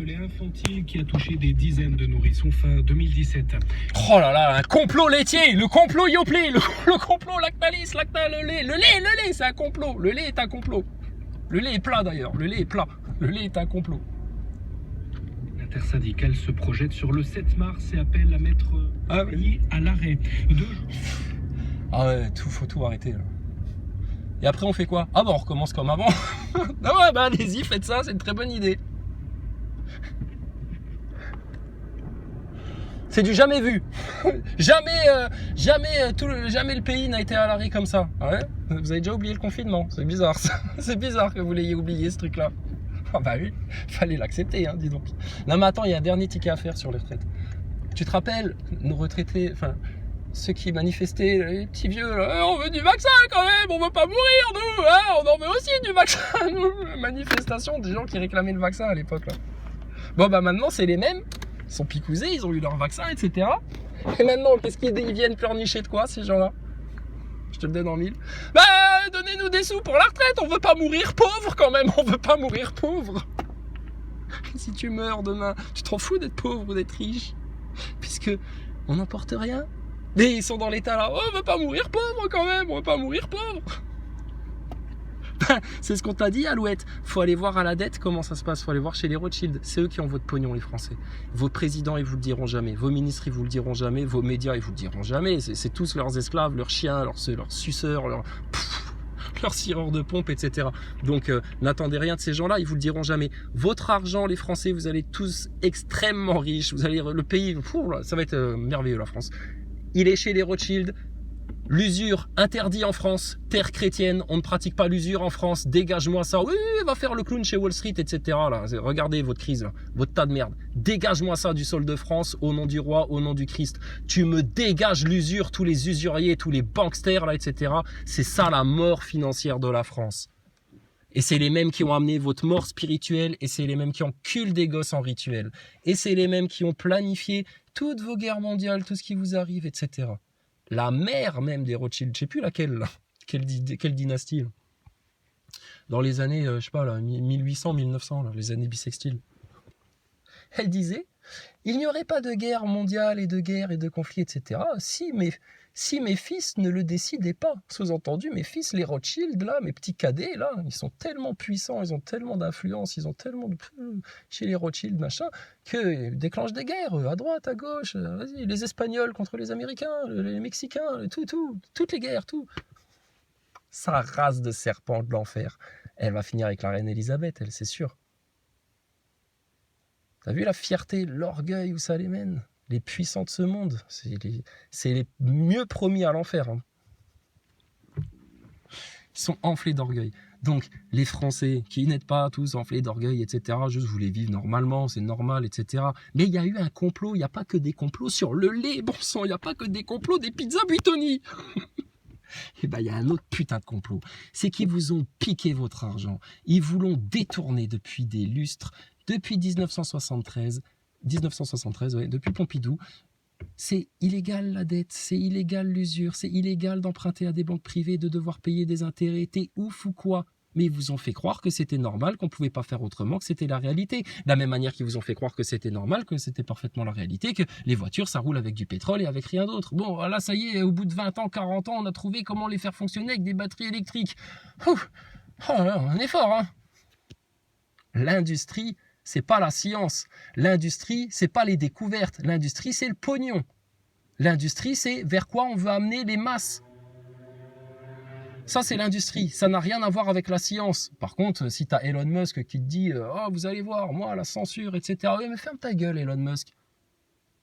lait infantile qui a touché des dizaines de nourrissons fin 2017. Oh là là, un complot laitier, le complot Yoplait, le complot Lactalis, le lait, c'est un complot. Le lait est un complot. Le lait est plat d'ailleurs, le lait est plat. Le lait est un complot. L'intersyndicale se projette sur le 7 mars et appelle à mettre pays à l'arrêt. 2 jours. Ah ouais, faut tout arrêter là. Et après on fait quoi? Ah bah on recommence comme avant. Ah ouais, bah allez-y, faites ça, c'est une très bonne idée. C'est du jamais vu. Jamais le pays n'a été à l'arrêt comme ça. Ouais, vous avez déjà oublié le confinement, c'est bizarre ça. C'est bizarre que vous l'ayez oublié ce truc-là. Ah bah oui, fallait l'accepter, hein, dis donc. Non mais attends, il y a un dernier ticket à faire sur les retraites. Tu te rappelles, nos retraités, enfin, ceux qui manifestaient, les petits vieux, là, on veut du vaccin quand même, on veut pas mourir nous, hein, on en veut aussi du vaccin, nous. Manifestation des gens qui réclamaient le vaccin à l'époque là. Bon bah maintenant c'est les mêmes, ils sont picousés, ils ont eu leur vaccin, etc. Et maintenant, qu'est-ce qu'ils viennent pleurnicher de quoi ces gens-là? Je te le donne en mille. Bah, donnez-nous des sous pour la retraite, on veut pas mourir pauvre quand même, on veut pas mourir pauvre. Si tu meurs demain, tu t'en fous d'être pauvre ou d'être riche, puisque on n'emporte rien. Mais ils sont dans l'état là, oh, on veut pas mourir pauvre quand même, on veut pas mourir pauvre. C'est ce qu'on t'a dit, Alouette. Faut aller voir à la dette comment ça se passe. Faut aller voir chez les Rothschild. C'est eux qui ont votre pognon, les Français. Vos présidents, ils vous le diront jamais. Vos ministres, ils vous le diront jamais. Vos médias, ils vous le diront jamais. C'est tous leurs esclaves, leurs chiens, leurs suceurs, leurs cireurs de pompe, etc. Donc, n'attendez rien de ces gens-là. Ils vous le diront jamais. Votre argent, les Français, vous allez tous extrêmement riches. Vous allez le pays, ça va être merveilleux, la France. Il est chez les Rothschild. L'usure interdit en France, terre chrétienne, on ne pratique pas l'usure en France, dégage-moi ça, oui, va faire le clown chez Wall Street, etc. Là. Regardez votre crise, là, votre tas de merde. Dégage-moi ça du sol de France, au nom du roi, au nom du Christ. Tu me dégages l'usure, tous les usuriers, tous les banksters, là, etc. C'est ça la mort financière de la France. Et c'est les mêmes qui ont amené votre mort spirituelle, et c'est les mêmes qui enculent des gosses en rituel. Et c'est les mêmes qui ont planifié toutes vos guerres mondiales, tout ce qui vous arrive, etc. La mère même des Rothschild, je sais plus laquelle, là. Quelle dynastie, là. Dans les années, je sais pas, là, 1800, 1900, là, les années bissextiles. Elle disait, il n'y aurait pas de guerre mondiale et de conflits, etc. Si mes fils ne le décidaient pas. Sous-entendu, mes fils, les Rothschild, là, mes petits cadets, là, ils sont tellement puissants, ils ont tellement d'influence, ils ont tellement de... chez les Rothschild, machin, qu'ils déclenchent des guerres, à droite, à gauche, vas-y, les Espagnols contre les Américains, les Mexicains, toutes les guerres, tout. Sa race de serpent de l'enfer. Elle va finir avec la reine Elisabeth, elle, c'est sûr. T'as vu la fierté, l'orgueil où ça les mène? Les puissants de ce monde, c'est les mieux promis à l'enfer. Hein. Ils sont enflés d'orgueil. Donc, les Français, qui n'êtes pas tous enflés d'orgueil, etc., juste voulaient vivre normalement, c'est normal, etc. Mais il y a eu un complot, il n'y a pas que des complots sur le lait, bon sang, il n'y a pas que des complots des pizzas Buitoni. Et ben, il y a un autre putain de complot. C'est qu'ils vous ont piqué votre argent. Ils vous l'ont détourné depuis des lustres, depuis 1973, ouais, depuis Pompidou. C'est illégal la dette, c'est illégal l'usure, c'est illégal d'emprunter à des banques privées, de devoir payer des intérêts. T'es ouf ou quoi? Mais ils vous ont fait croire que c'était normal, qu'on ne pouvait pas faire autrement, que c'était la réalité. De la même manière qu'ils vous ont fait croire que c'était normal, que c'était parfaitement la réalité, que les voitures, ça roule avec du pétrole et avec rien d'autre. Bon, là, ça y est, au bout de 20 ans, 40 ans, on a trouvé comment les faire fonctionner avec des batteries électriques. Ouf. Oh là, on est fort, hein. L'industrie, c'est pas la science. L'industrie, c'est pas les découvertes. L'industrie, c'est le pognon. L'industrie, c'est vers quoi on veut amener les masses. Ça, c'est l'industrie. Ça n'a rien à voir avec la science. Par contre, si tu as Elon Musk qui te dit « Oh, vous allez voir, moi, la censure, etc. » Oui, mais ferme ta gueule, Elon Musk.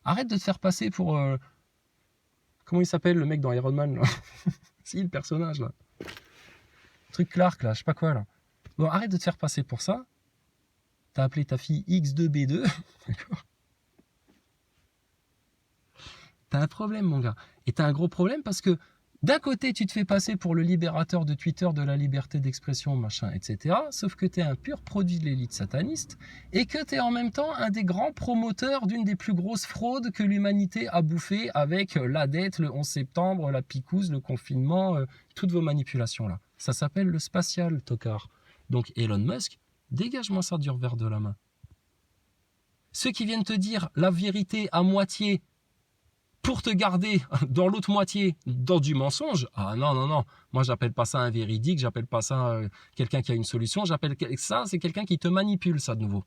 Arrête de te faire passer pour... Comment il s'appelle, le mec dans Iron Man, là? Si, le personnage, là. Truc Clark, là, je sais pas quoi, là. Bon, arrête de te faire passer pour ça. T'as appelé ta fille X2B2. D'accord. T'as un problème, mon gars. Et t'as un gros problème parce que d'un côté, tu te fais passer pour le libérateur de Twitter, de la liberté d'expression, machin, etc. Sauf que t'es un pur produit de l'élite sataniste et que t'es en même temps un des grands promoteurs d'une des plus grosses fraudes que l'humanité a bouffé avec la dette, le 11 septembre, la picouse, le confinement, toutes vos manipulations-là. Ça s'appelle le spatial, tocard. Donc Elon Musk, dégage-moi ça du revers de la main. Ceux qui viennent te dire la vérité à moitié pour te garder dans l'autre moitié dans du mensonge, ah non, non, non, moi j'appelle pas ça un véridique, j'appelle pas ça quelqu'un qui a une solution, j'appelle ça, c'est quelqu'un qui te manipule, ça de nouveau.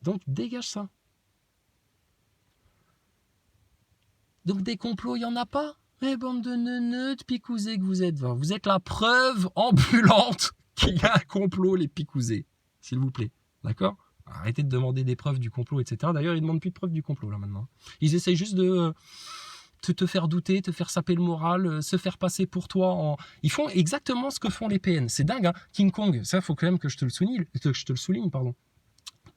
Donc dégage ça. Donc des complots, il n'y en a pas. Mais bande de neuneux, de picousés que vous êtes. Vous êtes la preuve ambulante qu'il y a un complot, les picousés. S'il vous plaît. D'accord? Arrêtez de demander des preuves du complot, etc. D'ailleurs, ils ne demandent plus de preuves du complot, là, maintenant. Ils essayent juste de te faire douter, te faire saper le moral, se faire passer pour toi. Ils font exactement ce que font les PN. C'est dingue, hein? King Kong, ça, il faut quand même que je te le souligne, pardon.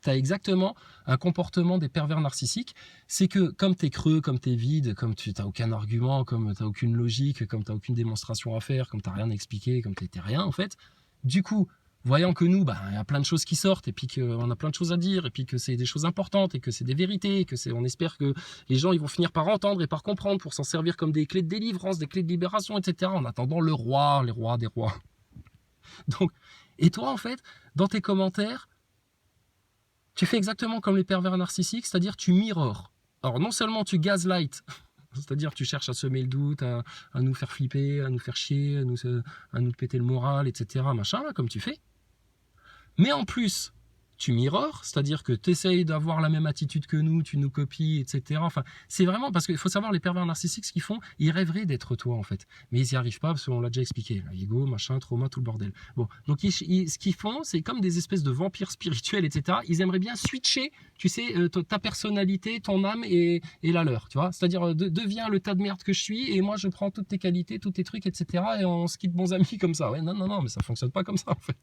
Tu as exactement un comportement des pervers narcissiques, c'est que comme tu es creux, comme tu es vide, comme tu n'as aucun argument, comme tu n'as aucune logique, comme tu n'as aucune démonstration à faire, comme tu n'as rien à expliquer, comme tu n'étais rien en fait, du coup, voyant que nous, il y a plein de choses qui sortent, et puis qu'on a plein de choses à dire, et puis que c'est des choses importantes, et que c'est des vérités, et on espère que les gens ils vont finir par entendre et par comprendre pour s'en servir comme des clés de délivrance, des clés de libération, etc. En attendant le roi, les rois des rois. Donc, et toi en fait, dans tes commentaires, tu fais exactement comme les pervers narcissiques, c'est-à-dire tu mirrors. Alors non seulement tu gaslight, c'est-à-dire tu cherches à semer le doute, à nous faire flipper, à nous faire chier, à nous péter le moral, etc. Machin, là, comme tu fais. Mais en plus, tu mirrors, c'est-à-dire que tu essayes d'avoir la même attitude que nous, tu nous copies, etc. Enfin, c'est vraiment, parce qu'il faut savoir, les pervers narcissiques, ce qu'ils font, ils rêveraient d'être toi, en fait. Mais ils n'y arrivent pas, parce qu'on l'a déjà expliqué. Ego, machin, trauma, tout le bordel. Bon, donc ce qu'ils font, c'est comme des espèces de vampires spirituels, etc. Ils aimeraient bien switcher, tu sais, ta personnalité, ton âme et la leur, tu vois. C'est-à-dire, deviens le tas de merde que je suis, et moi, je prends toutes tes qualités, tous tes trucs, etc. Et on se quitte bons amis comme ça. Ouais, non, non, non, mais ça fonctionne pas comme ça, en fait.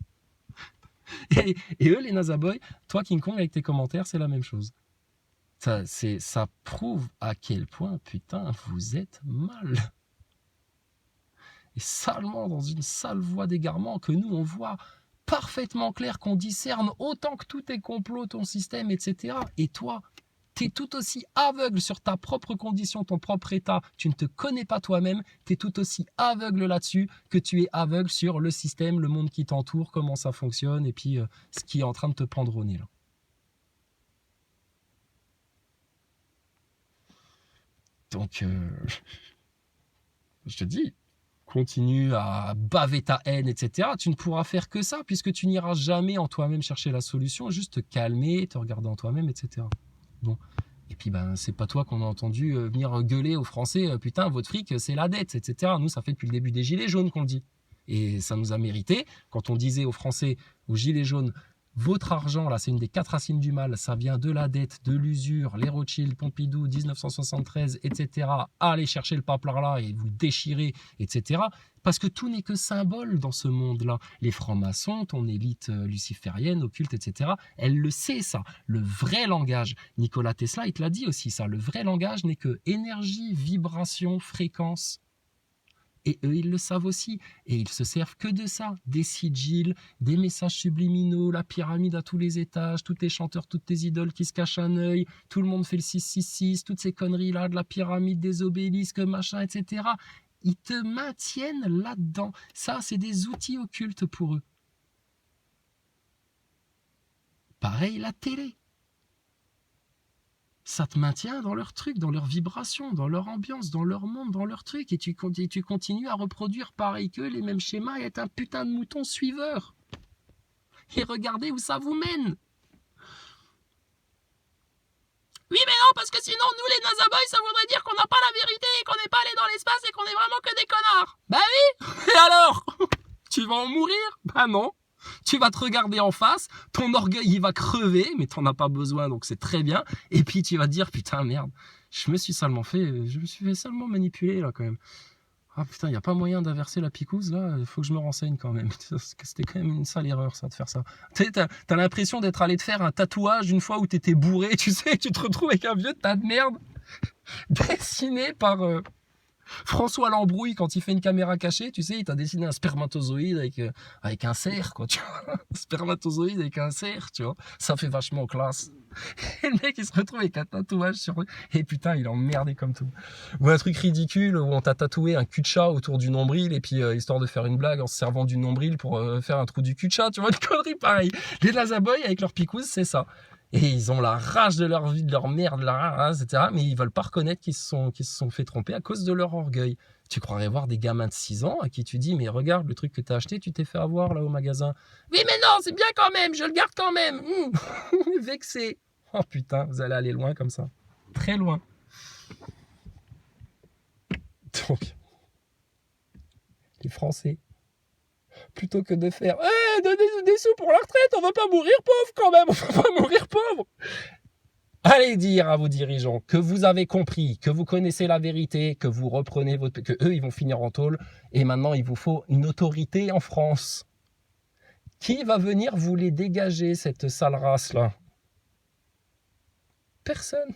Et eux, les Nazaboys, toi, King Kong, avec tes commentaires, c'est la même chose. Ça prouve à quel point, putain, vous êtes mal. Et salement, dans une sale voie d'égarement, que nous, on voit parfaitement clair, qu'on discerne autant que tout est complot, ton système, etc. Et toi, tu es tout aussi aveugle sur ta propre condition, ton propre état. Tu ne te connais pas toi-même. Tu es tout aussi aveugle là-dessus que tu es aveugle sur le système, le monde qui t'entoure, comment ça fonctionne et puis ce qui est en train de te prendre au nez. Là. Donc, je te dis, continue à baver ta haine, etc. Tu ne pourras faire que ça puisque tu n'iras jamais en toi-même chercher la solution, juste te calmer, te regarder en toi-même, etc. Bon. Et puis c'est pas toi qu'on a entendu venir gueuler aux Français, putain, votre fric c'est la dette, etc. Nous, ça fait depuis le début des Gilets jaunes qu'on le dit. Et ça nous a mérité, quand on disait aux Français, aux Gilets jaunes, votre argent, là, c'est une des 4 racines du mal, ça vient de la dette, de l'usure, les Rothschild, Pompidou, 1973, etc. Allez chercher le paplard là et vous déchirer, etc. Parce que tout n'est que symbole dans ce monde-là. Les francs-maçons, ton élite luciférienne, occulte, etc., elle le sait, ça. Le vrai langage, Nikola Tesla, il te l'a dit aussi, ça. Le vrai langage n'est que énergie, vibration, fréquence. Et eux, ils le savent aussi. Et ils se servent que de ça. Des sigils, des messages subliminaux, la pyramide à tous les étages, tous tes chanteurs, toutes tes idoles qui se cachent un œil, tout le monde fait le 666, toutes ces conneries-là, de la pyramide, des obélisques, machin, etc. Ils te maintiennent là-dedans. Ça, c'est des outils occultes pour eux. Pareil, la télé. Ça te maintient dans leur truc, dans leur vibration, dans leur ambiance, dans leur monde, dans leur truc. Et tu continues à reproduire pareil qu'eux, les mêmes schémas, et être un putain de mouton suiveur. Et regardez où ça vous mène. Oui, mais non, parce que sinon, nous, les Nazaboys, ça voudrait dire qu'on n'a pas la vérité, et qu'on n'est pas allé dans l'espace, et qu'on est vraiment que des connards. Bah oui. Et alors? Tu vas en mourir? Bah non. Tu vas te regarder en face, ton orgueil il va crever, mais t'en as pas besoin, donc c'est très bien. Et puis tu vas te dire, putain merde, je me suis fait salement manipuler là quand même. Ah putain, il n'y a pas moyen d'inverser la picouse là, il faut que je me renseigne quand même. C'était quand même une sale erreur ça, de faire ça. T'as l'impression d'être allé te faire un tatouage une fois où t'étais bourré, tu sais, tu te retrouves avec un vieux tas de merde dessiné par François l'embrouille quand il fait une caméra cachée, tu sais, il t'a dessiné un spermatozoïde avec un cerf, quoi, tu vois. Un spermatozoïde avec un cerf, tu vois. Ça fait vachement classe. Et le mec, il se retrouve avec un tatouage sur lui. Et putain, il est emmerdé comme tout. Ou un truc ridicule où on t'a tatoué un cul de chat autour du nombril et puis histoire de faire une blague en se servant du nombril pour faire un trou du cul de chat, tu vois, une connerie pareille. Les Lazaboy avec leur picouse, c'est ça. Et ils ont la rage de leur vie, de leur merde, là, etc. Mais ils veulent pas reconnaître qu'ils se sont fait tromper à cause de leur orgueil. Tu croirais voir des gamins de 6 ans à qui tu dis, mais regarde, le truc que t'as acheté, tu t'es fait avoir là au magasin. Oui, mais non, c'est bien quand même, je le garde quand même. Vexé. Oh putain, vous allez aller loin comme ça. Très loin. Donc, les Français, plutôt que de faire donnez-nous des sous pour la retraite, on va pas mourir pauvre quand même, on va pas mourir pauvre. Allez dire à vos dirigeants que vous avez compris, que vous connaissez la vérité, que vous reprenez que eux ils vont finir en tôle et maintenant il vous faut une autorité en France. Qui va venir vous les dégager, cette sale race là? Personne.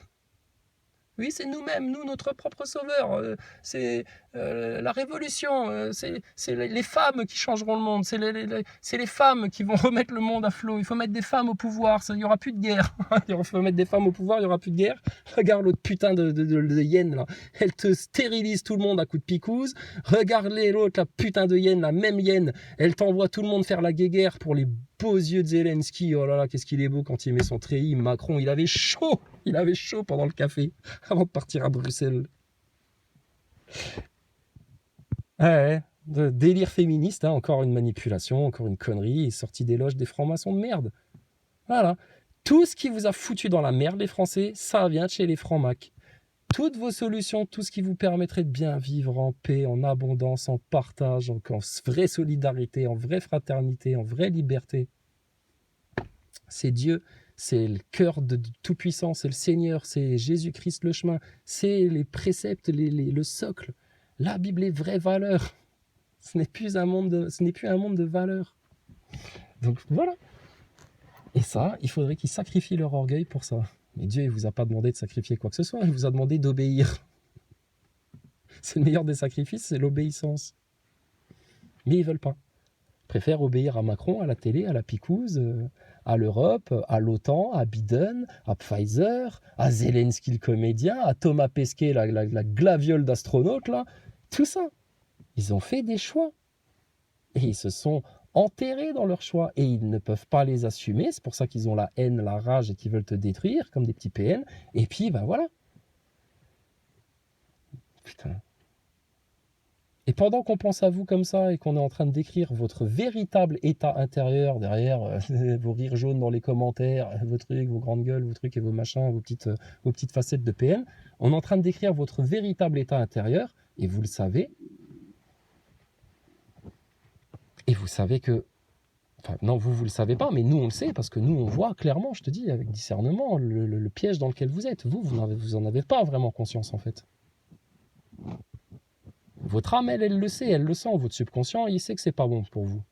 Oui, c'est nous-mêmes, nous, notre propre sauveur. C'est la révolution. C'est les femmes qui changeront le monde. C'est les femmes qui vont remettre le monde à flot. Il faut mettre des femmes au pouvoir. Il n'y aura plus de guerre. Il faut mettre des femmes au pouvoir, il n'y aura plus de guerre. Regarde l'autre putain de hyène, là. Elle te stérilise tout le monde à coups de picouse. Regarde-les, l'autre, la putain de hyène, la même hyène. Elle t'envoie tout le monde faire la guéguerre pour les beaux yeux de Zelensky. Oh là là, qu'est-ce qu'il est beau quand il met son treillis. Macron, il avait chaud. Il avait chaud pendant le café, avant de partir à Bruxelles. Ouais, délire féministe, hein, encore une manipulation, encore une connerie, sortie des loges des francs-maçons de merde. Voilà. Tout ce qui vous a foutu dans la merde, les Français, ça vient de chez les francs-macs. Toutes vos solutions, tout ce qui vous permettrait de bien vivre en paix, en abondance, en partage, en vraie solidarité, en vraie fraternité, en vraie liberté, c'est Dieu. C'est le cœur de Tout-Puissant, c'est le Seigneur, c'est Jésus-Christ le chemin, c'est les préceptes, le socle. La Bible est vraie valeur. Ce n'est plus un monde de valeurs. Donc voilà. Et ça, il faudrait qu'ils sacrifient leur orgueil pour ça. Mais Dieu, il ne vous a pas demandé de sacrifier quoi que ce soit, il vous a demandé d'obéir. C'est le meilleur des sacrifices, c'est l'obéissance. Mais ils ne veulent pas. Ils préfèrent obéir à Macron, à la télé, à la picouse, à l'Europe, à l'OTAN, à Biden, à Pfizer, à Zelensky le comédien, à Thomas Pesquet, la glaviole d'astronaute, là. Tout ça. Ils ont fait des choix. Et ils se sont enterrés dans leurs choix. Et ils ne peuvent pas les assumer. C'est pour ça qu'ils ont la haine, la rage et qu'ils veulent te détruire, comme des petits PN. Et puis, ben voilà. Putain. Et pendant qu'on pense à vous comme ça et qu'on est en train de décrire votre véritable état intérieur derrière vos rires jaunes dans les commentaires, vos trucs, vos grandes gueules, vos trucs et vos machins, vos petites facettes de PN, on est en train de décrire votre véritable état intérieur et vous le savez. Et vous savez que... Enfin, non, vous le savez pas, mais nous, on le sait parce que nous, on voit clairement, je te dis, avec discernement, le piège dans lequel vous êtes. Vous en avez pas vraiment conscience, en fait. Votre âme, elle le sait, elle le sent. Votre subconscient, il sait que c'est pas bon pour vous.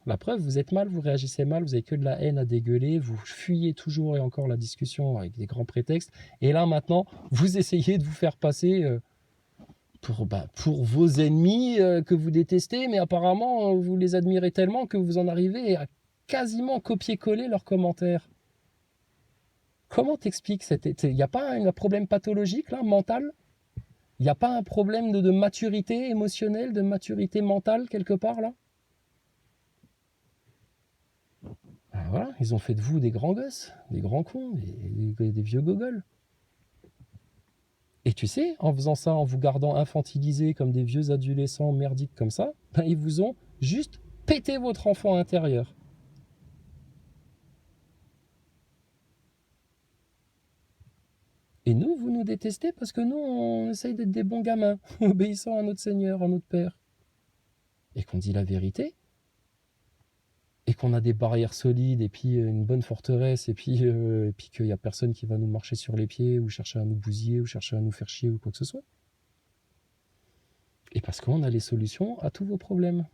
La preuve, vous êtes mal, vous réagissez mal, vous avez que de la haine à dégueuler, vous fuyez toujours et encore la discussion avec des grands prétextes. Et là, maintenant, vous essayez de vous faire passer pour vos ennemis que vous détestez, mais apparemment, vous les admirez tellement que vous en arrivez à quasiment copier-coller leurs commentaires. Comment t'expliques il n'y a pas un problème pathologique, là, mental ? Il n'y a pas un problème de maturité émotionnelle, de maturité mentale quelque part là? Ben voilà, ils ont fait de vous des grands gosses, des grands cons, des vieux gogoles. Et tu sais, en faisant ça, en vous gardant infantilisés comme des vieux adolescents merdiques comme ça, ben ils vous ont juste pété votre enfant intérieur. Et nous, vous nous détestez parce que nous, on essaye d'être des bons gamins, obéissant à notre Seigneur, à notre Père. Et qu'on dit la vérité. Et qu'on a des barrières solides, et puis une bonne forteresse, et puis qu'il n'y a personne qui va nous marcher sur les pieds, ou chercher à nous bousiller, ou chercher à nous faire chier, ou quoi que ce soit. Et parce qu'on a les solutions à tous vos problèmes.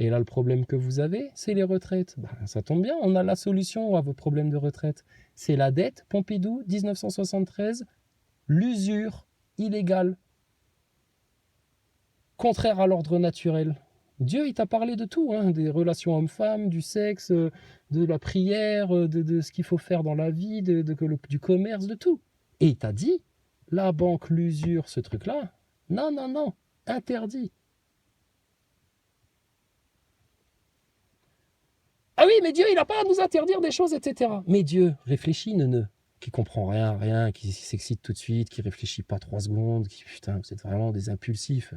Et là, le problème que vous avez, c'est les retraites. Ben, ça tombe bien, on a la solution à vos problèmes de retraite. C'est la dette, Pompidou, 1973, l'usure illégale. contraire à l'ordre naturel. Dieu, il t'a parlé de tout, hein, des relations hommes-femmes, du sexe, de la prière, de ce qu'il faut faire dans la vie, du commerce, de tout. Et il t'a dit, la banque, l'usure, ce truc-là, non, non, non, interdit. Ah oui, mais Dieu, il n'a pas à nous interdire des choses, etc. Mais Dieu, réfléchis, neuneu, qui comprend rien, qui s'excite tout de suite, qui réfléchit pas 3 secondes, qui, putain, vous êtes vraiment des impulsifs.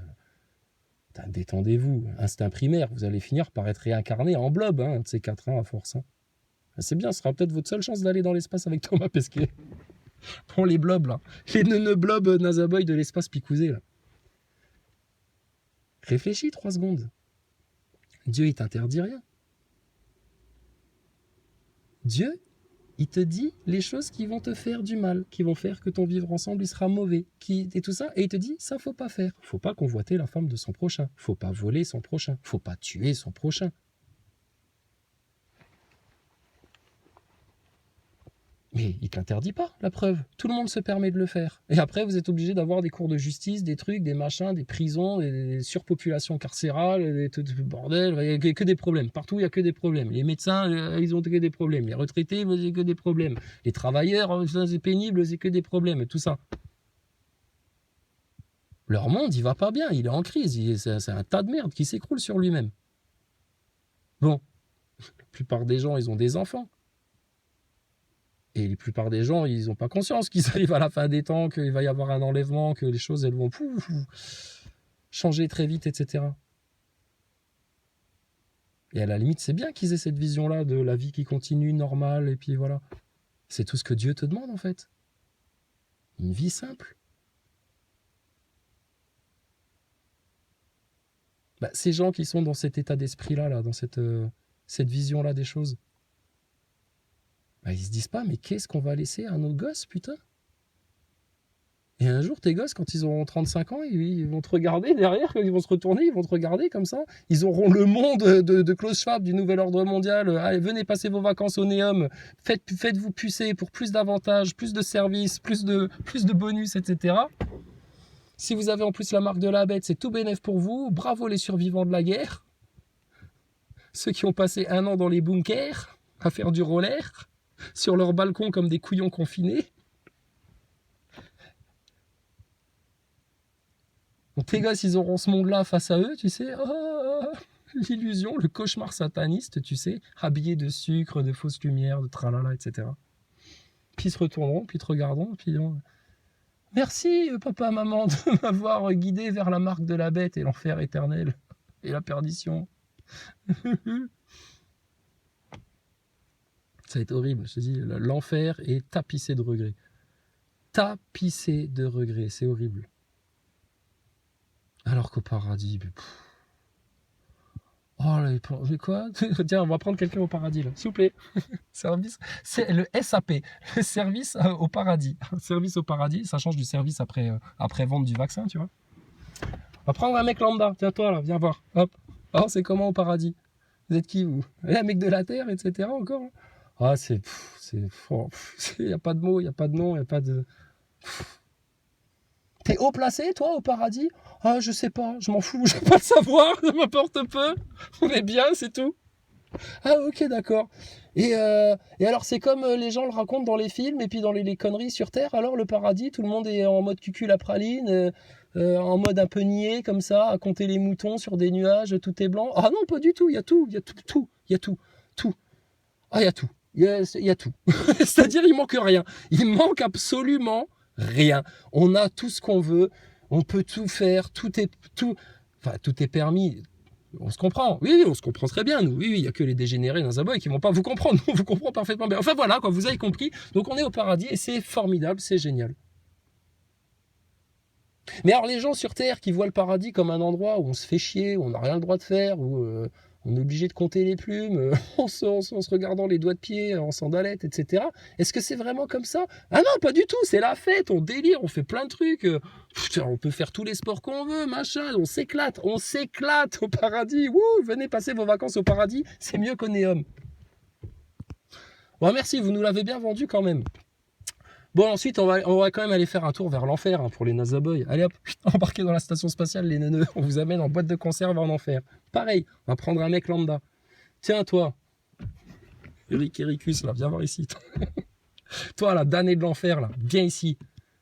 Putain, détendez-vous, instinct primaire, vous allez finir par être réincarné en blob, hein, de ces 4 ans à force. Hein. C'est bien, ce sera peut-être votre seule chance d'aller dans l'espace avec Thomas Pesquet. Pour les blobs, là. Les neuneux blobs Nasaboy de l'espace picousé, là. Réfléchis 3 secondes. Dieu, il t'interdit rien. Dieu, il te dit les choses qui vont te faire du mal, qui vont faire que ton vivre ensemble, il sera mauvais, et tout ça, et il te dit, ça, faut pas faire. Faut pas convoiter la femme de son prochain. Faut pas voler son prochain. Faut pas tuer son prochain. Mais il t'interdit pas, la preuve. Tout le monde se permet de le faire. Et après, vous êtes obligé d'avoir des cours de justice, des trucs, des machins, des prisons, des surpopulations carcérales, tout bordel. Il n'y a que des problèmes. Partout, il n'y a que des problèmes. Les médecins, ils ont que des problèmes. Les retraités, ils ont que des problèmes. Les travailleurs, c'est pénible, c'est que des problèmes. Tout ça. Leur monde, il va pas bien. Il est en crise. C'est un tas de merde qui s'écroule sur lui-même. Bon. La plupart des gens, ils ont des enfants. Et la plupart des gens, ils n'ont pas conscience qu'ils arrivent à la fin des temps, qu'il va y avoir un enlèvement, que les choses, elles vont changer très vite, etc. Et à la limite, c'est bien qu'ils aient cette vision-là de la vie qui continue, normale, et puis voilà. C'est tout ce que Dieu te demande, en fait. Une vie simple. Bah, ces gens qui sont dans cet état d'esprit-là, là, dans cette vision-là des choses, bah, ils se disent pas, mais qu'est-ce qu'on va laisser à nos gosses, putain? Et un jour, tes gosses, quand ils auront 35 ans, ils vont te regarder derrière, ils vont se retourner, ils vont te regarder comme ça. Ils auront le monde de Klaus Schwab, du Nouvel Ordre Mondial. Allez, venez passer vos vacances au Néum. Faites-vous pucer pour plus d'avantages, plus de services, plus de bonus, etc. Si vous avez en plus la marque de la bête, c'est tout bénef pour vous. Bravo les survivants de la guerre. Ceux qui ont passé 1 an dans les bunkers à faire du roller sur leur balcon comme des couillons confinés. Donc, tes gosses, ils auront ce monde-là face à eux, tu sais. Oh, l'illusion, le cauchemar sataniste, tu sais, habillé de sucre, de fausses lumières, de tralala, etc. Puis ils se retourneront, puis ils te regarderont, puis ils diront « Merci, papa, maman, de m'avoir guidé vers la marque de la bête et l'enfer éternel et la perdition. » Ça va être horrible, je te dis, l'enfer est tapissé de regrets. Tapissé de regrets, c'est horrible. Alors qu'au paradis, oh là, mais quoi? Tiens, on va prendre quelqu'un au paradis, là, s'il vous plaît. Service, c'est le SAP, le service au paradis. Service au paradis, ça change du service après vente du vaccin, tu vois. On va prendre un mec lambda, tiens toi là, viens voir. Hop. Oh, c'est comment au paradis? Vous êtes qui, vous? Un mec de la terre, etc. encore. Ah, il n'y a pas de mots, il n'y a pas de nom, il n'y a pas de... T'es haut placé, toi, au paradis? Ah, je sais pas, je m'en fous, je vais pas le savoir, ça m'importe peu. On est bien, c'est tout. Ah, ok, d'accord. Et alors, c'est comme les gens le racontent dans les films et puis dans les conneries sur Terre. Alors, le paradis, tout le monde est en mode cucul à praline, en mode un peu niais, comme ça, à compter les moutons sur des nuages, tout est blanc. Ah non, pas du tout, il y a tout, il y a tout. Ah, il y a tout. Il y a tout. C'est-à-dire, il manque rien. Il manque absolument rien. On a tout ce qu'on veut. On peut tout faire. Tout est permis. On se comprend. Oui, on se comprend très bien, nous. Oui, il n'y a que les dégénérés dans un boy qui ne vont pas vous comprendre. Nous, on vous comprend parfaitement bien. Enfin, voilà, quoi, vous avez compris. Donc, on est au paradis et c'est formidable, c'est génial. Mais alors, les gens sur Terre qui voient le paradis comme un endroit où on se fait chier, où on n'a rien le droit de faire, où on est obligé de compter les plumes, en se regardant les doigts de pied, en sandalettes, etc. Est-ce que c'est vraiment comme ça? Ah non, pas du tout, c'est la fête, on délire, on fait plein de trucs. On peut faire tous les sports qu'on veut, machin, on s'éclate au paradis. Wouh, venez passer vos vacances au paradis, c'est mieux qu'au Néum. Bon, merci, vous nous l'avez bien vendu quand même. Bon, ensuite, on va quand même aller faire un tour vers l'enfer, hein, pour les NASA Boys. Allez hop, embarquez dans la station spatiale, les neuneux. On vous amène en boîte de conserve en enfer. Pareil, on va prendre un mec lambda. Tiens, toi, Eric Ericus, là, viens voir ici. Toi, la damnée de l'enfer, là, viens ici.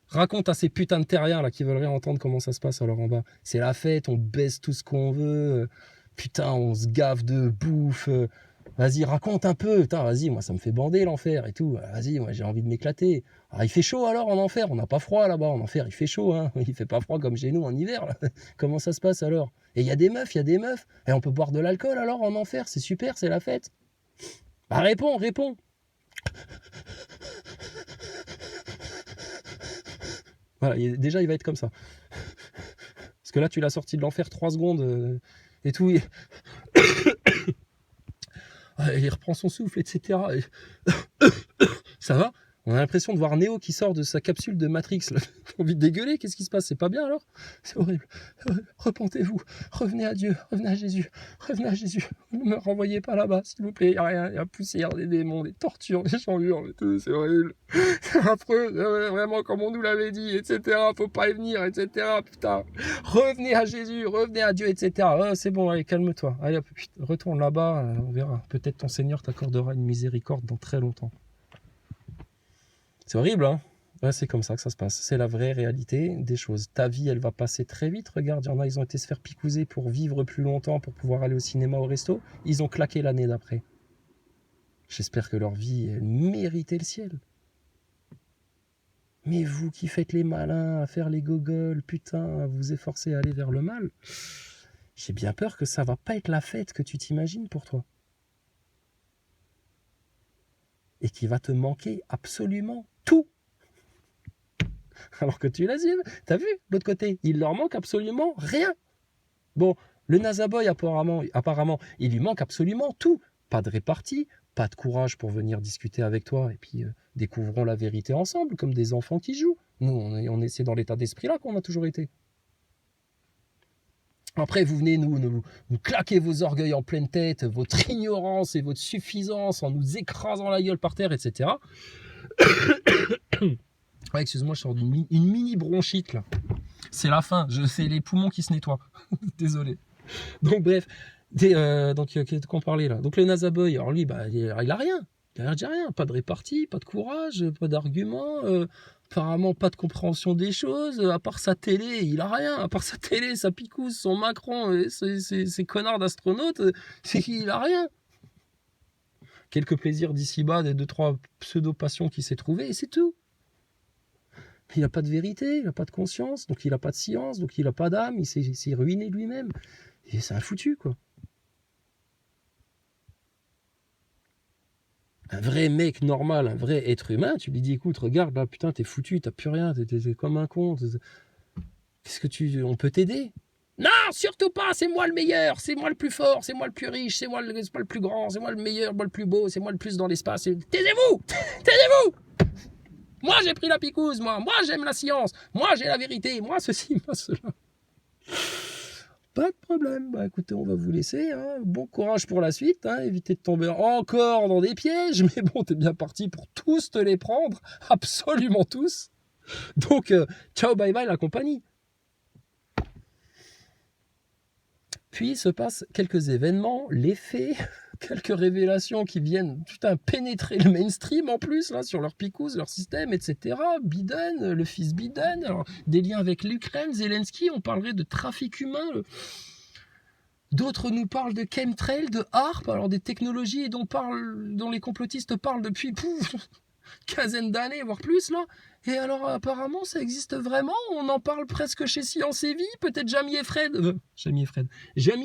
Raconte à ces putains de terriens, là, qui veulent rien entendre comment ça se passe alors en bas. C'est la fête, on baisse tout ce qu'on veut. Putain, on se gave de bouffe. Vas-y, raconte un peu. Putain, vas-y, moi, ça me fait bander l'enfer et tout. Vas-y, moi, j'ai envie de m'éclater. Alors, il fait chaud alors en enfer. On n'a pas froid là-bas. En enfer, il fait chaud. Hein. Il fait pas froid comme chez nous en hiver. Là. Comment ça se passe alors? Et il y a des meufs, il y a des meufs. Et on peut boire de l'alcool alors en enfer. C'est super, c'est la fête. Bah, réponds. Voilà, déjà, il va être comme ça. Parce que là, tu l'as sorti de l'enfer 3 secondes et tout. Il reprend son souffle, etc. Ça va? On a l'impression de voir Neo qui sort de sa capsule de Matrix. J'ai envie de dégueuler, qu'est-ce qui se passe? C'est pas bien alors? C'est horrible. Repentez-vous, revenez à Dieu, revenez à Jésus, ne me renvoyez pas là-bas, s'il vous plaît. Il n'y a rien, il y a poussière, des démons, des tortures, des chambures, et tout, c'est horrible. C'est affreux, vraiment comme on nous l'avait dit, etc. Faut pas y venir, etc. Putain, revenez à Jésus, revenez à Dieu, etc. Oh, c'est bon, allez, calme-toi. Allez, hop, retourne là-bas, on verra. Peut-être ton Seigneur t'accordera une miséricorde dans très longtemps. C'est horrible, hein? Ouais, c'est comme ça que ça se passe. C'est la vraie réalité des choses. Ta vie, elle va passer très vite. Regarde, il y en a, ils ont été se faire picouser pour vivre plus longtemps, pour pouvoir aller au cinéma, au resto. Ils ont claqué l'année d'après. J'espère que leur vie, elle méritait le ciel. Mais vous qui faites les malins, à faire les gogoles, putain, à vous efforcer à aller vers le mal, j'ai bien peur que ça va pas être la fête que tu t'imagines pour toi. Et qu'il va te manquer absolument tout. Alors que tu l'assumes. T'as vu, de l'autre côté, il leur manque absolument rien. Bon, le NASA Boy, apparemment, il lui manque absolument tout. Pas de répartie, pas de courage pour venir discuter avec toi, et puis découvrons la vérité ensemble, comme des enfants qui jouent. Nous, c'est dans l'état d'esprit là qu'on a toujours été. Après, vous venez nous claquer vos orgueils en pleine tête, votre ignorance et votre suffisance en nous écrasant la gueule par terre, etc. Ouais, excuse-moi, je sors d'une mini bronchite là. C'est la fin, c'est les poumons qui se nettoient. Désolé. Donc bref, qu'on parlait là. Donc le NASA Boy, alors lui, bah, il a rien. Il a rien. Pas de répartie, pas de courage, pas d'argument. Apparemment pas de compréhension des choses. À part sa télé, il a rien. À part sa télé, sa picouse, son Macron, et ses connards d'astronautes, il a rien. Quelques plaisirs d'ici-bas, des 2-3 pseudo-passions qu'il s'est trouvé, et c'est tout. Il n'a pas de vérité, il n'a pas de conscience, donc il n'a pas de science, donc il n'a pas d'âme, il s'est ruiné lui-même. Et c'est un foutu, quoi. Un vrai mec normal, un vrai être humain, tu lui dis, écoute, regarde, là, putain, t'es foutu, t'as plus rien, t'es comme un con. Qu'est-ce que on peut t'aider? Non, surtout pas, c'est moi le meilleur, c'est moi le plus fort, c'est moi le plus riche, c'est moi le plus grand, c'est moi le meilleur, moi le plus beau, c'est moi le plus dans l'espace. Taisez-vous! Taisez-vous! Moi, j'ai pris la picouse, moi j'aime la science, moi, j'ai la vérité, moi, ceci, moi, cela. Pas de problème, bah écoutez, on va vous laisser, hein. Bon courage pour la suite, hein. Évitez de tomber encore dans des pièges, mais bon, t'es bien parti pour tous te les prendre, absolument tous. Donc, ciao, bye bye la compagnie. Puis se passent quelques événements, les faits, quelques révélations qui viennent pénétrer le mainstream en plus, là, sur leur picouse, leur système, etc. Biden, le fils Biden, alors, des liens avec l'Ukraine, Zelensky, on parlerait de trafic humain. D'autres nous parlent de chemtrail, de HAARP, alors des technologies dont les complotistes parlent depuis quinzaine d'années, voire plus, là. Et alors, apparemment, ça existe vraiment. On en parle presque chez Science et Vie. Peut-être Jamie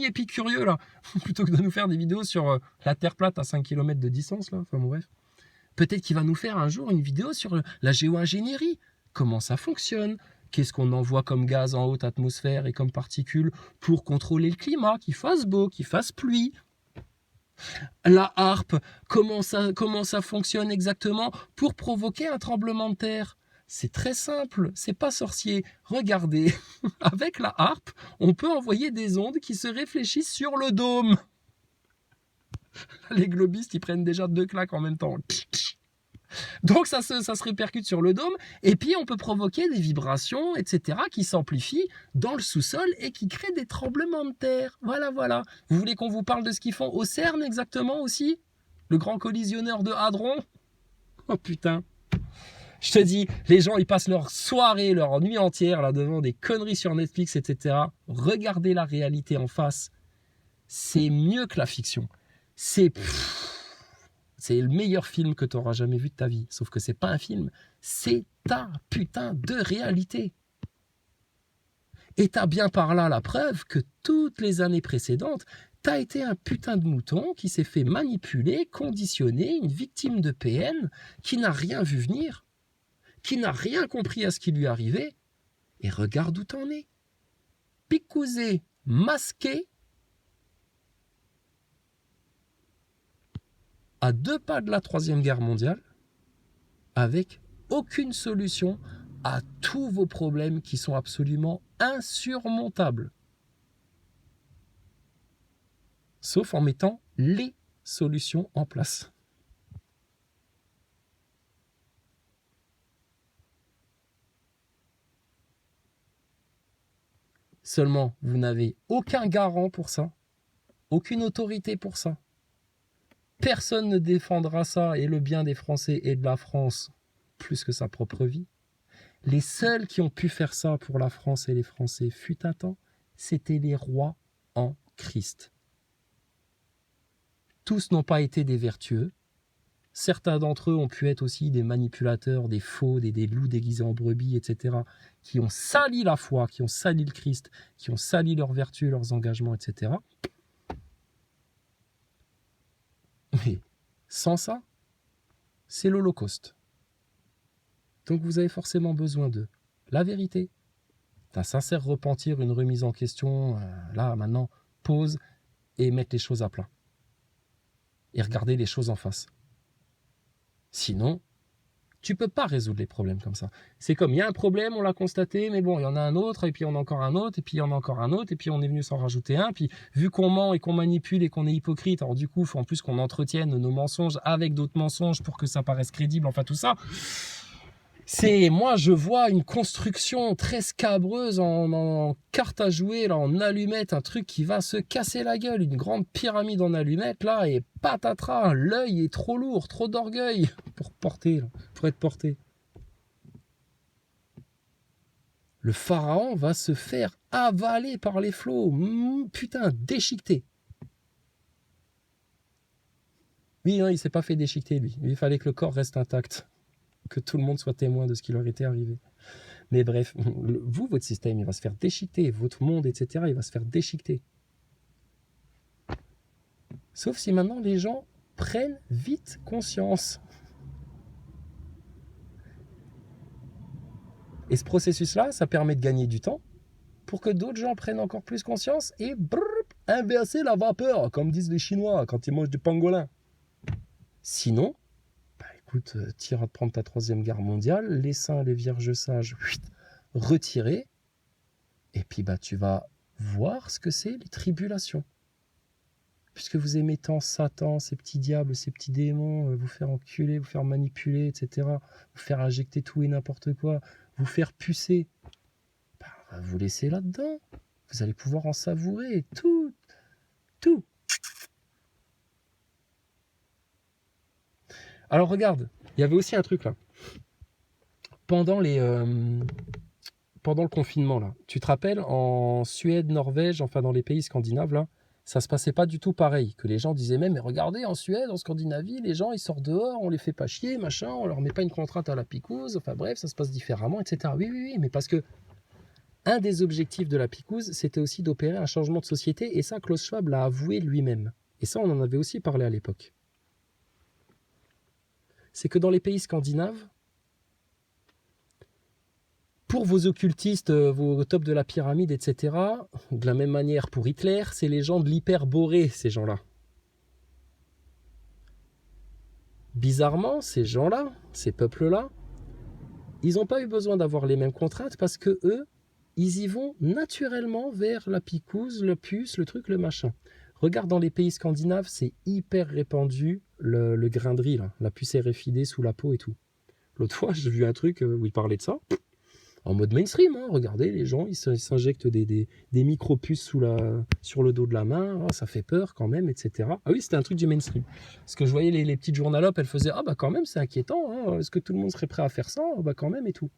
Épicurieux, là. Plutôt que de nous faire des vidéos sur la Terre plate à 5 km de distance, là. Enfin, bon, bref. Peut-être qu'il va nous faire un jour une vidéo sur la géo-ingénierie. Comment ça fonctionne? Qu'est-ce qu'on envoie comme gaz en haute atmosphère et comme particules pour contrôler le climat? Qu'il fasse beau, qu'il fasse pluie. La HAARP, comment ça fonctionne exactement pour provoquer un tremblement de terre? C'est très simple, c'est pas sorcier. Regardez, avec la HAARP, on peut envoyer des ondes qui se réfléchissent sur le dôme. Les globistes, ils prennent déjà 2 claques en même temps. Donc ça se répercute sur le dôme, et puis on peut provoquer des vibrations, etc., qui s'amplifient dans le sous-sol et qui créent des tremblements de terre. Voilà, voilà. Vous voulez qu'on vous parle de ce qu'ils font au CERN exactement aussi? Le grand collisionneur de Hadron? Oh putain. Je te dis, les gens, ils passent leur soirée, leur nuit entière là devant des conneries sur Netflix, etc. Regardez la réalité en face. C'est mieux que la fiction. C'est le meilleur film que tu auras jamais vu de ta vie. Sauf que c'est pas un film, c'est ta putain de réalité. Et t'as bien par là la preuve que toutes les années précédentes, t'as été un putain de mouton qui s'est fait manipuler, conditionner, une victime de PN, qui n'a rien vu venir, qui n'a rien compris à ce qui lui arrivait, et regarde où t'en es. Picousé, masqué, à 2 pas de la Troisième Guerre mondiale, avec aucune solution à tous vos problèmes qui sont absolument insurmontables. Sauf en mettant les solutions en place. Seulement, vous n'avez aucun garant pour ça, aucune autorité pour ça. Personne ne défendra ça et le bien des Français et de la France plus que sa propre vie. Les seuls qui ont pu faire ça pour la France et les Français fut un temps, c'était les rois en Christ. Tous n'ont pas été des vertueux. Certains d'entre eux ont pu être aussi des manipulateurs, des faux, des loups déguisés en brebis, etc., qui ont sali la foi, qui ont sali le Christ, qui ont sali leurs vertus, leurs engagements, etc. Mais sans ça, c'est l'Holocauste. Donc vous avez forcément besoin de la vérité, d'un sincère repentir, une remise en question, là, maintenant, pause et mettre les choses à plat. Et regarder les choses en face. Sinon, tu peux pas résoudre les problèmes comme ça. C'est comme, il y a un problème, on l'a constaté, mais bon, il y en a un autre, et puis on a encore un autre, et puis il y en a encore un autre, et puis on est venu s'en rajouter un, puis vu qu'on ment et qu'on manipule et qu'on est hypocrite, alors du coup, il faut en plus qu'on entretienne nos mensonges avec d'autres mensonges pour que ça paraisse crédible, enfin tout ça. Moi, je vois une construction très scabreuse en carte à jouer, là, en allumettes, un truc qui va se casser la gueule, une grande pyramide en allumettes, là, et patatras, l'œil est trop lourd, trop d'orgueil pour être porté. Le pharaon va se faire avaler par les flots, putain, déchiqueté. Oui, non, il s'est pas fait déchiqueter, lui. Il fallait que le corps reste intact. Que tout le monde soit témoin de ce qui leur était arrivé. Mais bref, vous, votre système, il va se faire déchiqueter. Votre monde, etc., il va se faire déchiqueter. Sauf si maintenant les gens prennent vite conscience. Et ce processus-là, ça permet de gagner du temps pour que d'autres gens prennent encore plus conscience et inverser la vapeur, comme disent les Chinois quand ils mangent du pangolin. Sinon, écoute, tire à te prendre ta Troisième Guerre mondiale, les saints, les vierges sages, retirés, et puis tu vas voir ce que c'est les tribulations. Puisque vous aimez tant Satan, ces petits diables, ces petits démons, vous faire enculer, vous faire manipuler, etc., vous faire injecter tout et n'importe quoi, vous faire pucer, on va vous laisser là-dedans. Vous allez pouvoir en savourer tout. Alors regarde, il y avait aussi un truc là. Pendant le confinement là, tu te rappelles, en Suède, Norvège, enfin dans les pays scandinaves là, ça se passait pas du tout pareil. Que les gens disaient même, mais regardez, en Suède, en Scandinavie, les gens ils sortent dehors, on les fait pas chier, machin, on leur met pas une contrainte à la picouse, enfin bref, ça se passe différemment, etc. Oui, mais parce que un des objectifs de la picouse, c'était aussi d'opérer un changement de société, et ça, Klaus Schwab l'a avoué lui-même. Et ça, on en avait aussi parlé à l'époque. C'est que dans les pays scandinaves, pour vos occultistes, vos top de la pyramide, etc., de la même manière pour Hitler, c'est les gens de l'hyperborée, ces gens-là. Bizarrement, ces gens-là, ces peuples-là, ils n'ont pas eu besoin d'avoir les mêmes contraintes parce que eux, ils y vont naturellement vers la picouse, le puce, le truc, le machin. Regarde dans les pays scandinaves, c'est hyper répandu, le grain de riz, là, la puce RFID sous la peau et tout. L'autre fois, j'ai vu un truc où il parlait de ça, en mode mainstream. Hein. Regardez, les gens, ils s'injectent des micro-puces sur le dos de la main, ça fait peur quand même, etc. Ah oui, c'était un truc du mainstream. Parce que je voyais les petites journalopes, elles faisaient, ah bah quand même, c'est inquiétant, hein. Est-ce que tout le monde serait prêt à faire ça? Ah bah quand même et tout.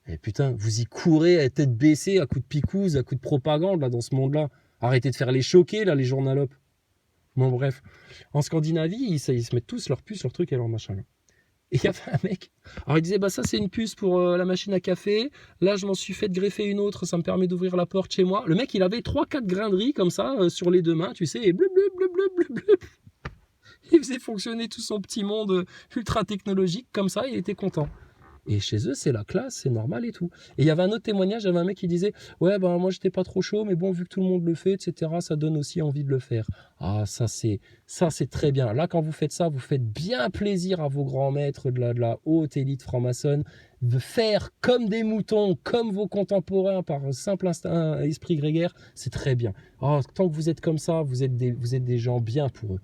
Et putain, vous y courez à tête baissée, à coups de picouse, à coups de propagande, là, dans ce monde-là. Arrêtez de faire les choquer, là, les journalopes. Bon, bref. En Scandinavie, ils se mettent tous leurs puces, leurs trucs et leurs machins, là. Et il y avait un mec, alors il disait, bah ça c'est une puce pour la machine à café, là je m'en suis fait greffer une autre, ça me permet d'ouvrir la porte chez moi. Le mec il avait 3-4 grains de riz comme ça sur les deux mains, tu sais, et bleu bleu bleu bleu bleu bleu. Il faisait fonctionner tout son petit monde ultra technologique comme ça, il était content. Et chez eux, c'est la classe, c'est normal et tout. Et il y avait un autre témoignage, il y avait un mec qui disait « Ouais, ben moi, j'étais pas trop chaud, mais bon, vu que tout le monde le fait, etc., ça donne aussi envie de le faire. » Ah, ça, c'est très bien. Là, quand vous faites ça, vous faites bien plaisir à vos grands maîtres de la haute élite franc-maçonne de faire comme des moutons, comme vos contemporains, par un simple instinct, esprit grégaire, c'est très bien. Oh, tant que vous êtes comme ça, vous êtes des gens bien pour eux.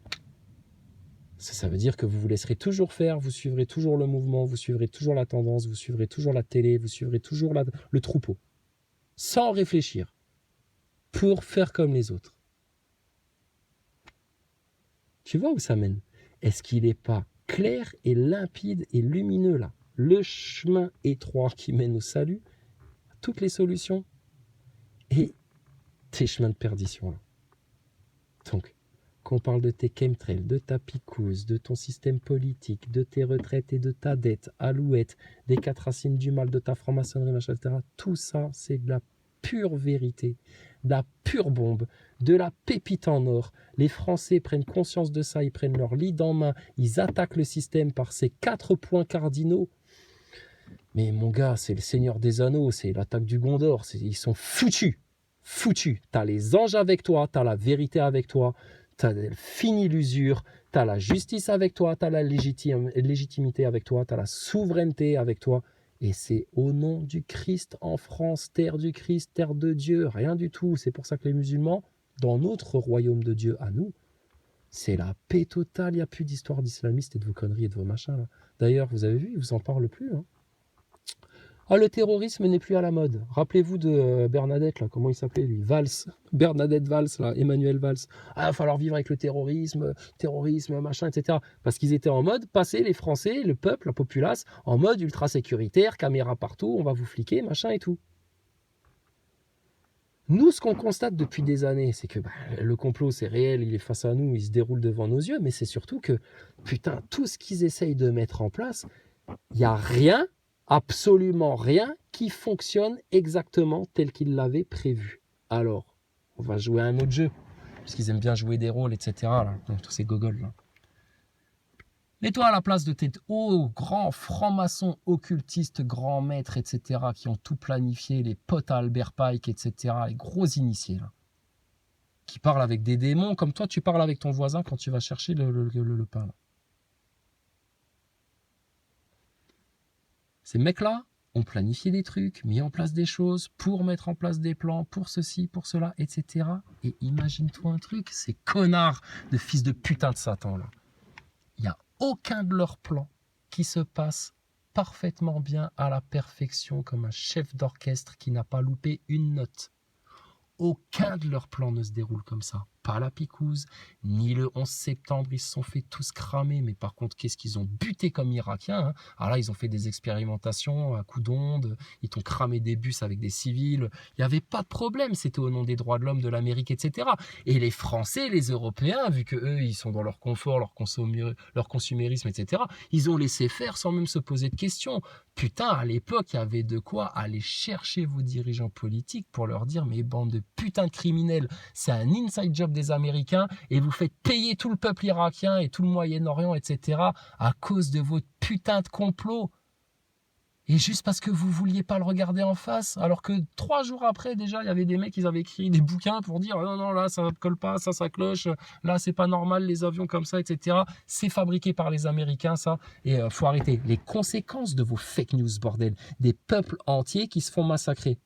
Ça veut dire que vous vous laisserez toujours faire, vous suivrez toujours le mouvement, vous suivrez toujours la tendance, vous suivrez toujours la télé, vous suivrez toujours le troupeau. Sans réfléchir. Pour faire comme les autres. Tu vois où ça mène? Est-ce qu'il n'est pas clair et limpide et lumineux là? Le chemin étroit qui mène au salut, toutes les solutions et tes chemins de perdition là. Donc, qu'on parle de tes chemtrails, de ta picouse, de ton système politique, de tes retraites et de ta dette, alouette, des 4 racines du mal, de ta franc-maçonnerie, machin, etc. Tout ça, c'est de la pure vérité, de la pure bombe, de la pépite en or. Les Français prennent conscience de ça, ils prennent leur lead en main, ils attaquent le système par ces 4 points cardinaux. Mais mon gars, c'est le Seigneur des Anneaux, c'est l'attaque du Gondor, ils sont foutus. Foutus. T'as les anges avec toi, t'as la vérité avec toi, t'as fini l'usure, t'as la justice avec toi, t'as la légitimité avec toi, t'as la souveraineté avec toi. Et c'est au nom du Christ en France, terre du Christ, terre de Dieu, rien du tout. C'est pour ça que les musulmans, dans notre royaume de Dieu à nous, c'est la paix totale. Il n'y a plus d'histoire d'islamistes et de vos conneries et de vos machins. D'ailleurs, vous avez vu, ils vous en parlent plus. Hein. Ah, le terrorisme n'est plus à la mode. Rappelez-vous de Bernadette, là, comment il s'appelait lui? Valls. Bernadette Valls, là, Emmanuel Valls. Ah, il va falloir vivre avec le terrorisme, machin, etc. Parce qu'ils étaient en mode, passer les Français, le peuple, la populace, en mode ultra sécuritaire, caméra partout, on va vous fliquer, machin et tout. Nous, ce qu'on constate depuis des années, c'est que le complot, c'est réel, il est face à nous, il se déroule devant nos yeux, mais c'est surtout que, putain, tout ce qu'ils essayent de mettre en place, il n'y a rien, absolument rien qui fonctionne exactement tel qu'ils l'avaient prévu. Alors, on va jouer à un autre jeu, parce qu'ils aiment bien jouer des rôles, etc. Là, tous ces gogoles là. Mets-toi à la place de tes hauts, grands francs-maçons, occultistes, grands maîtres, etc., qui ont tout planifié, les potes à Albert Pike, etc., les gros initiés, là, qui parlent avec des démons, comme toi, tu parles avec ton voisin quand tu vas chercher le pain. Là. Ces mecs-là ont planifié des trucs, mis en place des choses pour mettre en place des plans, pour ceci, pour cela, etc. Et imagine-toi un truc, ces connards de fils de putain de Satan, là. Il n'y a aucun de leurs plans qui se passe parfaitement bien à la perfection comme un chef d'orchestre qui n'a pas loupé une note. Aucun de leurs plans ne se déroule comme ça. Pas la picouse, ni le 11 septembre, ils se sont fait tous cramer. Mais par contre, qu'est-ce qu'ils ont buté comme Irakiens, hein. Alors là, ils ont fait des expérimentations à coups d'onde, ils t'ont cramé des bus avec des civils. Il n'y avait pas de problème, c'était au nom des droits de l'homme, de l'Amérique, etc. Et les Français, les Européens, vu qu'eux, ils sont dans leur confort, leur consumérisme, etc., ils ont laissé faire sans même se poser de questions. Putain, à l'époque, il y avait de quoi aller chercher vos dirigeants politiques pour leur dire « Mais bande de putains de criminels, c'est un inside job des Américains et vous faites payer tout le peuple irakien et tout le Moyen-Orient, etc. à cause de votre putain de complot. » Et juste parce que vous vouliez pas le regarder en face, alors que 3 jours après, déjà, il y avait des mecs qui avaient écrit des bouquins pour dire « Non, non, là, ça ne colle pas, ça cloche, là, c'est pas normal, les avions comme ça, etc. » C'est fabriqué par les Américains, ça, et faut arrêter. Les conséquences de vos fake news, bordel, des peuples entiers qui se font massacrer.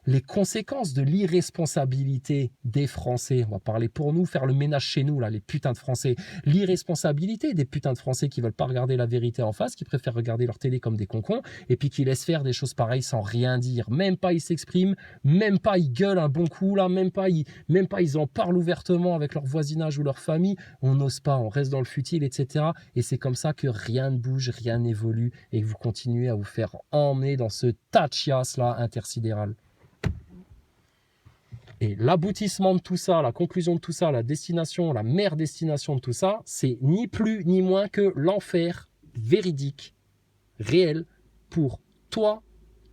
les conséquences de l'irresponsabilité des Français, on va parler pour nous, faire le ménage chez nous, là, les putains de Français, l'irresponsabilité des putains de Français qui veulent pas regarder la vérité en face, qui préfèrent regarder leur télé comme des concons, et puis qui laissent faire des choses pareilles sans rien dire, même pas ils s'expriment, même pas ils gueulent un bon coup, là, même pas ils en parlent ouvertement avec leur voisinage ou leur famille, on n'ose pas, on reste dans le futile, etc. Et c'est comme ça que rien ne bouge, rien n'évolue, et que vous continuez à vous faire emmener dans ce tas de chiasse là intersidéral. Et l'aboutissement de tout ça, la conclusion de tout ça, la destination, la mère destination de tout ça, c'est ni plus ni moins que l'enfer véridique, réel, pour toi,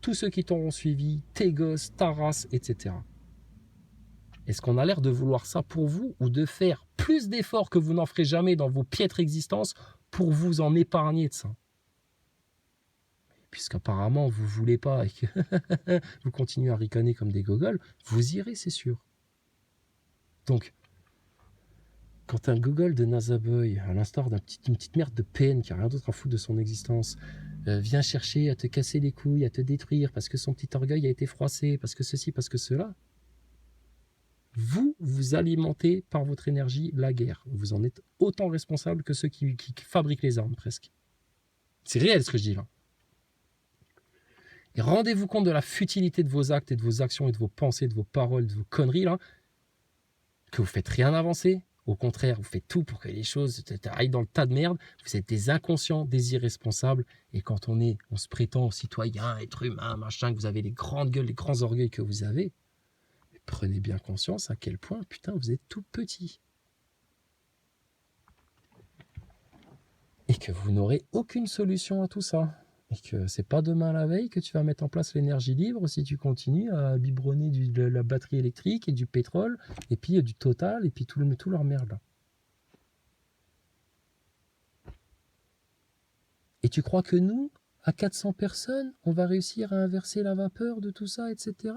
tous ceux qui t'auront suivi, tes gosses, ta race, etc. Est-ce qu'on a l'air de vouloir ça pour vous ou de faire plus d'efforts que vous n'en ferez jamais dans vos piètres existences pour vous en épargner de ça? Puisqu'apparemment vous ne voulez pas et que vous continuez à ricaner comme des gogoles, vous irez, c'est sûr. Donc, quand un gogol de Nazaboy, à l'instar d'une petite merde de peine qui n'a rien d'autre à foutre de son existence, vient chercher à te casser les couilles, à te détruire parce que son petit orgueil a été froissé, parce que ceci, parce que cela, vous alimentez par votre énergie la guerre. Vous en êtes autant responsable que ceux qui fabriquent les armes, presque. C'est réel ce que je dis là. Et rendez-vous compte de la futilité de vos actes et de vos actions et de vos pensées, de vos paroles, de vos conneries, là, que vous ne faites rien avancer. Au contraire, vous faites tout pour que les choses aillent dans le tas de merde. Vous êtes des inconscients, des irresponsables. Et quand on se prétend citoyen, être humain, machin, que vous avez les grandes gueules, les grands orgueils que vous avez, prenez bien conscience à quel point, putain, vous êtes tout petit. Et que vous n'aurez aucune solution à tout ça. Et que c'est pas demain la veille que tu vas mettre en place l'énergie libre si tu continues à biberonner de la batterie électrique et du pétrole, et puis du Total, et puis tout leur merde là. Et tu crois que nous, à 400 personnes, on va réussir à inverser la vapeur de tout ça, etc.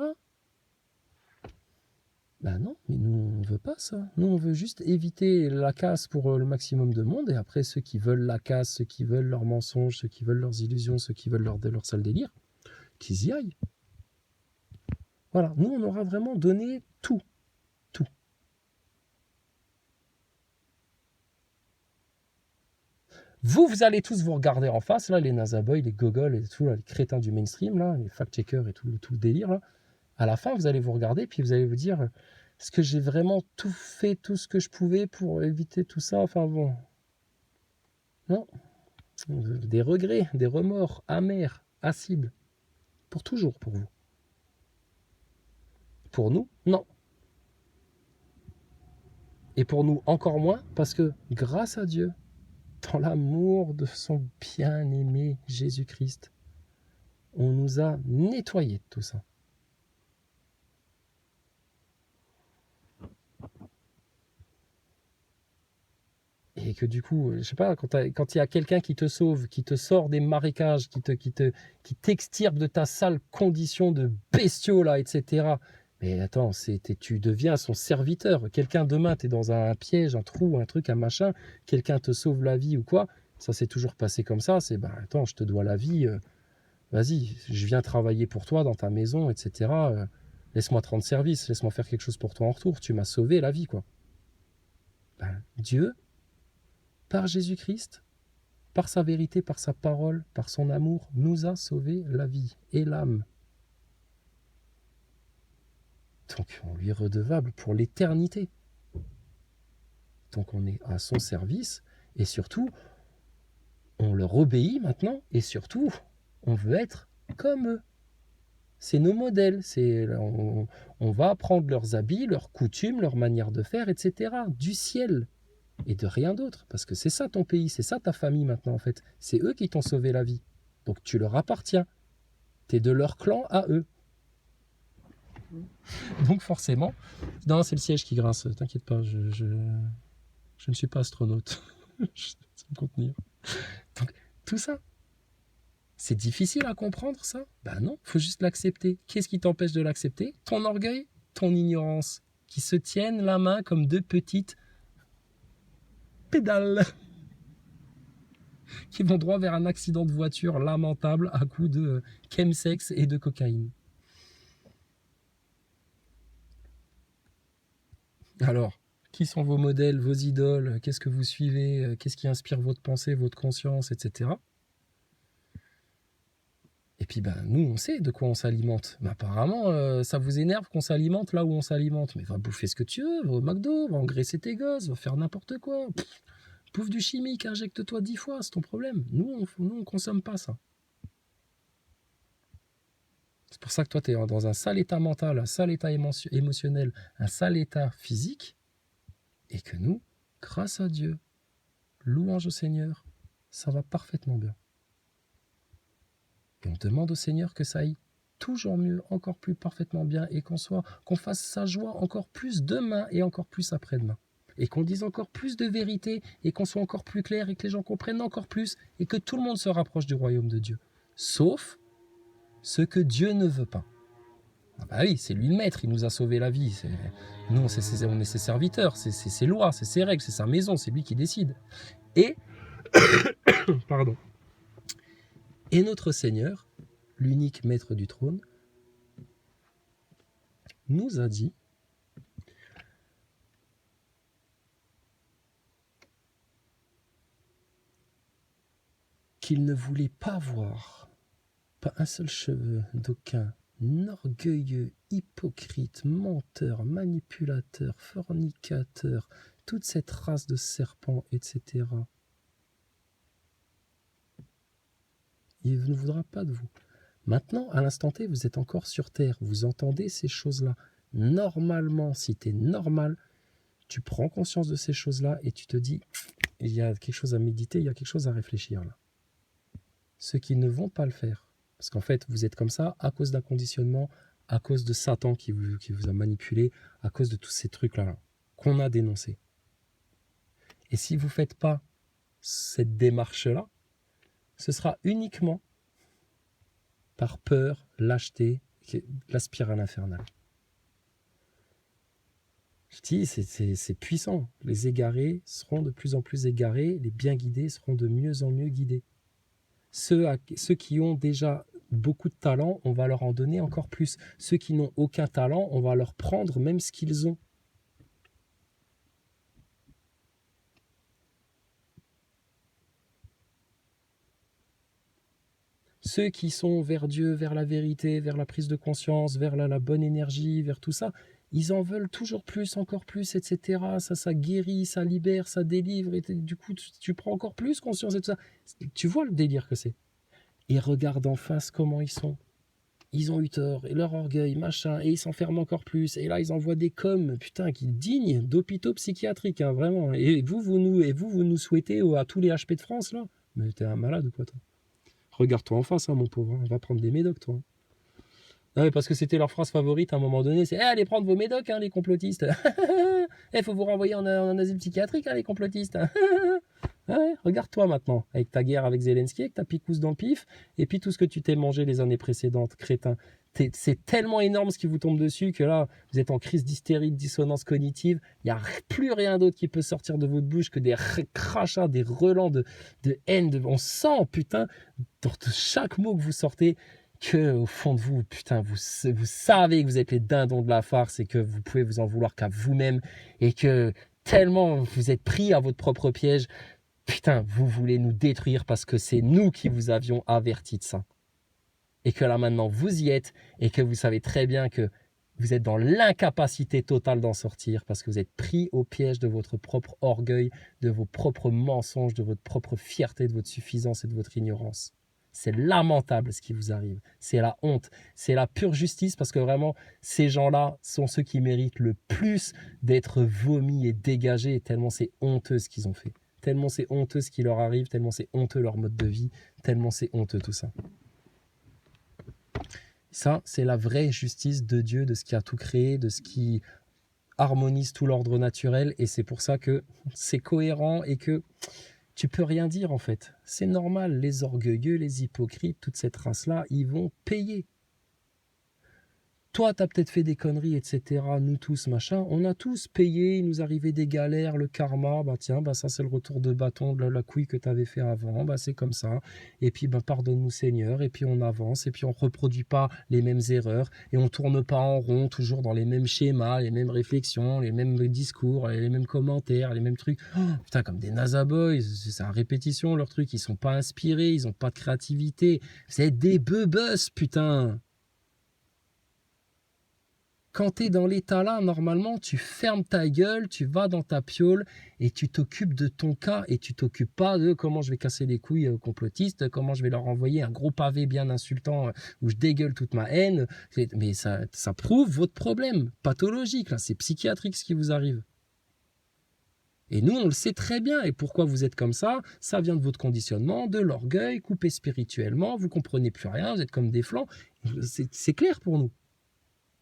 Ben non, mais nous, on veut pas ça. Nous, on veut juste éviter la casse pour le maximum de monde. Et après, ceux qui veulent la casse, ceux qui veulent leurs mensonges, ceux qui veulent leurs illusions, ceux qui veulent leur sale délire, qu'ils y aillent. Voilà, nous, on aura vraiment donné tout. Tout. Vous allez tous vous regarder en face, là, les Nazaboys, les gogols, et tout, là, les crétins du mainstream, là, les fact-checkers et tout le délire, là. À la fin, vous allez vous regarder, puis vous allez vous dire, est-ce que j'ai vraiment tout fait, tout ce que je pouvais pour éviter tout ça? Enfin bon. Non. Des regrets, des remords amers, acides. Pour toujours, pour vous. Pour nous, non. Et pour nous, encore moins, parce que grâce à Dieu, dans l'amour de son bien-aimé Jésus-Christ, on nous a nettoyés de tout ça. Et que du coup, je sais pas, quand il y a quelqu'un qui te sauve, qui te sort des marécages, qui t'extirpe de ta sale condition de bestiaux, là, etc. Mais attends, tu deviens son serviteur. Quelqu'un demain, tu es dans un piège, un trou, un truc, un machin, quelqu'un te sauve la vie ou quoi, ça s'est toujours passé comme ça, c'est, attends, je te dois la vie, vas-y, je viens travailler pour toi dans ta maison, etc. Laisse-moi te rendre service, laisse-moi faire quelque chose pour toi en retour, tu m'as sauvé la vie, quoi. Dieu, par Jésus-Christ, par sa vérité, par sa parole, par son amour, nous a sauvé la vie et l'âme. Donc on lui est redevable pour l'éternité. Donc on est à son service et surtout, on leur obéit maintenant et surtout, on veut être comme eux. C'est nos modèles, on va apprendre leurs habits, leurs coutumes, leur manière de faire, etc. Du ciel. Et de rien d'autre, parce que c'est ça ton pays, c'est ça ta famille maintenant en fait. C'est eux qui t'ont sauvé la vie. Donc tu leur appartiens. T'es de leur clan à eux. Donc forcément, non, c'est le siège qui grince, t'inquiète pas, je ne suis pas astronaute. Je sais me contenir. Donc tout ça, c'est difficile à comprendre ça? Ben non, faut juste l'accepter. Qu'est-ce qui t'empêche de l'accepter? Ton orgueil, ton ignorance, qui se tiennent la main comme deux petites pédales qui vont droit vers un accident de voiture lamentable à coups de chemsex et de cocaïne. Alors, qui sont vos modèles, vos idoles, qu'est-ce que vous suivez, qu'est-ce qui inspire votre pensée, votre conscience, etc. Et puis, ben, nous, on sait de quoi on s'alimente. Mais apparemment, ça vous énerve qu'on s'alimente là où on s'alimente. Mais va bouffer ce que tu veux, va au McDo, va engraisser tes gosses, va faire n'importe quoi. Bouffe du chimique, injecte-toi 10 fois, c'est ton problème. Nous, on consomme pas ça. C'est pour ça que toi, tu es dans un sale état mental, un sale état émotionnel, un sale état physique. Et que nous, grâce à Dieu, louange au Seigneur, ça va parfaitement bien. Et on demande au Seigneur que ça aille toujours mieux, encore plus parfaitement bien, et qu'on fasse sa joie encore plus demain et encore plus après-demain. Et qu'on dise encore plus de vérité, et qu'on soit encore plus clair, et que les gens comprennent encore plus, et que tout le monde se rapproche du royaume de Dieu. Sauf ce que Dieu ne veut pas. Ah bah oui, c'est lui le maître, il nous a sauvé la vie. Nous, on est ses serviteurs, c'est ses lois, c'est ses règles, c'est sa maison, c'est lui qui décide. Et, pardon. Et notre Seigneur, l'unique maître du trône, nous a dit qu'il ne voulait pas voir, pas un seul cheveu d'aucun orgueilleux, hypocrite, menteur, manipulateur, fornicateur, toute cette race de serpents, etc. Il ne voudra pas de vous. Maintenant, à l'instant T, vous êtes encore sur Terre, vous entendez ces choses-là. Normalement, si tu es normal, tu prends conscience de ces choses-là et tu te dis, il y a quelque chose à méditer, il y a quelque chose à réfléchir là. Ceux qui ne vont pas le faire, parce qu'en fait, vous êtes comme ça à cause d'un conditionnement, à cause de Satan qui vous a manipulé, à cause de tous ces trucs-là qu'on a dénoncés. Et si vous ne faites pas cette démarche-là, ce sera uniquement par peur, lâcheté, la spirale infernale. Je dis, c'est puissant. Les égarés seront de plus en plus égarés, les bien guidés seront de mieux en mieux guidés. Ceux qui ont déjà beaucoup de talent, on va leur en donner encore plus. Ceux qui n'ont aucun talent, on va leur prendre même ce qu'ils ont. Ceux qui sont vers Dieu, vers la vérité, vers la prise de conscience, vers la bonne énergie, vers tout ça, ils en veulent toujours plus, encore plus, etc. Ça guérit, ça libère, ça délivre. Et du coup, tu prends encore plus conscience de tout ça. Tu vois le délire que c'est. Et regarde en face comment ils sont. Ils ont eu tort, et leur orgueil, machin, et ils s'enferment encore plus. Et là, ils envoient des coms, putain, qui dignes d'hôpitaux psychiatriques, hein, vraiment. Et vous nous souhaitez à tous les HP de France, là. Mais t'es un malade ou quoi, toi? Regarde-toi en face, hein, mon pauvre. Hein. Va prendre des médocs, toi. Non, mais parce que c'était leur phrase favorite à un moment donné, c'est allez prendre vos médocs, hein, les complotistes. Il faut vous renvoyer en asile psychiatrique, hein, les complotistes. Ouais, regarde-toi maintenant, avec ta guerre avec Zelensky, avec ta picousse dans le pif, et puis tout ce que tu t'es mangé les années précédentes, crétin. C'est tellement énorme ce qui vous tombe dessus que là, vous êtes en crise d'hystérie, de dissonance cognitive. Il n'y a plus rien d'autre qui peut sortir de votre bouche que des crachats, des relents de haine. On sent, putain, dans chaque mot que vous sortez, que au fond de vous, putain, vous savez que vous êtes les dindons de la farce et que vous pouvez vous en vouloir qu'à vous-même et que tellement vous êtes pris à votre propre piège. Putain, vous voulez nous détruire parce que c'est nous qui vous avions averti de ça. Et que là maintenant vous y êtes et que vous savez très bien que vous êtes dans l'incapacité totale d'en sortir parce que vous êtes pris au piège de votre propre orgueil, de vos propres mensonges, de votre propre fierté, de votre suffisance et de votre ignorance. C'est lamentable ce qui vous arrive. C'est la honte. C'est la pure justice parce que vraiment, ces gens-là sont ceux qui méritent le plus d'être vomis et dégagés tellement c'est honteux ce qu'ils ont fait. Tellement c'est honteux ce qui leur arrive, tellement c'est honteux leur mode de vie, tellement c'est honteux tout ça. Ça, c'est la vraie justice de Dieu, de ce qui a tout créé, de ce qui harmonise tout l'ordre naturel. Et c'est pour ça que c'est cohérent et que tu peux rien dire en fait. C'est normal, les orgueilleux, les hypocrites, toute cette race-là, ils vont payer. Toi, tu as peut-être fait des conneries, etc. Nous tous, machin. On a tous payé, il nous arrivait des galères, le karma. Bah tiens, bah ça c'est le retour de bâton de la couille que tu avais fait avant. Bah c'est comme ça. Et puis bah pardonne-nous Seigneur. Et puis on avance. Et puis on reproduit pas les mêmes erreurs. Et on tourne pas en rond, toujours dans les mêmes schémas, les mêmes réflexions, les mêmes discours, les mêmes commentaires, les mêmes trucs. Oh, putain, comme des NASA Boys. C'est à répétition leurs trucs. Ils sont pas inspirés, ils ont pas de créativité. C'est des beubus, putain. Quand tu es dans l'état là, normalement, tu fermes ta gueule, tu vas dans ta piole et tu t'occupes de ton cas et tu t'occupes pas de comment je vais casser les couilles aux complotistes, comment je vais leur envoyer un gros pavé bien insultant où je dégueule toute ma haine. Mais ça prouve votre problème pathologique, là, c'est psychiatrique ce qui vous arrive. Et nous, on le sait très bien. Et pourquoi vous êtes comme ça? Ça vient de votre conditionnement, de l'orgueil, coupé spirituellement, vous comprenez plus rien, vous êtes comme des flancs. C'est clair pour nous.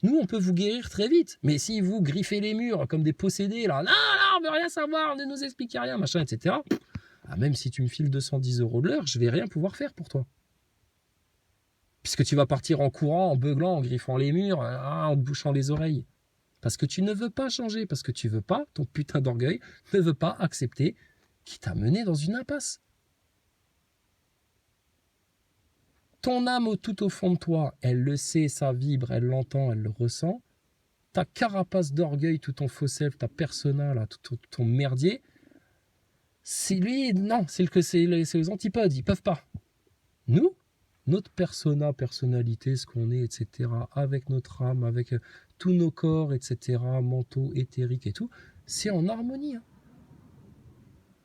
Nous, on peut vous guérir très vite. Mais si vous griffez les murs comme des possédés, là, non, on veut rien savoir, ne nous expliquez rien, machin, etc. Ah, même si tu me files 210 € de l'heure, je vais rien pouvoir faire pour toi. Puisque tu vas partir en courant, en beuglant, en griffant les murs, en te bouchant les oreilles. Parce que tu ne veux pas changer, parce que tu veux pas, ton putain d'orgueil ne veut pas accepter qui t'a mené dans une impasse. Ton âme tout au fond de toi, elle le sait, ça vibre, elle l'entend, elle le ressent. Ta carapace d'orgueil, tout ton faux self, ta persona, là, tout ton merdier, c'est lui, non, c'est les antipodes, ils peuvent pas. Nous, notre persona, personnalité, ce qu'on est, etc., avec notre âme, avec tous nos corps, etc., mentaux, éthériques et tout, c'est en harmonie. Hein.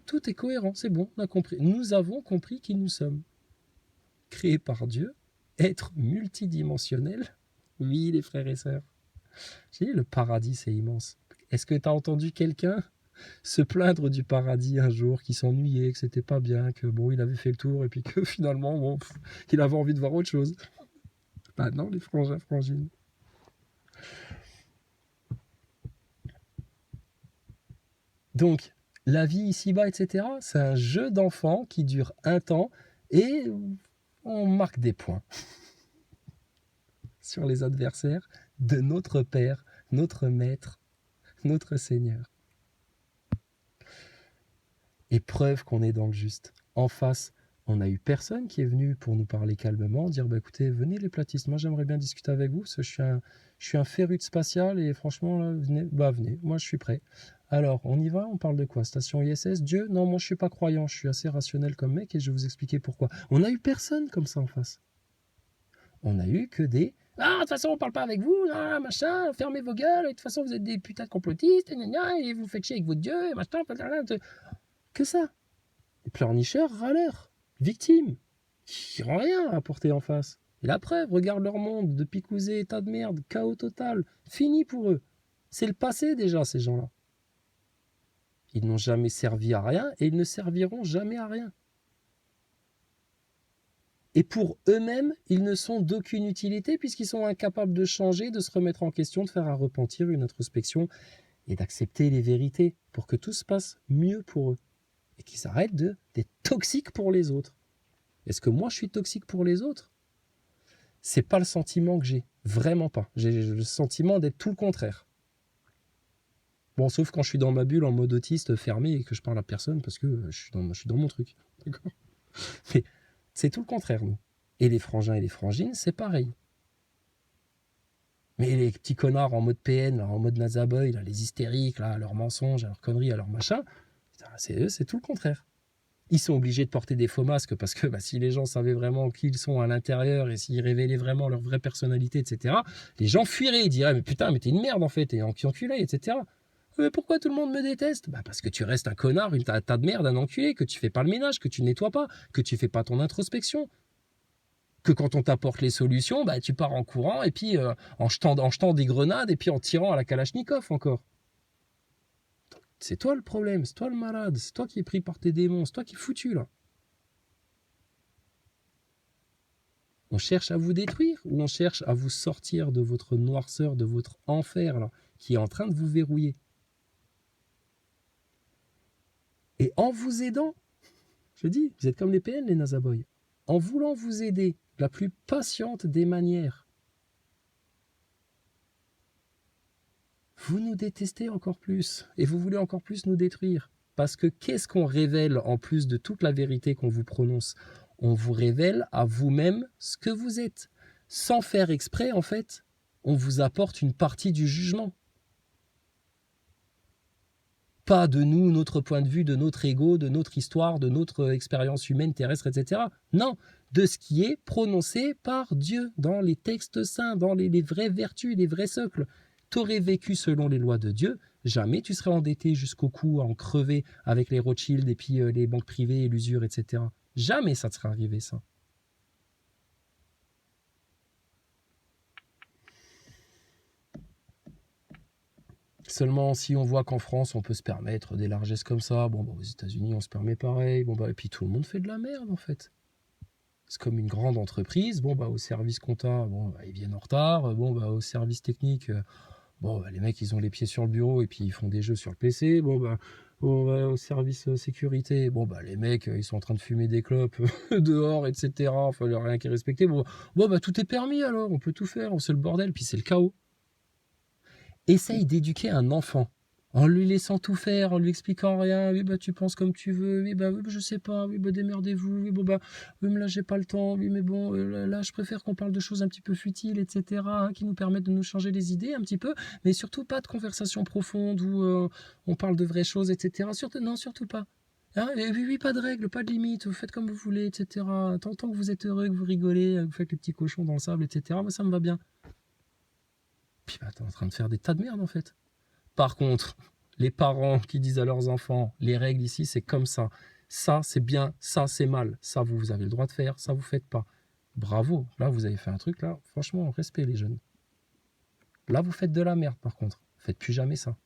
Tout est cohérent, c'est bon, on a compris. Nous avons compris qui nous sommes. Créés par Dieu, être multidimensionnel. Oui, les frères et sœurs. J'ai dit, le paradis, c'est immense. Est-ce que tu as entendu quelqu'un se plaindre du paradis un jour, qui s'ennuyait, que c'était pas bien, que bon, il avait fait le tour et puis que finalement, bon, qu'il avait envie de voir autre chose? Bah non, les frangins, frangines. Donc, la vie ici-bas, etc., c'est un jeu d'enfant qui dure un temps et on marque des points sur les adversaires de notre Père, notre Maître, notre Seigneur. Et preuve qu'on est dans le juste. En face, on n'a eu personne qui est venu pour nous parler calmement, dire bah écoutez, venez les platistes, moi j'aimerais bien discuter avec vous, parce que je suis un féru de spatial et franchement, là, venez, moi je suis prêt. Alors, on y va, on parle de quoi? Station ISS, Dieu? Non, moi je suis pas croyant, je suis assez rationnel comme mec et je vais vous expliquer pourquoi. On n'a eu personne comme ça en face. On a eu que des ah, de toute façon, on parle pas avec vous, ah, machin, fermez vos gueules, et de toute façon, vous êtes des putains de complotistes, et vous faites chier avec votre Dieu, et machin, que ça. Des pleurnicheurs, râleurs, victimes, qui n'ont rien à apporter en face. Et la preuve, regarde leur monde, de picousés, état de merde, chaos total, fini pour eux. C'est le passé déjà, ces gens-là. Ils n'ont jamais servi à rien, et ils ne serviront jamais à rien. Et pour eux-mêmes, ils ne sont d'aucune utilité puisqu'ils sont incapables de changer, de se remettre en question, de faire un repentir, une introspection et d'accepter les vérités pour que tout se passe mieux pour eux. Et qu'ils arrêtent d'être toxiques pour les autres. Est-ce que moi je suis toxique pour les autres? C'est pas le sentiment que j'ai. Vraiment pas. J'ai le sentiment d'être tout le contraire. Bon, sauf quand je suis dans ma bulle en mode autiste fermé et que je parle à personne parce que je suis dans mon truc. D'accord? Mais c'est tout le contraire, nous. Et les frangins et les frangines, c'est pareil. Mais les petits connards en mode PN, là, en mode Nazaboy, là, les hystériques, là, leurs mensonges, leurs conneries, leurs machins, c'est eux, c'est tout le contraire. Ils sont obligés de porter des faux masques parce que si les gens savaient vraiment qui ils sont à l'intérieur et s'ils révélaient vraiment leur vraie personnalité, etc., les gens fuiraient. Ils diraient, mais putain, mais t'es une merde en fait, t'es enculé, etc. Mais pourquoi tout le monde me déteste? Parce que tu restes un connard, une tas de merde, un enculé, que tu fais pas le ménage, que tu nettoies pas, que tu fais pas ton introspection. Que quand on t'apporte les solutions, tu pars en courant et puis en jetant des grenades et puis en tirant à la Kalachnikov encore. C'est toi le problème, c'est toi le malade, c'est toi qui es pris par tes démons, c'est toi qui es foutu là. On cherche à vous détruire ou on cherche à vous sortir de votre noirceur, de votre enfer là, qui est en train de vous verrouiller. Et en vous aidant, je dis, vous êtes comme les PN, les Nazaboys, en voulant vous aider de la plus patiente des manières, vous nous détestez encore plus et vous voulez encore plus nous détruire. Parce que qu'est-ce qu'on révèle en plus de toute la vérité qu'on vous prononce? On vous révèle à vous-même ce que vous êtes. Sans faire exprès, en fait, on vous apporte une partie du jugement. Pas de nous, notre point de vue, de notre ego, de notre histoire, de notre expérience humaine, terrestre, etc. Non, de ce qui est prononcé par Dieu dans les textes saints, dans les vraies vertus, les vrais socles. Tu aurais vécu selon les lois de Dieu, jamais tu serais endetté jusqu'au cou à en crever avec les Rothschild et puis les banques privées et l'usure, etc. Jamais ça te serait arrivé, ça. Seulement, si on voit qu'en France, on peut se permettre des largesses comme ça, bon, bah, aux États-Unis, on se permet pareil, bon, bah, et puis tout le monde fait de la merde, en fait. C'est comme une grande entreprise, bon, bah, au service compta, bon, bah, ils viennent en retard, bon, bah, au service technique, bon, bah, les mecs, ils ont les pieds sur le bureau et puis ils font des jeux sur le PC, bon, bah, au service sécurité, bon, bah, les mecs, ils sont en train de fumer des clopes dehors, etc., enfin, il n'y a rien qui est respecté, bon, bah, tout est permis alors, on peut tout faire, c'est le bordel, puis c'est le chaos. Essaye d'éduquer un enfant en lui laissant tout faire, en lui expliquant rien. Oui, bah, tu penses comme tu veux. Oui, bah, je sais pas. Oui, bah, démerdez-vous. Oui, bon, bah, oui, mais là, j'ai pas le temps. Oui, mais bon, là, je préfère qu'on parle de choses un petit peu futiles, etc., hein, qui nous permettent de nous changer les idées un petit peu, mais surtout pas de conversation profonde où on parle de vraies choses, etc. Non, surtout pas. Hein, oui, pas de règles, pas de limites, vous faites comme vous voulez, etc. Tant que vous êtes heureux, que vous rigolez, vous faites les petits cochons dans le sable, etc., moi, ça me va bien. Puis bah, t'es en train de faire des tas de merde, en fait. Par contre, les parents qui disent à leurs enfants, les règles ici, c'est comme ça. Ça, c'est bien, ça, c'est mal. Ça, vous avez le droit de faire, ça, vous faites pas. Bravo, là, vous avez fait un truc, là, franchement, respect, les jeunes. Là, vous faites de la merde, par contre. Faites plus jamais ça.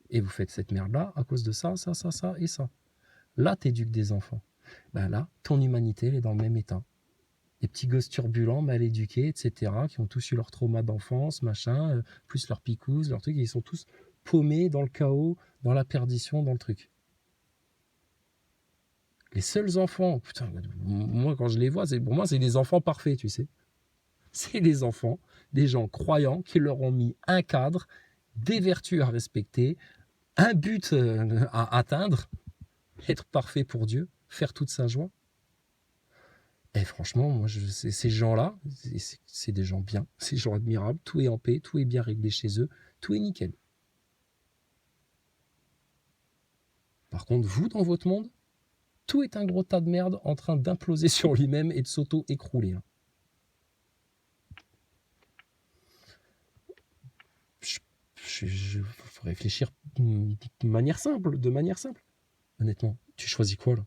Et vous faites cette merde-là à cause de ça, ça, ça, ça et ça. Là, t'éduques des enfants. Ben là, ton humanité, elle est dans le même état. Des petits gosses turbulents, mal éduqués, etc., qui ont tous eu leur trauma d'enfance, machin, plus leur picouse, leur truc, et ils sont tous paumés dans le chaos, dans la perdition, dans le truc. Les seuls enfants, putain, moi quand je les vois, pour moi c'est des enfants parfaits, tu sais. C'est des enfants, des gens croyants qui leur ont mis un cadre, des vertus à respecter, un but à atteindre, être parfait pour Dieu, faire toute sa joie. Et franchement, moi, ces gens-là, c'est des gens bien, c'est des gens admirables, tout est en paix, tout est bien réglé chez eux, tout est nickel. Par contre, vous, dans votre monde, tout est un gros tas de merde en train d'imploser sur lui-même et de s'auto-écrouler. Il faut réfléchir de manière simple. Honnêtement, tu choisis quoi, là?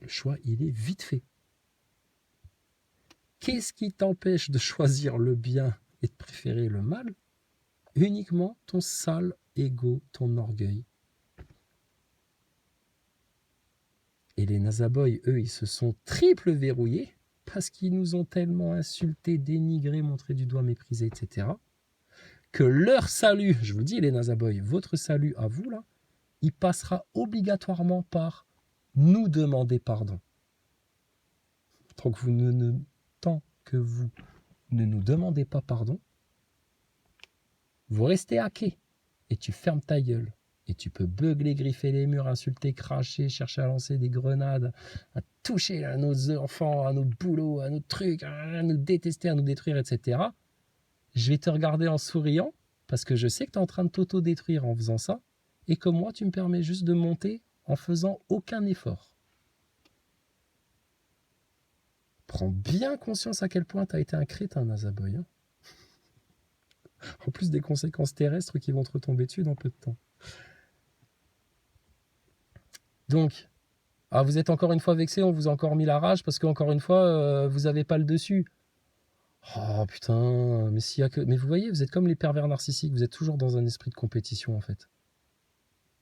Le choix, il est vite fait. Qu'est-ce qui t'empêche de choisir le bien et de préférer le mal? Uniquement ton sale ego, ton orgueil. Et les Nazaboys, eux, ils se sont triple verrouillés parce qu'ils nous ont tellement insultés, dénigrés, montrés du doigt, méprisés, etc., que leur salut, je vous dis les Nazaboys, votre salut à vous, là, il passera obligatoirement par nous demander pardon. Tant que vous ne nous demandez pas pardon, vous restez hacké et tu fermes ta gueule. Et tu peux beugler, griffer les murs, insulter, cracher, chercher à lancer des grenades, à toucher à nos enfants, à notre boulot, à nos trucs, à nous détester, à nous détruire, etc. Je vais te regarder en souriant parce que je sais que tu es en train de t'auto-détruire en faisant ça et que moi, tu me permets juste de monter en faisant aucun effort. Prends bien conscience à quel point tu as été un crétin, Nazaboy. Hein. En plus des conséquences terrestres qui vont te retomber dessus dans peu de temps. Donc, vous êtes encore une fois vexé, on vous a encore mis la rage parce qu'encore une fois, vous n'avez pas le dessus. Oh putain, mais vous voyez, vous êtes comme les pervers narcissiques, vous êtes toujours dans un esprit de compétition en fait.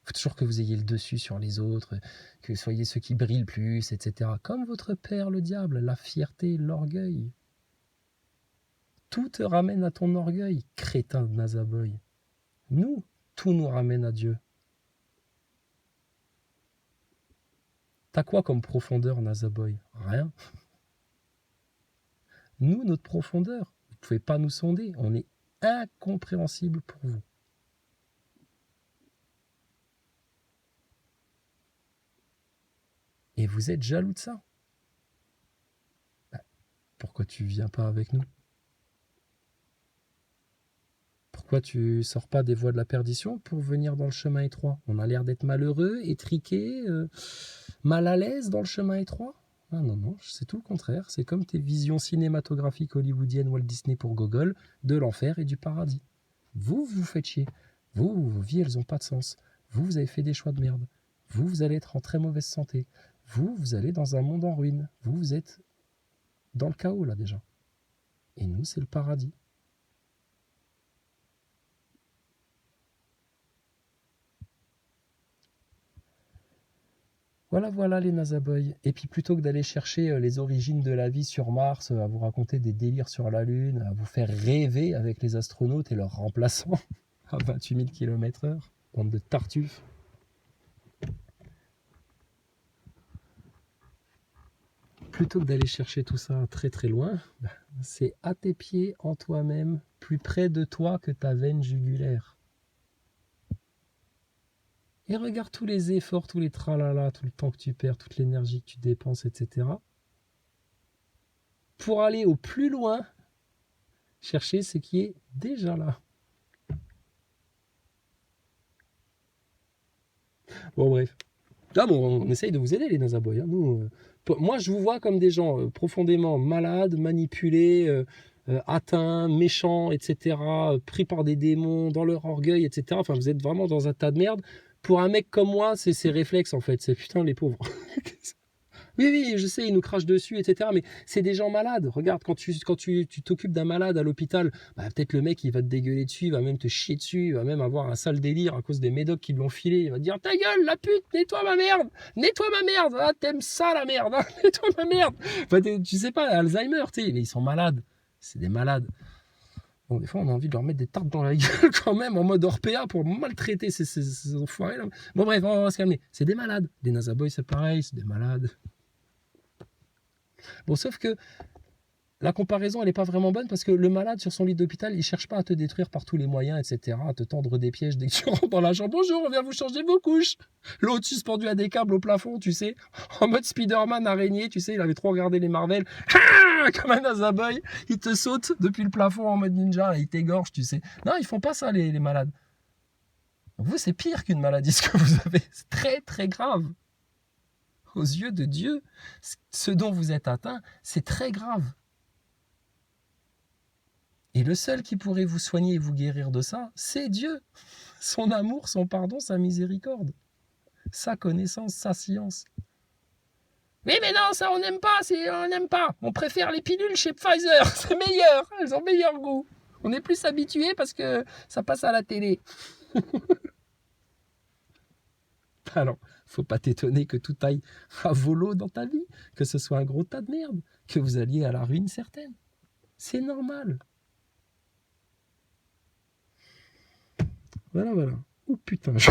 Il faut toujours que vous ayez le dessus sur les autres, que vous soyez ceux qui brillent le plus, etc. Comme votre père le diable, la fierté, l'orgueil. Tout te ramène à ton orgueil, crétin de Nazaboy. Nous, tout nous ramène à Dieu. T'as quoi comme profondeur, Nazaboy? Rien. Nous, notre profondeur, vous ne pouvez pas nous sonder. On est incompréhensible pour vous. Et vous êtes jaloux de ça. Pourquoi tu viens pas avec nous? Pourquoi tu sors pas des voies de la perdition pour venir dans le chemin étroit? On a l'air d'être malheureux, étriqué, mal à l'aise dans le chemin étroit. Ah non, c'est tout le contraire. C'est comme tes visions cinématographiques hollywoodiennes Walt Disney pour Gogol, de l'enfer et du paradis. Vous faites chier. Vos vies, elles n'ont pas de sens. Vous avez fait des choix de merde. Vous allez être en très mauvaise santé. Vous allez dans un monde en ruine. Vous êtes dans le chaos, là, déjà. Et nous, c'est le paradis. Voilà les Nazaboys. Et puis plutôt que d'aller chercher les origines de la vie sur Mars, à vous raconter des délires sur la Lune, à vous faire rêver avec les astronautes et leurs remplaçants à 28 000 km/h, bande de tartuffes. Plutôt que d'aller chercher tout ça très très loin, c'est à tes pieds, en toi-même, plus près de toi que ta veine jugulaire. Et regarde tous les efforts, tous les tralala, tout le temps que tu perds, toute l'énergie que tu dépenses, etc. Pour aller au plus loin, chercher ce qui est déjà là. Bon, bref. Là, bon, on essaye de vous aider, les Nazaboys. Hein. Nous, moi, je vous vois comme des gens profondément malades, manipulés, atteints, méchants, etc., pris par des démons, dans leur orgueil, etc. Enfin, vous êtes vraiment dans un tas de merde. Pour un mec comme moi, c'est ses réflexes, en fait. C'est putain, les pauvres. Oui, je sais, ils nous crachent dessus, etc. Mais c'est des gens malades. Regarde, quand tu t'occupes d'un malade à l'hôpital, peut-être le mec, il va te dégueuler dessus, il va même te chier dessus, il va même avoir un sale délire à cause des médocs qui l'ont filé. Il va te dire, ta gueule, la pute, nettoie ma merde. Ah, t'aimes ça, la merde. Hein, nettoie ma merde. Enfin, tu sais pas, Alzheimer, tu sais, mais ils sont malades. C'est des malades. Bon, des fois, on a envie de leur mettre des tartes dans la gueule quand même, en mode Orpea, pour maltraiter ces enfoirés-là. Bon, bref, on va se calmer. C'est des malades. Les Nazaboys, c'est pareil, c'est des malades. Bon, sauf que la comparaison, elle n'est pas vraiment bonne parce que le malade sur son lit d'hôpital, il ne cherche pas à te détruire par tous les moyens, etc., à te tendre des pièges dès que tu rentres dans la chambre. Bonjour, on vient vous changer vos couches. L'autre suspendu à des câbles au plafond, tu sais, en mode Spider-Man araignée, tu sais, il avait trop regardé les Marvel. Comme un Nazaboy, il te saute depuis le plafond en mode ninja, et il t'égorge, tu sais. Non, ils font pas ça, les malades. Vous, c'est pire qu'une maladie, ce que vous avez. C'est très, très grave. Aux yeux de Dieu, ce dont vous êtes atteint, c'est très grave. Et le seul qui pourrait vous soigner et vous guérir de ça, c'est Dieu. Son amour, son pardon, sa miséricorde, sa connaissance, sa science. Oui, mais non, ça on n'aime pas, on n'aime pas. On préfère les pilules chez Pfizer, c'est meilleur, elles ont meilleur goût. On est plus habitué parce que ça passe à la télé. Alors, faut pas t'étonner que tout aille à volo dans ta vie, que ce soit un gros tas de merde, que vous alliez à la ruine certaine. C'est normal. Voilà. Oh putain, je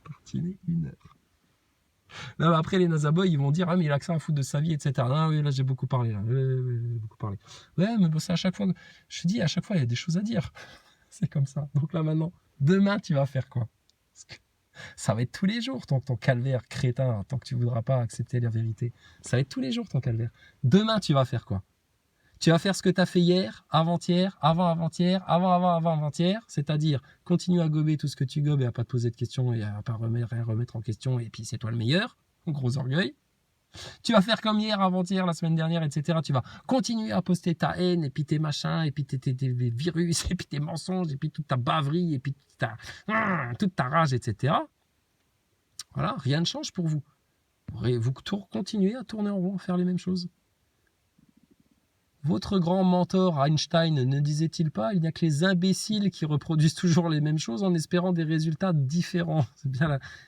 tartiner 1 heure. Là, après, les Nazaboys, ils vont dire, ah, mais il a que ça à foutre de sa vie, etc. Ah oui, là, j'ai beaucoup parlé. Là. Beaucoup parlé. Ouais, mais bon, c'est à chaque fois, je te dis, à chaque fois, il y a des choses à dire. C'est comme ça. Donc là, maintenant, demain, tu vas faire quoi? Ça va être tous les jours ton calvaire crétin, tant que tu ne voudras pas accepter la vérité. Ça va être tous les jours ton calvaire. Demain, tu vas faire quoi? Tu vas faire ce que tu as fait hier, avant-hier, avant-avant-hier, avant-avant-avant-hier, c'est-à-dire continue à gober tout ce que tu gobes et à pas te poser de questions et à pas rien remettre en question et puis c'est toi le meilleur, gros orgueil. Tu vas faire comme hier, avant-hier, la semaine dernière, etc. Tu vas continuer à poster ta haine et puis tes machins et puis tes virus et puis tes mensonges et puis toute ta baverie et puis toute ta rage, etc. Voilà, rien ne change pour vous. Vous continuez à tourner en rond, à faire les mêmes choses. Votre grand mentor Einstein ne disait-il pas, il n'y a que les imbéciles qui reproduisent toujours les mêmes choses en espérant des résultats différents.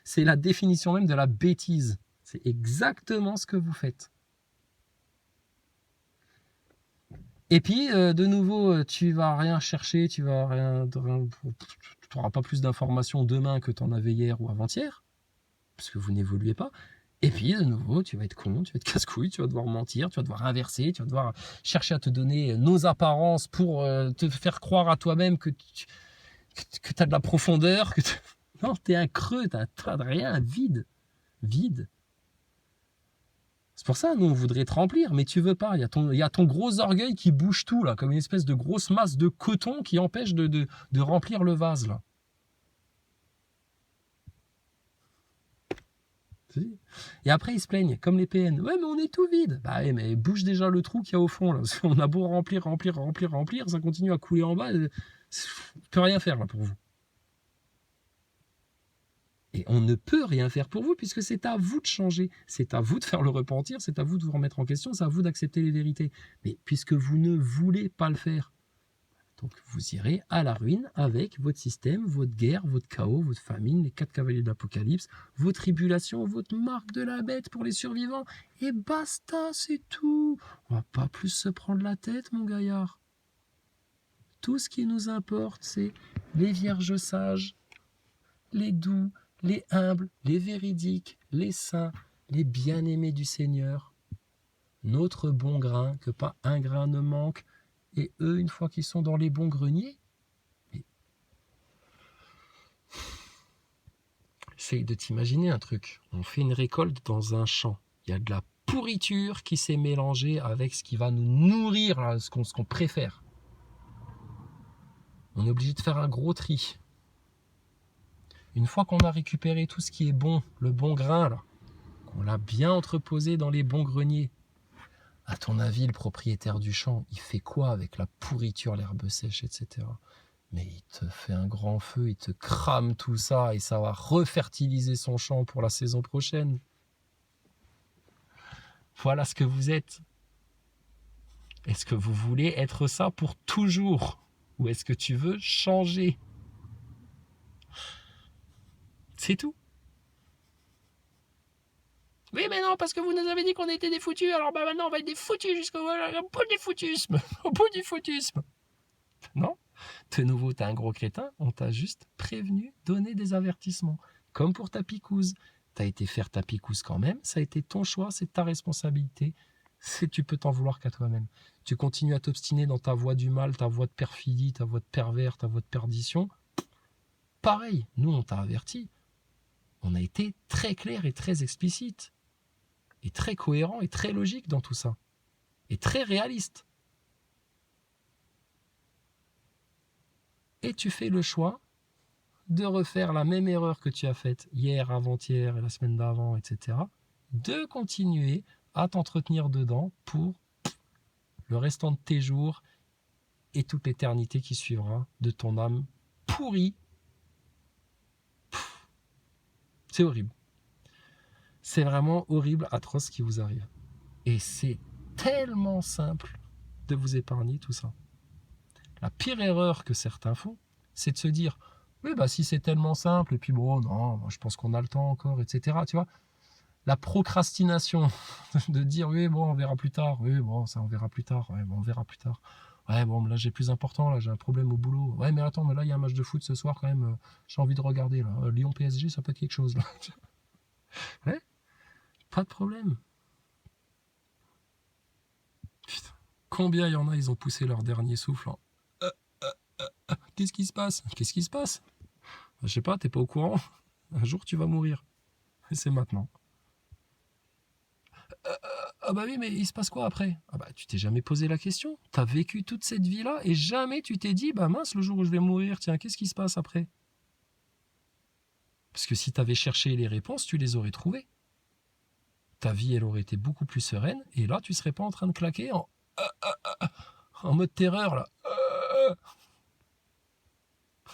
C'est la définition même de la bêtise. C'est exactement ce que vous faites. Et puis, de nouveau, tu vas rien chercher, tu n'auras pas plus d'informations demain que tu en avais hier ou avant-hier, parce que vous n'évoluez pas. Et puis, de nouveau, tu vas être con, tu vas être casse-couille, tu vas devoir mentir, tu vas devoir inverser, tu vas devoir chercher à te donner nos apparences pour te faire croire à toi-même que tu as de la profondeur. Non, t'es un creux, t'as rien, vide. Vide. C'est pour ça, nous, on voudrait te remplir, mais tu veux pas. Il y a ton gros orgueil qui bouge tout, là, comme une espèce de grosse masse de coton qui empêche de remplir le vase, là. Et après, ils se plaignent, comme les PN. Ouais, mais on est tout vide. Bah ouais, mais bouge déjà le trou qu'il y a au fond, là. On a beau remplir, ça continue à couler en bas. On peut rien faire, là, pour vous. Et on ne peut rien faire pour vous, puisque c'est à vous de changer. C'est à vous de faire le repentir, c'est à vous de vous remettre en question, c'est à vous d'accepter les vérités. Mais puisque vous ne voulez pas le faire, donc vous irez à la ruine avec votre système, votre guerre, votre chaos, votre famine, les 4 cavaliers de l'Apocalypse, vos tribulations, votre marque de la bête pour les survivants. Et basta, c'est tout. On va pas plus se prendre la tête, mon gaillard. Tout ce qui nous importe, c'est les vierges sages, les doux, les humbles, les véridiques, les saints, les bien-aimés du Seigneur. Notre bon grain, que pas un grain ne manque. Et eux, une fois qu'ils sont dans les bons greniers, essaye de t'imaginer un truc. On fait une récolte dans un champ. Il y a de la pourriture qui s'est mélangée avec ce qui va nous nourrir, là, ce qu'on préfère. On est obligé de faire un gros tri. Une fois qu'on a récupéré tout ce qui est bon, le bon grain, là, qu'on l'a bien entreposé dans les bons greniers, à ton avis, le propriétaire du champ, il fait quoi avec la pourriture, l'herbe sèche, etc. Mais il te fait un grand feu, il te crame tout ça et ça va refertiliser son champ pour la saison prochaine. Voilà ce que vous êtes. Est-ce que vous voulez être ça pour toujours? Ou est-ce que tu veux changer? C'est tout. Oui, mais non, parce que vous nous avez dit qu'on était des foutus, alors bah maintenant on va être des foutus jusqu'au bout du foutusme. Au bout du foutusme. Non, de nouveau, t'es un gros crétin, on t'a juste prévenu, donné des avertissements. Comme pour ta picouse. T'as été faire ta picouse quand même, ça a été ton choix, c'est ta responsabilité. Tu peux t'en vouloir qu'à toi-même. Tu continues à t'obstiner dans ta voie du mal, ta voie de perfidie, ta voie de pervers, ta voie de perdition. Pareil, nous on t'a averti. On a été très clair et très explicite. Et très cohérent et très logique dans tout ça. Et très réaliste. Et tu fais le choix de refaire la même erreur que tu as faite hier, avant-hier et la semaine d'avant, etc. De continuer à t'entretenir dedans pour le restant de tes jours et toute l'éternité qui suivra de ton âme pourrie. C'est horrible. C'est vraiment horrible, atroce ce qui vous arrive. Et c'est tellement simple de vous épargner tout ça. La pire erreur que certains font, c'est de se dire « Oui, bah si c'est tellement simple, et puis bon, non, moi, je pense qu'on a le temps encore, etc. » Tu vois, la procrastination de dire « Oui, bon, on verra plus tard. Oui, bon, ça, on verra plus tard. Ouais, bon, on verra plus tard. Ouais, bon, là, j'ai plus important. Là, j'ai un problème au boulot. Ouais, mais attends, mais là, il y a un match de foot ce soir quand même. J'ai envie de regarder. Là. Lyon-PSG, ça peut être quelque chose. Là. » Ouais, pas de problème. Putain. Combien il y en a, ils ont poussé leur dernier souffle. Qu'est-ce qui se passe? Qu'est-ce qui se passe? Je sais pas, t'es pas au courant. Un jour, tu vas mourir. Et c'est maintenant. Ah bah oui, mais il se passe quoi après? Ah bah tu t'es jamais posé la question. T'as vécu toute cette vie-là et jamais tu t'es dit, bah mince, le jour où je vais mourir, tiens, qu'est-ce qui se passe après? Parce que si t'avais cherché les réponses, tu les aurais trouvées. Ta vie, elle aurait été beaucoup plus sereine et là, tu serais pas en train de claquer en mode terreur, là.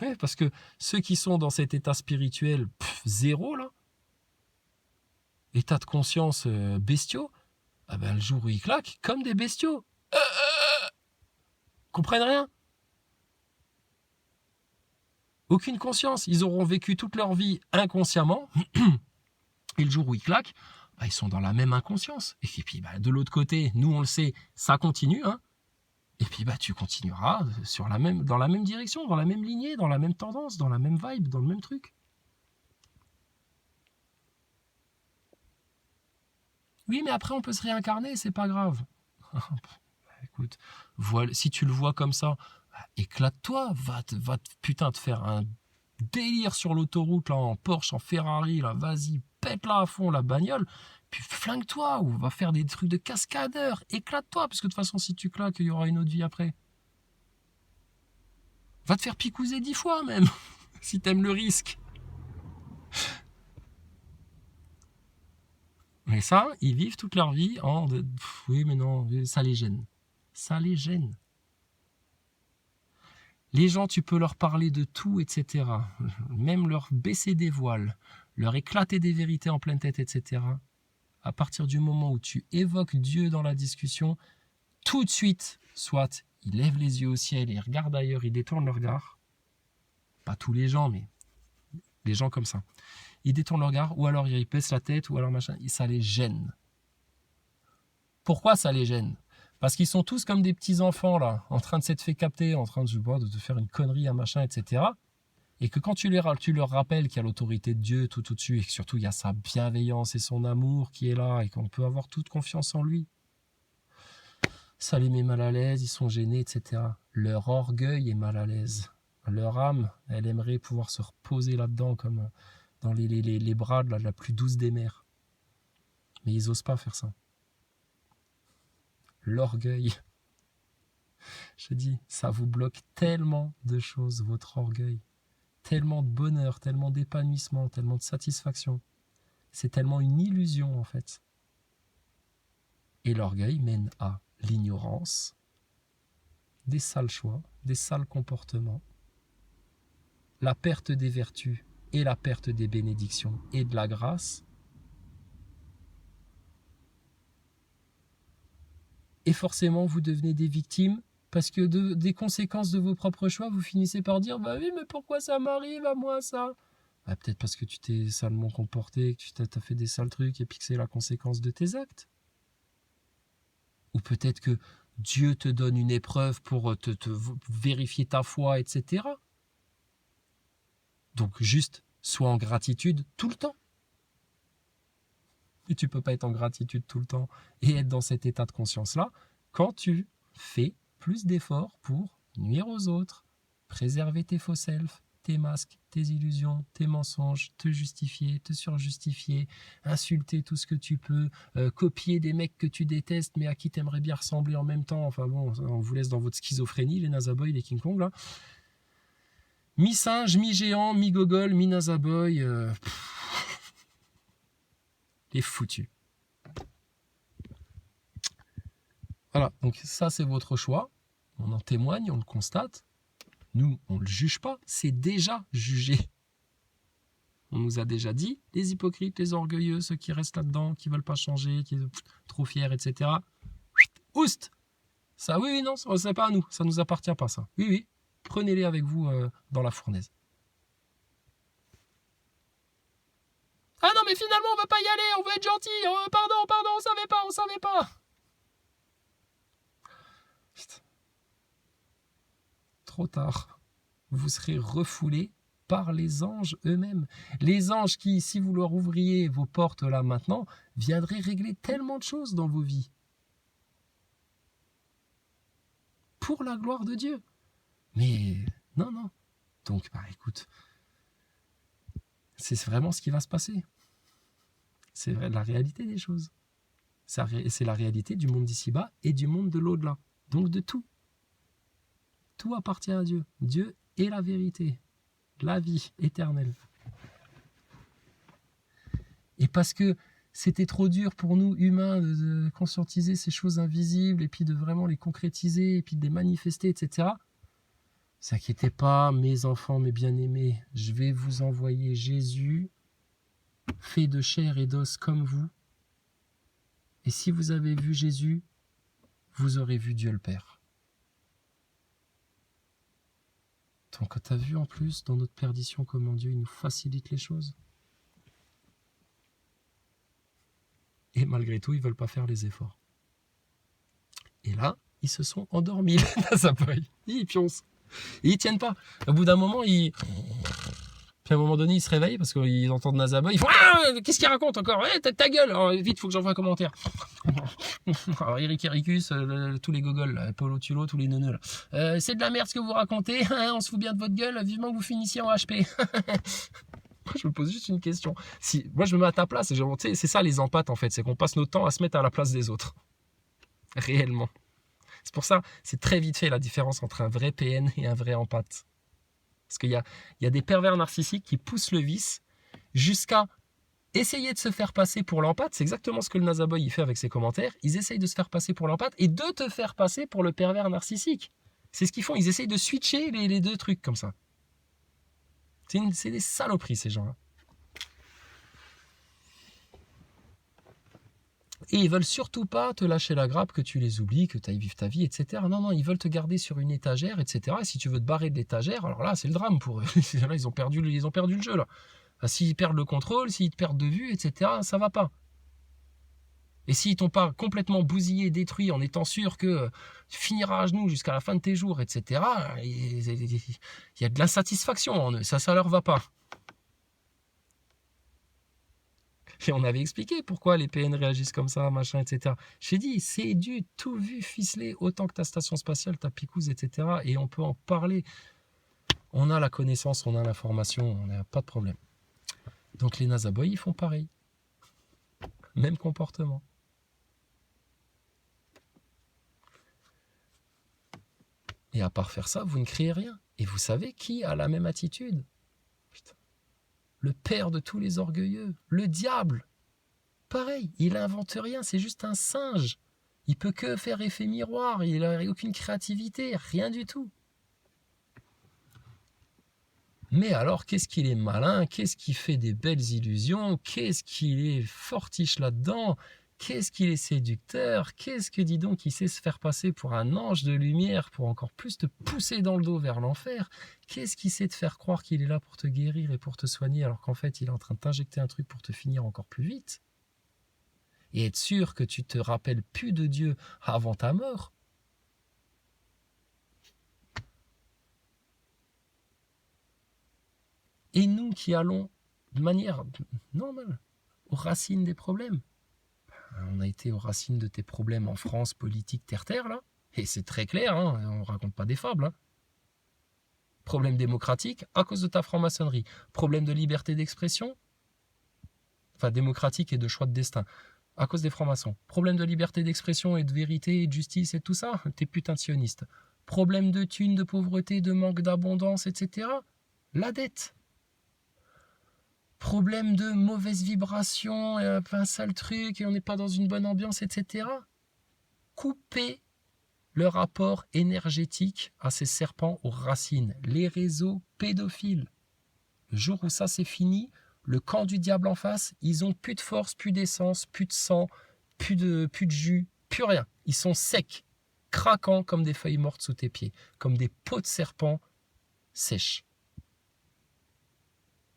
Ouais, parce que ceux qui sont dans cet état spirituel zéro, là, état de conscience bestiaux, ah ben, le jour où ils claquent, comme des bestiaux. Comprennent rien. Aucune conscience. Ils auront vécu toute leur vie inconsciemment. Et le jour où ils claquent, bah, ils sont dans la même inconscience. Et puis, bah, de l'autre côté, nous, on le sait, ça continue. Hein. Et puis, bah, tu continueras dans la même direction, dans la même lignée, dans la même tendance, dans la même vibe, dans le même truc. Oui, mais après, on peut se réincarner, c'est pas grave. Écoute, voilà, si tu le vois comme ça, éclate-toi, putain te faire un délire sur l'autoroute, là, en Porsche, en Ferrari, là, vas-y, pète-la à fond, la bagnole, puis flingue-toi, ou va faire des trucs de cascadeur, éclate-toi, parce que de toute façon, si tu claques, il y aura une autre vie après. Va te faire picouser 10 fois, même, si t'aimes le risque. Mais ça, ils vivent toute leur vie en... oui, mais non, ça les gêne. Ça les gêne. Les gens, tu peux leur parler de tout, etc. Même leur baisser des voiles, leur éclater des vérités en pleine tête, etc. À partir du moment où tu évoques Dieu dans la discussion, tout de suite, soit ils lèvent les yeux au ciel et ils regardent ailleurs, ils détournent le regard. Pas tous les gens, mais les gens comme ça. Ils détournent le regard, ou alors ils baissent la tête, ou alors machin, et ça les gêne. Pourquoi ça les gêne? Parce qu'ils sont tous comme des petits enfants, là, en train de s'être fait capter, en train de faire une connerie, un machin, etc. Et que quand tu leur rappelles qu'il y a l'autorité de Dieu tout au-dessus, et que surtout il y a sa bienveillance et son amour qui est là, et qu'on peut avoir toute confiance en lui, ça les met mal à l'aise, ils sont gênés, etc. Leur orgueil est mal à l'aise. Leur âme, elle aimerait pouvoir se reposer là-dedans, comme dans les bras de la plus douce des mères. Mais ils n'osent pas faire ça. L'orgueil. Je dis, ça vous bloque tellement de choses, votre orgueil. Tellement de bonheur, tellement d'épanouissement, tellement de satisfaction. C'est tellement une illusion, en fait. Et l'orgueil mène à l'ignorance, des sales choix, des sales comportements, la perte des vertus et la perte des bénédictions et de la grâce. Et forcément, vous devenez des victimes parce que des conséquences de vos propres choix, vous finissez par dire « Bah oui, mais pourquoi ça m'arrive à moi, ça ?» Bah, peut-être parce que tu t'es salement comporté, que tu t'as fait des sales trucs et puis que c'est la conséquence de tes actes. Ou peut-être que Dieu te donne une épreuve pour te vérifier ta foi, etc. Donc juste, sois en gratitude tout le temps. Et tu ne peux pas être en gratitude tout le temps et être dans cet état de conscience-là quand tu fais plus d'efforts pour nuire aux autres, préserver tes faux selfs, tes masques, tes illusions, tes mensonges, te justifier, te surjustifier, insulter tout ce que tu peux, copier des mecs que tu détestes mais à qui tu aimerais bien ressembler en même temps. Enfin bon, on vous laisse dans votre schizophrénie, les Nazaboy, les King Kong là. Mi-singe, mi-géant, mi-gogol, mi-Nazaboy, les foutus. Voilà, donc ça c'est votre choix. On en témoigne, on le constate. Nous, on ne le juge pas, c'est déjà jugé. On nous a déjà dit, les hypocrites, les orgueilleux, ceux qui restent là-dedans, qui ne veulent pas changer, qui sont trop fiers, etc. Oust! Ça, oui, non, c'est pas à nous, ça ne nous appartient pas, ça. Oui, oui, prenez-les avec vous dans la fournaise. Ah non, mais finalement, on ne va pas y aller, on veut être gentil. Pardon, on savait pas. Putain. Trop tard. Vous serez refoulés par les anges eux-mêmes. Les anges qui, si vous leur ouvriez vos portes là maintenant, viendraient régler tellement de choses dans vos vies. Pour la gloire de Dieu. Mais non. Donc, bah écoute, c'est vraiment ce qui va se passer. C'est la réalité des choses. C'est la réalité du monde d'ici-bas et du monde de l'au-delà. Donc de tout. Tout appartient à Dieu. Dieu est la vérité. La vie éternelle. Et parce que c'était trop dur pour nous, humains, de conscientiser ces choses invisibles et puis de vraiment les concrétiser et puis de les manifester, etc. Ne vous inquiétez pas, mes enfants, mes bien-aimés, je vais vous envoyer Jésus, fait de chair et d'os comme vous. Et si vous avez vu Jésus, vous aurez vu Dieu le Père. Donc tu as vu en plus, dans notre perdition, comment Dieu il nous facilite les choses. Et malgré tout, ils ne veulent pas faire les efforts. Et là, ils se sont endormis, les Nazaboy. Ils pioncent. Et ils ne tiennent pas. Au bout d'un moment, Puis à un moment donné, ils se réveillent parce qu'ils entendent Nazaboy. Ils font ah, qu'est-ce qu'il raconte encore? Ta gueule! Alors, vite, faut que j'envoie un commentaire. Alors, Eric Ericus, tous les gogoles, là, Paulo Tulo, tous les neuneux. Là. C'est de la merde ce que vous racontez. On se fout bien de votre gueule. Vivement que vous finissiez en HP. Je me pose juste une question. Si, moi, je me mets à ta place. C'est ça les empathes, en fait. C'est qu'on passe notre temps à se mettre à la place des autres. Réellement. C'est pour ça, c'est très vite fait la différence entre un vrai PN et un vrai empathe. Parce qu'il y a des pervers narcissiques qui poussent le vice jusqu'à essayer de se faire passer pour l'empathe. C'est exactement ce que le Nazaboy il fait avec ses commentaires. Ils essayent de se faire passer pour l'empathe et de te faire passer pour le pervers narcissique. C'est ce qu'ils font. Ils essayent de switcher les deux trucs comme ça. C'est des saloperies, ces gens-là. Et ils veulent surtout pas te lâcher la grappe, que tu les oublies, que tu ailles vivre ta vie, etc. Non, ils veulent te garder sur une étagère, etc. Et si tu veux te barrer de l'étagère, alors là, c'est le drame pour eux. Là, ils ont perdu le jeu, là. S'ils perdent le contrôle, s'ils te perdent de vue, etc., ça va pas. Et s'ils t'ont pas complètement bousillé, détruit, en étant sûr que tu finiras à genoux jusqu'à la fin de tes jours, etc., il y a de l'insatisfaction en eux. Ça leur va pas. Et on avait expliqué pourquoi les PN réagissent comme ça, machin, etc. J'ai dit, c'est du tout vu ficelé, autant que ta station spatiale, ta picouse, etc. Et on peut en parler. On a la connaissance, on a l'information, on n'a pas de problème. Donc les Nazaboy, ils font pareil. Même comportement. Et à part faire ça, vous ne créez rien. Et vous savez qui a la même attitude? Putain. Le père de tous les orgueilleux, le diable. Pareil, il n'invente rien, c'est juste un singe. Il peut que faire effet miroir, il n'a aucune créativité, rien du tout. Mais alors, qu'est-ce qu'il est malin, qu'est-ce qu'il fait des belles illusions, qu'est-ce qu'il est fortiche là-dedans, qu'est-ce qu'il est séducteur, qu'est-ce que, dis donc, il sait se faire passer pour un ange de lumière pour encore plus te pousser dans le dos vers l'enfer, qu'est-ce qu'il sait te faire croire qu'il est là pour te guérir et pour te soigner alors qu'en fait, il est en train de t'injecter un truc pour te finir encore plus vite. Et être sûr que tu te rappelles plus de Dieu avant ta mort. Et nous qui allons de manière normale aux racines des problèmes. On a été aux racines de tes problèmes en France, politique, terre-terre, là. Et c'est très clair, hein, on ne raconte pas des fables. Hein. Problème démocratique à cause de ta franc-maçonnerie. Problème de liberté d'expression, enfin démocratique et de choix de destin, à cause des francs-maçons. Problème de liberté d'expression et de vérité et de justice et tout ça, t'es putain de sioniste. Problème de thunes, de pauvreté, de manque d'abondance, etc. La dette. Problème de mauvaise vibration, un sale truc, et on n'est pas dans une bonne ambiance, etc. Coupez le rapport énergétique à ces serpents aux racines, les réseaux pédophiles. Le jour où ça c'est fini, le camp du diable en face, ils ont plus de force, plus d'essence, plus de sang, plus de jus, plus rien. Ils sont secs, craquants comme des feuilles mortes sous tes pieds, comme des peaux de serpent sèches.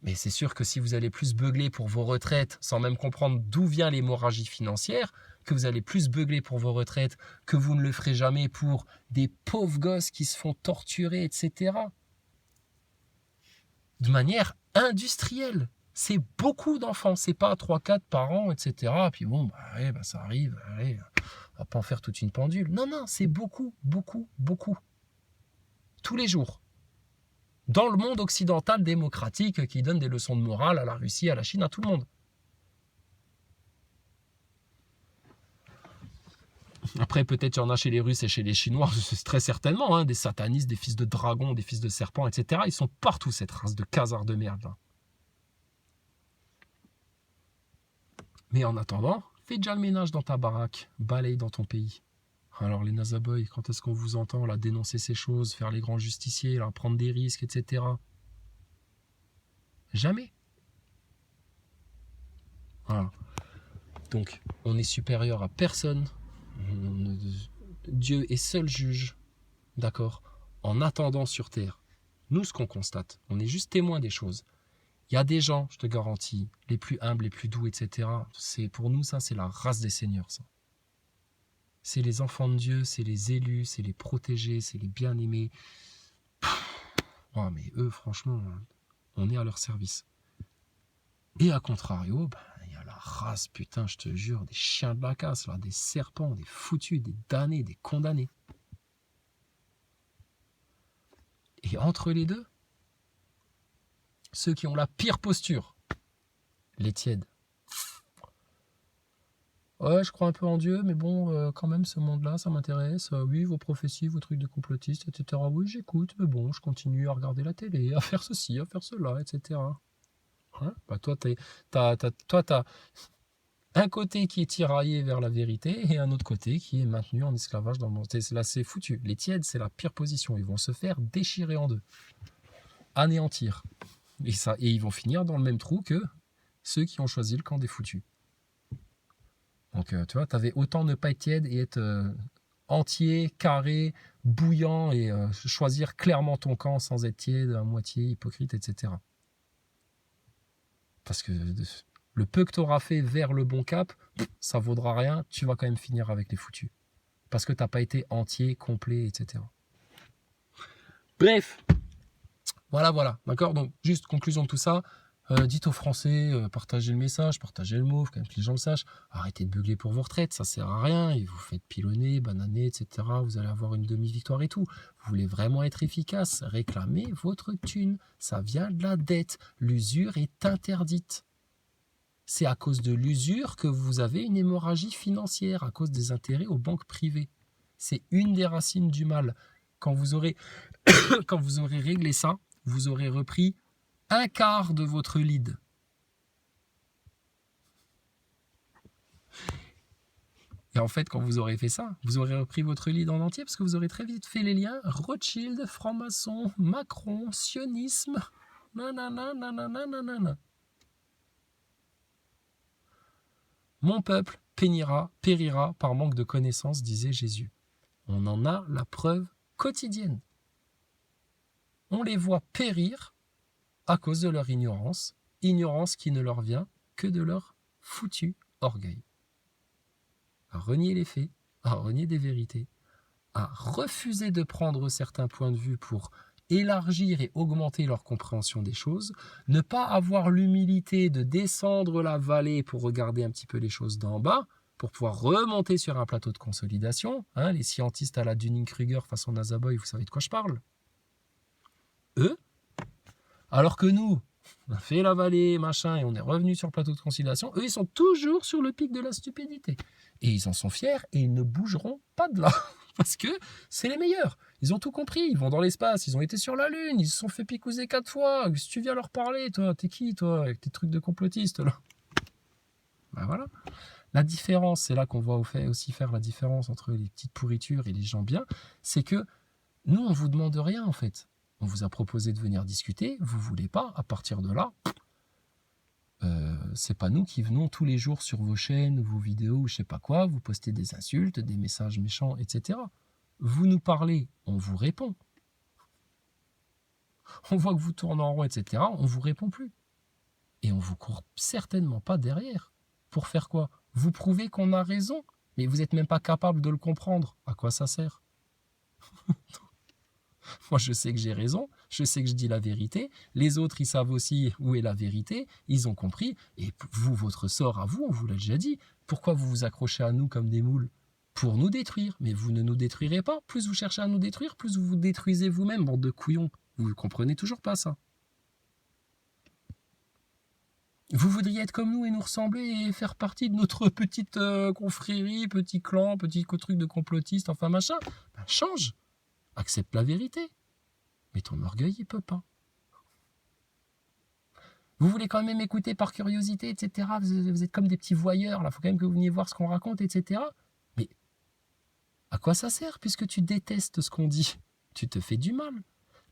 Mais c'est sûr que si vous allez plus beugler pour vos retraites, sans même comprendre d'où vient l'hémorragie financière, que vous allez plus beugler pour vos retraites, que vous ne le ferez jamais pour des pauvres gosses qui se font torturer, etc. De manière industrielle. C'est beaucoup d'enfants, c'est pas 3-4 par an, etc. Puis bon, ça arrive, allez, on va pas en faire toute une pendule. Non, c'est beaucoup, beaucoup, beaucoup. Tous les jours. Dans le monde occidental démocratique qui donne des leçons de morale à la Russie, à la Chine, à tout le monde. Après, peut-être il y en a chez les Russes et chez les Chinois, c'est très certainement, hein, des satanistes, des fils de dragons, des fils de serpents, etc. Ils sont partout, cette race de casards de merde. Là. Mais en attendant, fais déjà le ménage dans ta baraque, balaye dans ton pays. Alors les Nazaboy, quand est-ce qu'on vous entend là dénoncer ces choses, faire les grands justiciers, là, prendre des risques, etc. Jamais. Voilà. Donc, on est supérieur à personne. Dieu est seul juge, d'accord, en attendant sur terre. Nous, ce qu'on constate, on est juste témoin des choses. Il y a des gens, je te garantis, les plus humbles, les plus doux, etc. Pour nous, ça, c'est la race des seigneurs, ça. C'est les enfants de Dieu, c'est les élus, c'est les protégés, c'est les bien-aimés. Oh, mais eux, franchement, on est à leur service. Et à contrario, ben, il y a la race, putain, je te jure, des chiens de la casse, là, des serpents, des foutus, des damnés, des condamnés. Et entre les deux, ceux qui ont la pire posture, les tièdes. Ouais, je crois un peu en Dieu, mais bon, quand même, ce monde-là, ça m'intéresse. Oui, vos prophéties, vos trucs de complotistes, etc. Oui, j'écoute, mais bon, je continue à regarder la télé, à faire ceci, à faire cela, etc. Hein, bah, toi, t'as un côté qui est tiraillé vers la vérité et un autre côté qui est maintenu en esclavage dans le monde. Là, c'est foutu. Les tièdes, c'est la pire position. Ils vont se faire déchirer en deux, anéantir. Et ils vont finir dans le même trou que ceux qui ont choisi le camp des foutus. Donc, tu vois, tu avais autant ne pas être tiède et être entier, carré, bouillant et choisir clairement ton camp sans être tiède, à moitié, hypocrite, etc. Parce que le peu que tu auras fait vers le bon cap, ça vaudra rien, tu vas quand même finir avec les foutus. Parce que tu n'as pas été entier, complet, etc. Bref, voilà, d'accord. Donc, juste conclusion de tout ça. Dites aux Français, partagez le message, partagez le mot, quand même que les gens le sachent. Arrêtez de beugler pour vos retraites, ça sert à rien. Et vous faites pilonner, bananer, etc. Vous allez avoir une demi-victoire et tout. Vous voulez vraiment être efficace, réclamez votre thune. Ça vient de la dette. L'usure est interdite. C'est à cause de l'usure que vous avez une hémorragie financière, à cause des intérêts aux banques privées. C'est une des racines du mal. Quand vous aurez réglé ça, vous aurez repris un quart de votre lead. Et en fait, quand vous aurez fait ça, vous aurez repris votre lead en entier parce que vous aurez très vite fait les liens Rothschild, franc-maçon, Macron, sionisme, nanana, nanana, nanana. Mon peuple périra par manque de connaissances, disait Jésus. On en a la preuve quotidienne. On les voit périr à cause de leur ignorance qui ne leur vient que de leur foutu orgueil. À renier les faits, à renier des vérités, à refuser de prendre certains points de vue pour élargir et augmenter leur compréhension des choses, ne pas avoir l'humilité de descendre la vallée pour regarder un petit peu les choses d'en bas, pour pouvoir remonter sur un plateau de consolidation. Hein, les scientistes à la Dunning-Kruger façon Nazaboy, vous savez de quoi je parle. Eux, alors que nous, on a fait la vallée, machin, et on est revenu sur le plateau de conciliation, eux, ils sont toujours sur le pic de la stupidité. Et ils en sont fiers et ils ne bougeront pas de là. Parce que c'est les meilleurs. Ils ont tout compris, ils vont dans l'espace, ils ont été sur la Lune, ils se sont fait picouser 4 fois. Si tu viens leur parler, toi, t'es qui, toi, avec tes trucs de complotiste, là? Ben voilà. La différence, c'est là qu'on va aussi faire la différence entre les petites pourritures et les gens bien, c'est que nous, on ne vous demande rien, en fait. On vous a proposé de venir discuter, vous ne voulez pas, à partir de là, c'est pas nous qui venons tous les jours sur vos chaînes, vos vidéos, ou je sais pas quoi, vous postez des insultes, des messages méchants, etc. Vous nous parlez, on vous répond. On voit que vous tournez en rond, etc. On vous répond plus. Et on vous court certainement pas derrière. Pour faire quoi? Vous prouvez qu'on a raison, mais vous n'êtes même pas capable de le comprendre. À quoi ça sert? Moi, je sais que j'ai raison, je sais que je dis la vérité. Les autres, ils savent aussi où est la vérité. Ils ont compris. Et vous, votre sort à vous, on vous l'a déjà dit. Pourquoi vous vous accrochez à nous comme des moules? Pour nous détruire. Mais vous ne nous détruirez pas. Plus vous cherchez à nous détruire, plus vous vous détruisez vous-même, bande de couillons. Vous ne comprenez toujours pas ça. Vous voudriez être comme nous et nous ressembler et faire partie de notre petite confrérie, petit clan, petit truc de complotiste, enfin machin. Ben, change. Accepte la vérité. Mais ton orgueil, il peut pas. Vous voulez quand même écouter par curiosité, etc. Vous êtes comme des petits voyeurs, là. Il faut quand même que vous veniez voir ce qu'on raconte, etc. Mais à quoi ça sert puisque tu détestes ce qu'on dit? Tu te fais du mal.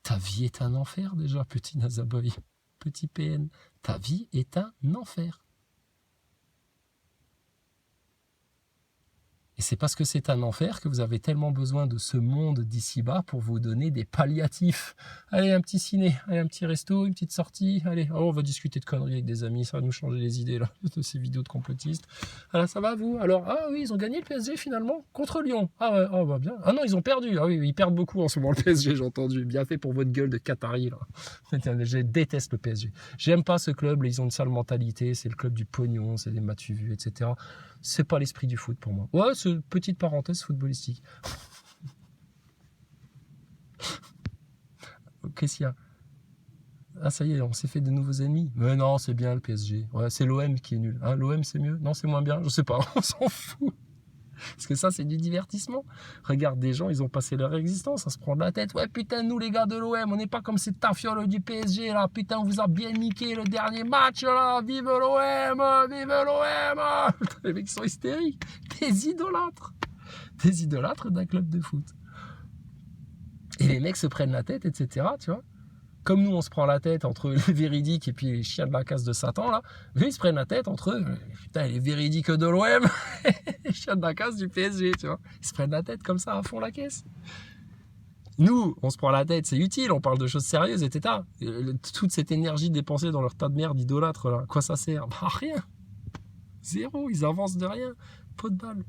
Ta vie est un enfer déjà, petit Nazaboy. Petit PN. Ta vie est un enfer. Et c'est parce que c'est un enfer que vous avez tellement besoin de ce monde d'ici-bas pour vous donner des palliatifs. Allez, un petit ciné, allez, un petit resto, une petite sortie. Allez, oh, on va discuter de conneries avec des amis, ça va nous changer les idées, là, de ces vidéos de complotistes. Alors, ça va, vous? Alors, ah oui, ils ont gagné le PSG, finalement, contre Lyon. Ah ouais, oh, bah bien. Ah non, ils ont perdu. Ah oui, ils perdent beaucoup en ce moment, le PSG, j'ai entendu. Bien fait pour votre gueule de Qatari, là. Je déteste le PSG. J'aime pas ce club, ils ont une sale mentalité, c'est le club du pognon, c'est des m'as-tu vu, etc. C'est pas l'esprit du foot pour moi. Ouais, c'est une petite parenthèse footballistique. Qu'est-ce qu'il y a? Ah, ça y est, on s'est fait de nouveaux ennemis. Mais non, c'est bien le PSG. Ouais, c'est l'OM qui est nul. Hein, l'OM, c'est mieux? Non, c'est moins bien? Je sais pas, on s'en fout. Parce que ça, c'est du divertissement. Regarde, des gens, ils ont passé leur existence à se prendre la tête. Ouais, putain, nous, les gars de l'OM, on n'est pas comme ces tafioles du PSG, là. Putain, on vous a bien niqué le dernier match, là. Vive l'OM! Vive l'OM! Les mecs sont hystériques. Des idolâtres. Des idolâtres d'un club de foot. Et les mecs se prennent la tête, etc., tu vois. Comme nous, on se prend la tête entre les véridiques et puis les chiens de la casse de Satan, là. Eux, ils se prennent la tête entre putain, les véridiques de l'OM et les chiens de la casse du PSG, tu vois. Ils se prennent la tête comme ça à fond la caisse. Nous, on se prend la tête, c'est utile, on parle de choses sérieuses, etc. Toute cette énergie dépensée dans leur tas de merde idolâtre, là, à quoi ça sert? Bah, rien. Zéro, ils avancent de rien. Pot de balle.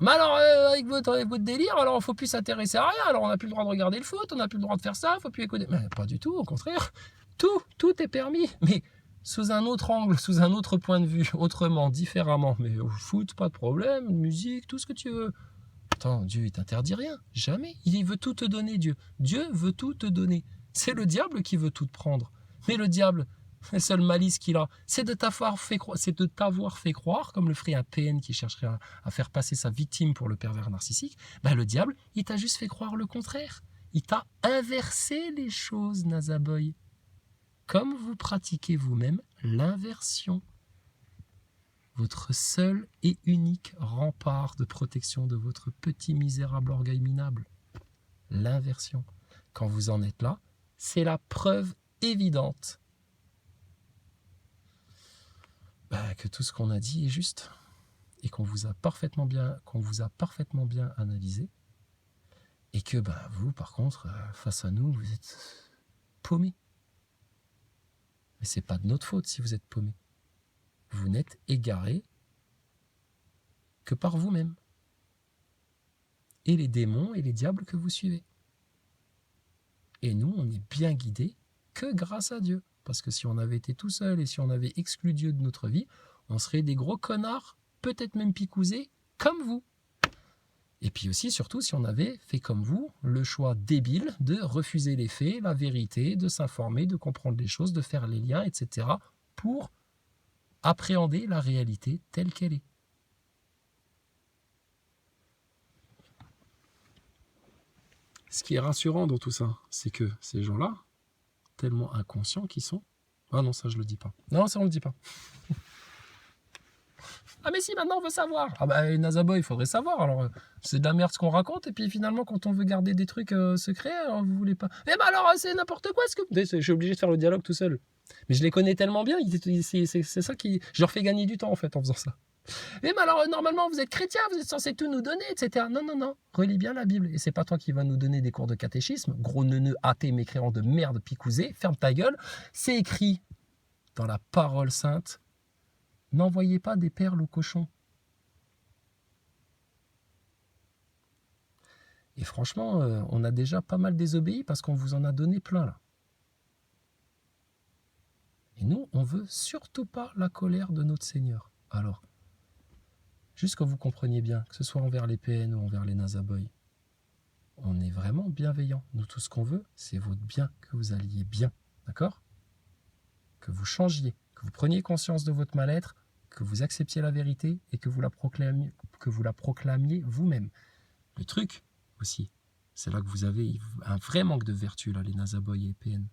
Mais alors, avec votre délire, alors il faut plus s'intéresser à rien, alors on n'a plus le droit de regarder le foot, on n'a plus le droit de faire ça, il faut plus écouter. Mais pas du tout, au contraire. Tout est permis, mais sous un autre angle, sous un autre point de vue, autrement, différemment. Mais au foot, pas de problème, musique, tout ce que tu veux. Attends, Dieu, il t'interdit rien, jamais. Il veut tout te donner, Dieu. Dieu veut tout te donner. C'est le diable qui veut tout te prendre. Mais le diable, la seule malice qu'il a, c'est de t'avoir fait croire, comme le ferait un PN qui chercherait à faire passer sa victime pour le pervers narcissique. Ben, le diable, il t'a juste fait croire le contraire. Il t'a inversé les choses, Nazaboy. Comme vous pratiquez vous-même l'inversion. Votre seul et unique rempart de protection de votre petit misérable orgueil minable. L'inversion. Quand vous en êtes là, c'est la preuve évidente que tout ce qu'on a dit est juste et qu'on vous a parfaitement bien analysé et que vous, par contre, face à nous, vous êtes paumés. Mais c'est pas de notre faute si vous êtes paumés. Vous n'êtes égarés que par vous-même et les démons et les diables que vous suivez. Et nous, on est bien guidés que grâce à Dieu. Parce que si on avait été tout seul et si on avait exclu Dieu de notre vie, on serait des gros connards, peut-être même picousés, comme vous. Et puis aussi, surtout, si on avait fait comme vous, le choix débile de refuser les faits, la vérité, de s'informer, de comprendre les choses, de faire les liens, etc., pour appréhender la réalité telle qu'elle est. Ce qui est rassurant dans tout ça, c'est que ces gens-là, tellement inconscients qu'ils sont... Ah non, ça je le dis pas. Non, ça on le dit pas. Ah mais si, maintenant on veut savoir. Ah bah Nazaboy, il faudrait savoir. Alors c'est de la merde ce qu'on raconte et puis finalement quand on veut garder des trucs secrets, alors, vous voulez pas. Eh ben alors c'est n'importe quoi. Je suis obligé de faire le dialogue tout seul. Mais je les connais tellement bien, c'est ça qui... Je leur fais gagner du temps en fait en faisant ça. Mais alors, normalement, vous êtes chrétien, vous êtes censé tout nous donner, etc. Non. Relis bien la Bible. Et c'est pas toi qui vas nous donner des cours de catéchisme. Gros neuneux, athée, mécréant de merde, picousé. Ferme ta gueule. C'est écrit dans la parole sainte. N'envoyez pas des perles aux cochons. Et franchement, on a déjà pas mal désobéi parce qu'on vous en a donné plein, là. Et nous, on veut surtout pas la colère de notre Seigneur. Alors, juste que vous compreniez bien, que ce soit envers les PN ou envers les Nazaboy, on est vraiment bienveillant. Nous, tout ce qu'on veut, c'est votre bien, que vous alliez bien, d'accord? Que vous changiez, que vous preniez conscience de votre mal-être, que vous acceptiez la vérité et que vous la proclamiez vous-même. Le truc aussi, c'est là que vous avez un vrai manque de vertu, là, les Nazaboy et les PN.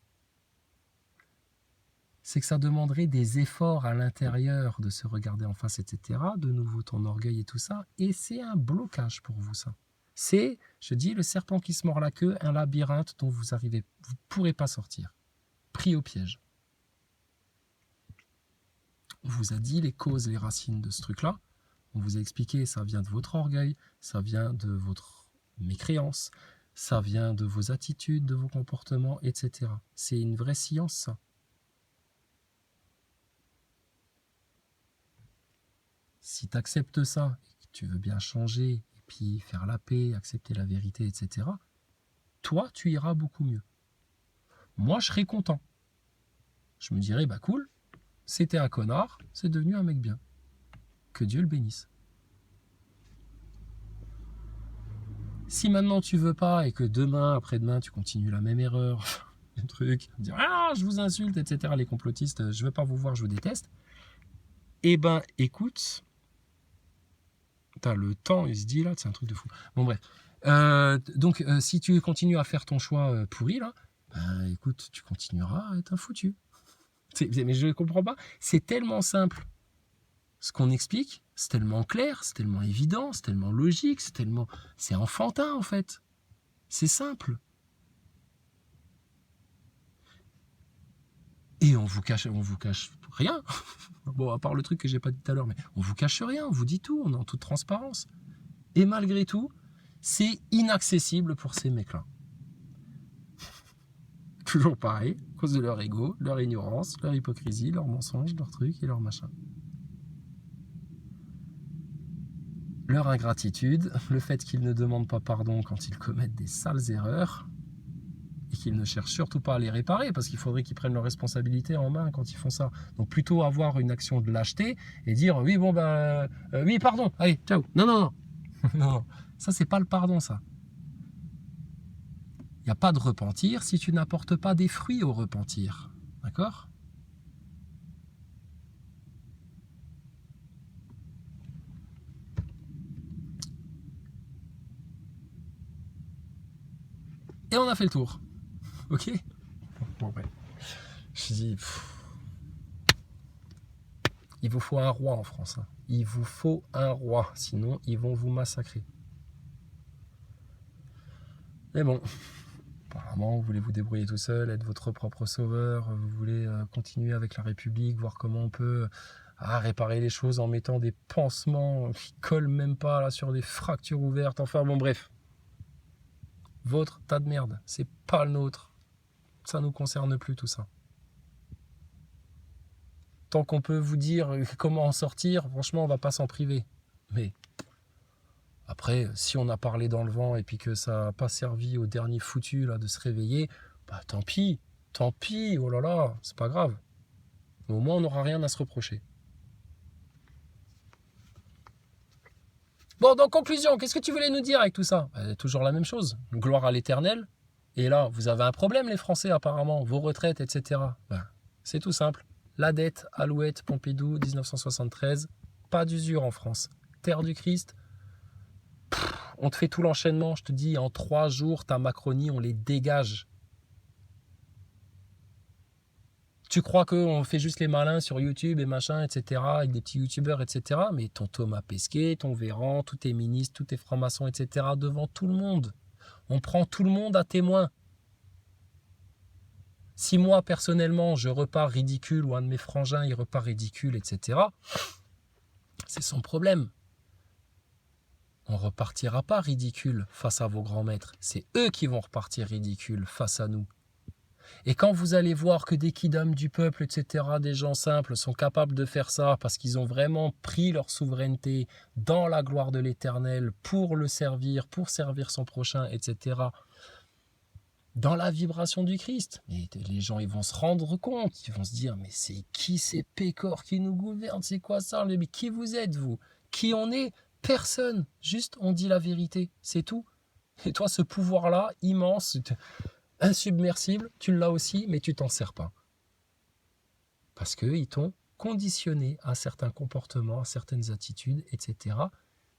C'est que ça demanderait des efforts à l'intérieur de se regarder en face, etc. De nouveau, ton orgueil et tout ça. Et c'est un blocage pour vous, ça. C'est, je dis, le serpent qui se mord la queue, un labyrinthe dont vous ne pourrez pas sortir. Pris au piège. On vous a dit les causes, les racines de ce truc-là. On vous a expliqué, ça vient de votre orgueil, ça vient de votre mécréance, ça vient de vos attitudes, de vos comportements, etc. C'est une vraie science, ça. Si tu acceptes ça, et que tu veux bien changer, et puis faire la paix, accepter la vérité, etc., toi, tu iras beaucoup mieux. Moi, je serais content. Je me dirais, bah cool, c'était un connard, c'est devenu un mec bien. Que Dieu le bénisse. Si maintenant tu veux pas et que demain, après-demain, tu continues la même erreur, un truc, dire ah, je vous insulte, etc., les complotistes, je veux pas vous voir, je vous déteste, eh ben, écoute, t'as le temps, il se dit là, c'est un truc de fou. Bon, bref. Donc, si tu continues à faire ton choix pourri, là, ben, écoute, tu continueras à être un foutu. Mais je ne comprends pas, c'est tellement simple. Ce qu'on explique, c'est tellement clair, c'est tellement évident, c'est tellement logique, c'est enfantin en fait. C'est simple. Et on vous cache rien. Bon, à part le truc que j'ai pas dit tout à l'heure, mais on vous cache rien, on vous dit tout, on est en toute transparence. Et malgré tout, c'est inaccessible pour ces mecs-là. Toujours pareil, à cause de leur ego, leur ignorance, leur hypocrisie, leurs mensonges, leurs trucs et leurs machins. Leur ingratitude, le fait qu'ils ne demandent pas pardon quand ils commettent des sales erreurs et qu'ils ne cherchent surtout pas à les réparer parce qu'il faudrait qu'ils prennent leurs responsabilités en main quand ils font ça. Donc plutôt avoir une action de lâcheté et dire oui bon ben oui pardon, allez ciao. Non. Non, ça c'est pas le pardon ça. Il n'y a pas de repentir si tu n'apportes pas des fruits au repentir. D'accord ? Et on a fait le tour. Ok ? Bon, ouais. Je dis, il vous faut un roi en France. Hein. Il vous faut un roi, sinon ils vont vous massacrer. Mais bon, apparemment, vous voulez vous débrouiller tout seul, être votre propre sauveur, vous voulez continuer avec la République, voir comment on peut réparer les choses en mettant des pansements qui collent même pas là, sur des fractures ouvertes. Enfin bon, bref. Votre tas de merde, c'est pas le nôtre. Ça nous concerne plus tout ça. Tant qu'on peut vous dire comment en sortir, franchement, on va pas s'en priver. Mais après, si on a parlé dans le vent et puis que ça n'a pas servi au dernier foutu là, de se réveiller, bah tant pis, oh là là, c'est pas grave. Mais au moins, on n'aura rien à se reprocher. Bon, donc conclusion, qu'est-ce que tu voulais nous dire avec tout ça ? Toujours la même chose, gloire à l'Éternel. Et là, vous avez un problème les Français apparemment, vos retraites, etc. C'est tout simple. La dette, Alouette, Pompidou, 1973, pas d'usure en France. Terre du Christ, on te fait tout l'enchaînement, je te dis, en 3 jours, ta Macronie, on les dégage. Tu crois qu'on fait juste les malins sur YouTube et machin, etc., avec des petits youtubeurs, etc., mais ton Thomas Pesquet, ton Véran, tous tes ministres, tous tes francs-maçons, etc., devant tout le monde. On prend tout le monde à témoin. Si moi, personnellement, je repars ridicule, ou un de mes frangins, il repart ridicule, etc., c'est son problème. On ne repartira pas ridicule face à vos grands maîtres. C'est eux qui vont repartir ridicule face à nous. Et quand vous allez voir que des kidams du peuple, etc., des gens simples sont capables de faire ça parce qu'ils ont vraiment pris leur souveraineté dans la gloire de l'Éternel pour le servir, pour servir son prochain, etc., dans la vibration du Christ. Et les gens, ils vont se rendre compte, ils vont se dire, mais c'est qui ces pécores qui nous gouvernent? C'est quoi ça? Mais qui vous êtes, vous? Qui on est? Personne. Juste, on dit la vérité, c'est tout. Et toi, ce pouvoir-là, immense, insubmersible, tu l'as aussi, mais tu t'en sers pas. Parce qu'ils t'ont conditionné à certains comportements, à certaines attitudes, etc.,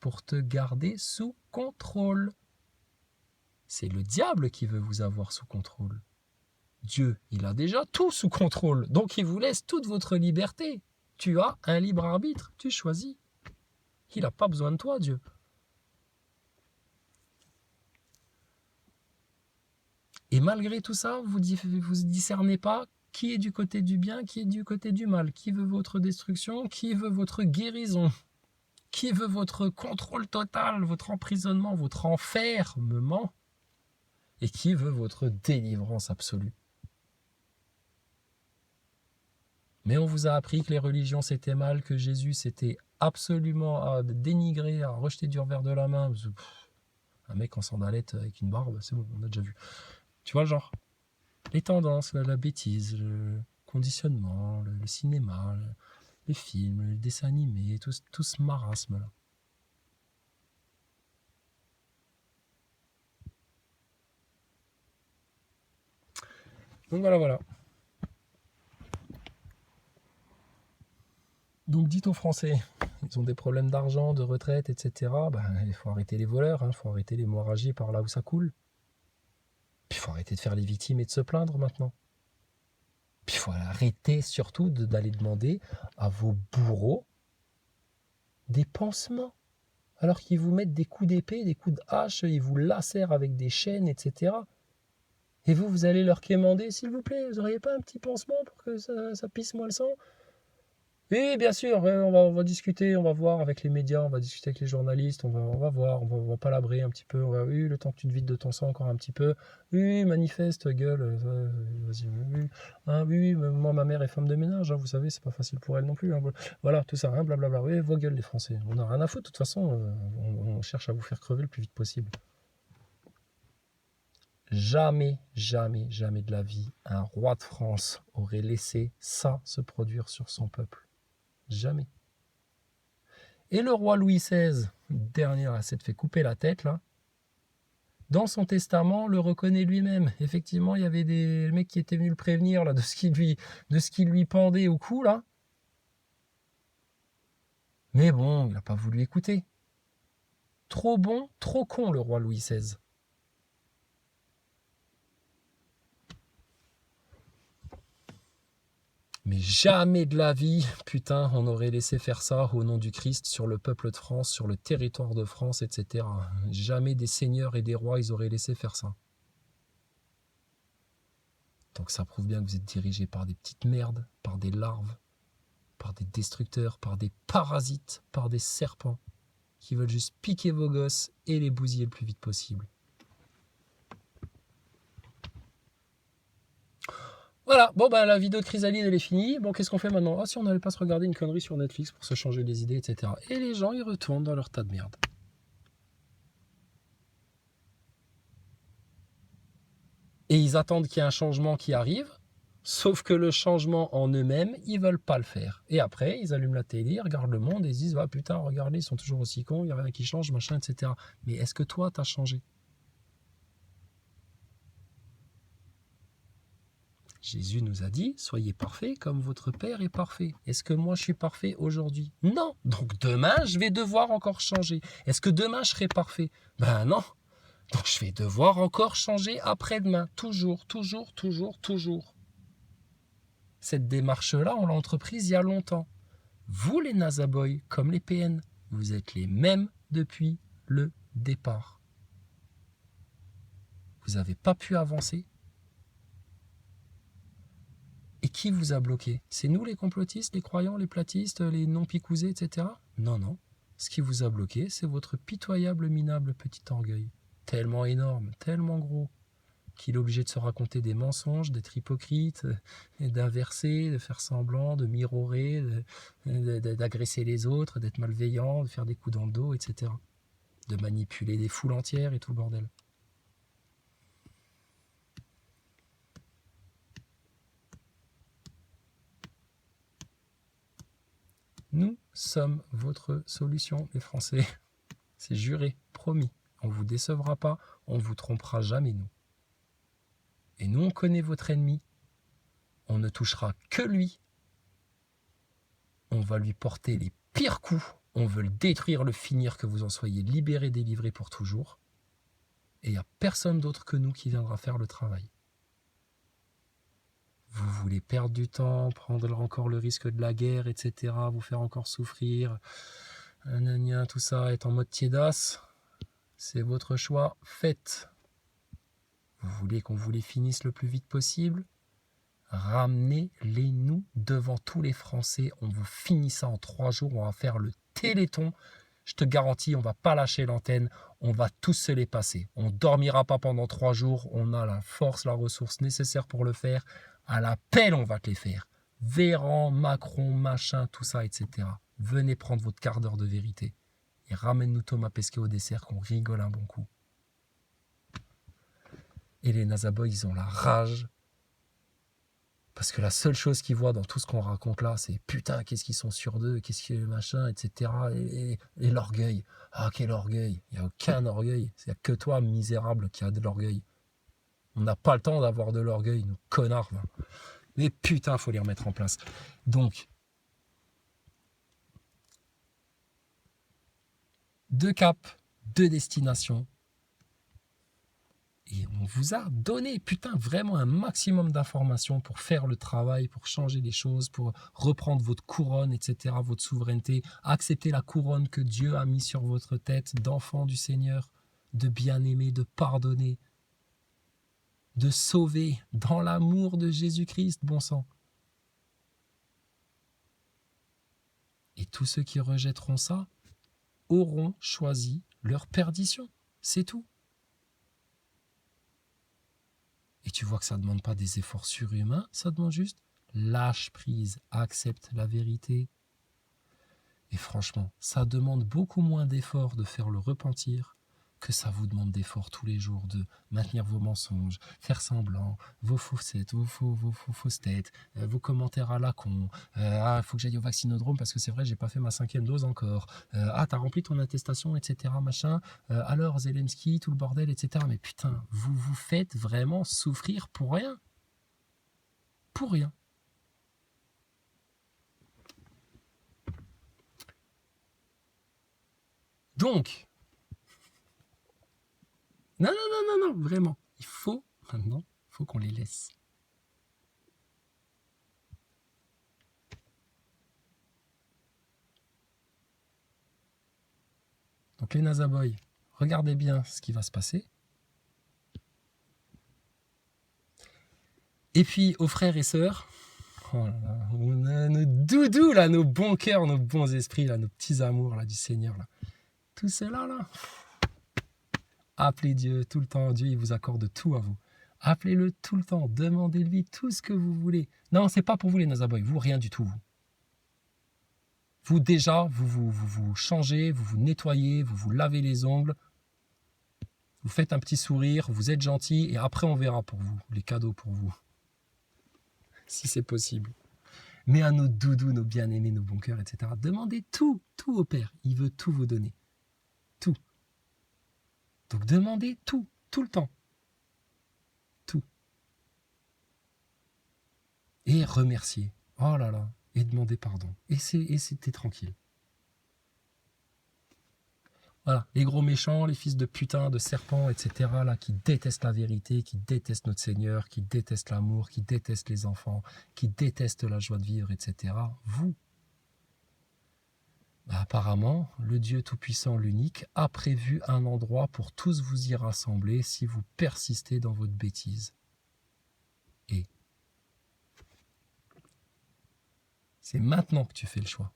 pour te garder sous contrôle. C'est le diable qui veut vous avoir sous contrôle. Dieu, il a déjà tout sous contrôle, donc il vous laisse toute votre liberté. Tu as un libre arbitre, tu choisis. Il n'a pas besoin de toi, Dieu. Et malgré tout ça, vous ne discernez pas Qui est du côté du bien, qui est du côté du mal? Qui veut votre destruction? Qui veut votre guérison? Qui veut votre contrôle total, votre emprisonnement, votre enfermement? Et qui veut votre délivrance absolue? Mais on vous a appris que les religions c'était mal, que Jésus c'était absolument à dénigrer, à rejeter du revers de la main. Un mec en sandalette avec une barbe, c'est bon, on a déjà vu. Tu vois le genre? Les tendances, la bêtise, le conditionnement, le cinéma, les films, les dessins animés, tout ce marasme-là. Donc voilà. Donc dites aux Français, ils ont des problèmes d'argent, de retraite, etc. Il faut arrêter les voleurs, il faut arrêter l'hémorragie par là où ça coule. Puis il faut arrêter de faire les victimes et de se plaindre maintenant. Puis il faut arrêter surtout d'aller demander à vos bourreaux des pansements. Alors qu'ils vous mettent des coups d'épée, des coups de hache, ils vous lacèrent avec des chaînes, etc. Et vous allez leur quémander, s'il vous plaît, vous n'auriez pas un petit pansement pour que ça pisse moins le sang? Oui, bien sûr, on va discuter, on va voir avec les médias, on va discuter avec les journalistes, on va voir, on va palabrer un petit peu. Oui, le temps que tu te vides de ton sang encore un petit peu. Oui, manifeste, gueule, vas-y, oui. Hein, oui, moi, ma mère est femme de ménage, hein, vous savez, c'est pas facile pour elle non plus. Hein, voilà, tout ça, hein, blablabla. Oui, vos gueules, les Français. On n'a rien à foutre, de toute façon, on cherche à vous faire crever le plus vite possible. Jamais, jamais, jamais de la vie, un roi de France aurait laissé ça se produire sur son peuple. Jamais. Et le roi Louis XVI, dernier, s'est fait couper la tête, là. Dans son testament, le reconnaît lui-même. Effectivement, il y avait des mecs qui étaient venus le prévenir là, de ce qui lui pendait au cou, là. Mais bon, il n'a pas voulu écouter. Trop bon, trop con, le roi Louis XVI. Mais jamais de la vie, putain, on aurait laissé faire ça au nom du Christ sur le peuple de France, sur le territoire de France, etc. Jamais des seigneurs et des rois, ils auraient laissé faire ça. Donc ça prouve bien que vous êtes dirigé par des petites merdes, par des larves, par des destructeurs, par des parasites, par des serpents, qui veulent juste piquer vos gosses et les bousiller le plus vite possible. Voilà, bon la vidéo de Chrysalide elle est finie. Bon, qu'est-ce qu'on fait maintenant? Si on n'allait pas se regarder une connerie sur Netflix pour se changer les idées, etc. Et les gens, ils retournent dans leur tas de merde. Et ils attendent qu'il y ait un changement qui arrive, sauf que le changement en eux-mêmes, ils veulent pas le faire. Et après, ils allument la télé, ils regardent le monde et ils se disent « Ah putain, regardez, ils sont toujours aussi cons, il n'y a rien qui change, machin, etc. » Mais est-ce que toi, t'as changé? Jésus nous a dit, soyez parfaits comme votre Père est parfait. Est-ce que moi je suis parfait aujourd'hui? Non. Donc demain, je vais devoir encore changer. Est-ce que demain je serai parfait? Ben non. Donc je vais devoir encore changer après-demain. Toujours. Cette démarche-là, on l'a entreprise il y a longtemps. Vous les Nazaboys, comme les PN, vous êtes les mêmes depuis le départ. Vous n'avez pas pu avancer. Et qui vous a bloqué? C'est nous les complotistes, les croyants, les platistes, les non-picousés, etc. Non. Ce qui vous a bloqué, c'est votre pitoyable, minable petit orgueil. Tellement énorme, tellement gros, qu'il est obligé de se raconter des mensonges, d'être hypocrite, d'inverser, de faire semblant, de mirorer, d'agresser les autres, d'être malveillant, de faire des coups dans le dos, etc. De manipuler des foules entières et tout le bordel. Nous sommes votre solution, les Français. C'est juré, promis. On ne vous décevra pas, on ne vous trompera jamais, nous. Et nous, on connaît votre ennemi. On ne touchera que lui. On va lui porter les pires coups. On veut le détruire, le finir, que vous en soyez libérés, délivrés pour toujours. Et il n'y a personne d'autre que nous qui viendra faire le travail. Vous voulez perdre du temps, prendre encore le risque de la guerre, etc., vous faire encore souffrir, tout ça, être en mode tiédasse, c'est votre choix, faites. Vous voulez qu'on vous les finisse le plus vite possible? Ramenez-les-nous devant tous les Français. On vous finit ça en 3 jours. On va faire le Téléthon. Je te garantis, on ne va pas lâcher l'antenne. On va tous se les passer. On ne dormira pas pendant 3 jours. On a la force, la ressource nécessaire pour le faire. À la pelle, on va te les faire. Véran, Macron, machin, tout ça, etc. Venez prendre votre quart d'heure de vérité. Et ramène-nous Thomas Pesquet au dessert, qu'on rigole un bon coup. Et les Nazaboys, ils ont la rage. Parce que la seule chose qu'ils voient dans tout ce qu'on raconte là, c'est putain, qu'est-ce qu'ils sont sûrs d'eux, qu'est-ce que machin, etc. Et l'orgueil. Ah, quel orgueil. Il n'y a aucun orgueil. Il n'y a que toi, misérable, qui a de l'orgueil. On n'a pas le temps d'avoir de l'orgueil, nous connards. Là. Mais putain, il faut les remettre en place. Donc, 2 caps, 2 destinations. Et on vous a donné, putain, vraiment un maximum d'informations pour faire le travail, pour changer les choses, pour reprendre votre couronne, etc., votre souveraineté, accepter la couronne que Dieu a mise sur votre tête d'enfant du Seigneur, de bien-aimer, de pardonner, de sauver dans l'amour de Jésus-Christ, bon sang. Et tous ceux qui rejetteront ça auront choisi leur perdition. C'est tout. Et tu vois que ça ne demande pas des efforts surhumains, ça demande juste lâche prise, accepte la vérité. Et franchement, ça demande beaucoup moins d'efforts de faire le repentir que ça vous demande d'efforts tous les jours de maintenir vos mensonges, faire semblant, vos faussettes, vos fausses têtes, vos commentaires à la con. Ah, il faut que j'aille au vaccinodrome parce que c'est vrai, j'ai pas fait ma 5e dose encore. Ah, t'as rempli ton attestation, etc. Machin. Alors, Zelensky, tout le bordel, etc. Mais putain, vous vous faites vraiment souffrir pour rien. Pour rien. Donc, non, vraiment. Il faut, maintenant, qu'on les laisse. Donc les Nazaboys, regardez bien ce qui va se passer. Et puis aux frères et sœurs, oh là là, on a nos doudous là, nos bons cœurs, nos bons esprits là, nos petits amours là du Seigneur là. Tout cela là. Appelez Dieu tout le temps, Dieu il vous accorde tout à vous. Appelez-le tout le temps, demandez-lui tout ce que vous voulez. Non, c'est pas pour vous les Nazaboys, vous rien du tout. Vous déjà, vous changez, vous nettoyez, vous lavez les ongles, vous faites un petit sourire, vous êtes gentil et après on verra pour vous, les cadeaux pour vous. Si c'est possible. Mais à nos doudous, nos bien-aimés, nos bons cœurs, etc. Demandez tout au Père. Il veut tout vous donner. Tout. Donc demandez tout le temps. Tout. Et remerciez. Oh là là. Et demandez pardon. Et c'était tranquille. Voilà, les gros méchants, les fils de putain, de serpents, etc., là, qui détestent la vérité, qui détestent notre Seigneur, qui détestent l'amour, qui détestent les enfants, qui détestent la joie de vivre, etc. Vous, apparemment, le Dieu Tout-Puissant, l'unique, a prévu un endroit pour tous vous y rassembler si vous persistez dans votre bêtise. Et c'est maintenant que tu fais le choix.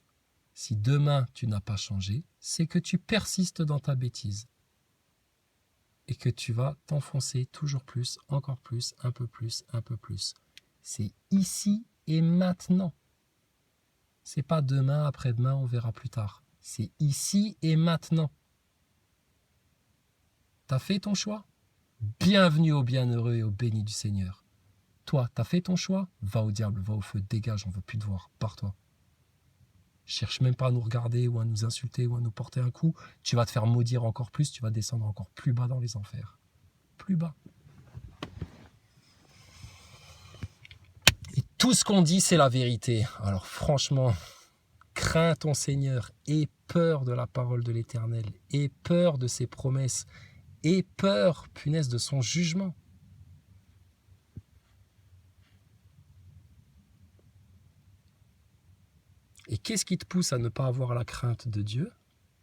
Si demain tu n'as pas changé, c'est que tu persistes dans ta bêtise. Et que tu vas t'enfoncer toujours plus, encore plus, un peu plus, un peu plus. C'est ici et maintenant. C'est pas demain, après-demain, on verra plus tard. C'est ici et maintenant. T'as fait ton choix? Bienvenue aux bienheureux et aux bénis du Seigneur. Toi, t'as fait ton choix? Va au diable, va au feu, dégage, on veut plus te voir, pars-toi. Cherche même pas à nous regarder ou à nous insulter ou à nous porter un coup. Tu vas te faire maudire encore plus, tu vas descendre encore plus bas dans les enfers. Plus bas. Et tout ce qu'on dit, c'est la vérité. Alors franchement, crains ton Seigneur, aie peur de la parole de l'Éternel, aie peur de ses promesses, aie peur, punaise, de son jugement. Et qu'est-ce qui te pousse à ne pas avoir la crainte de Dieu?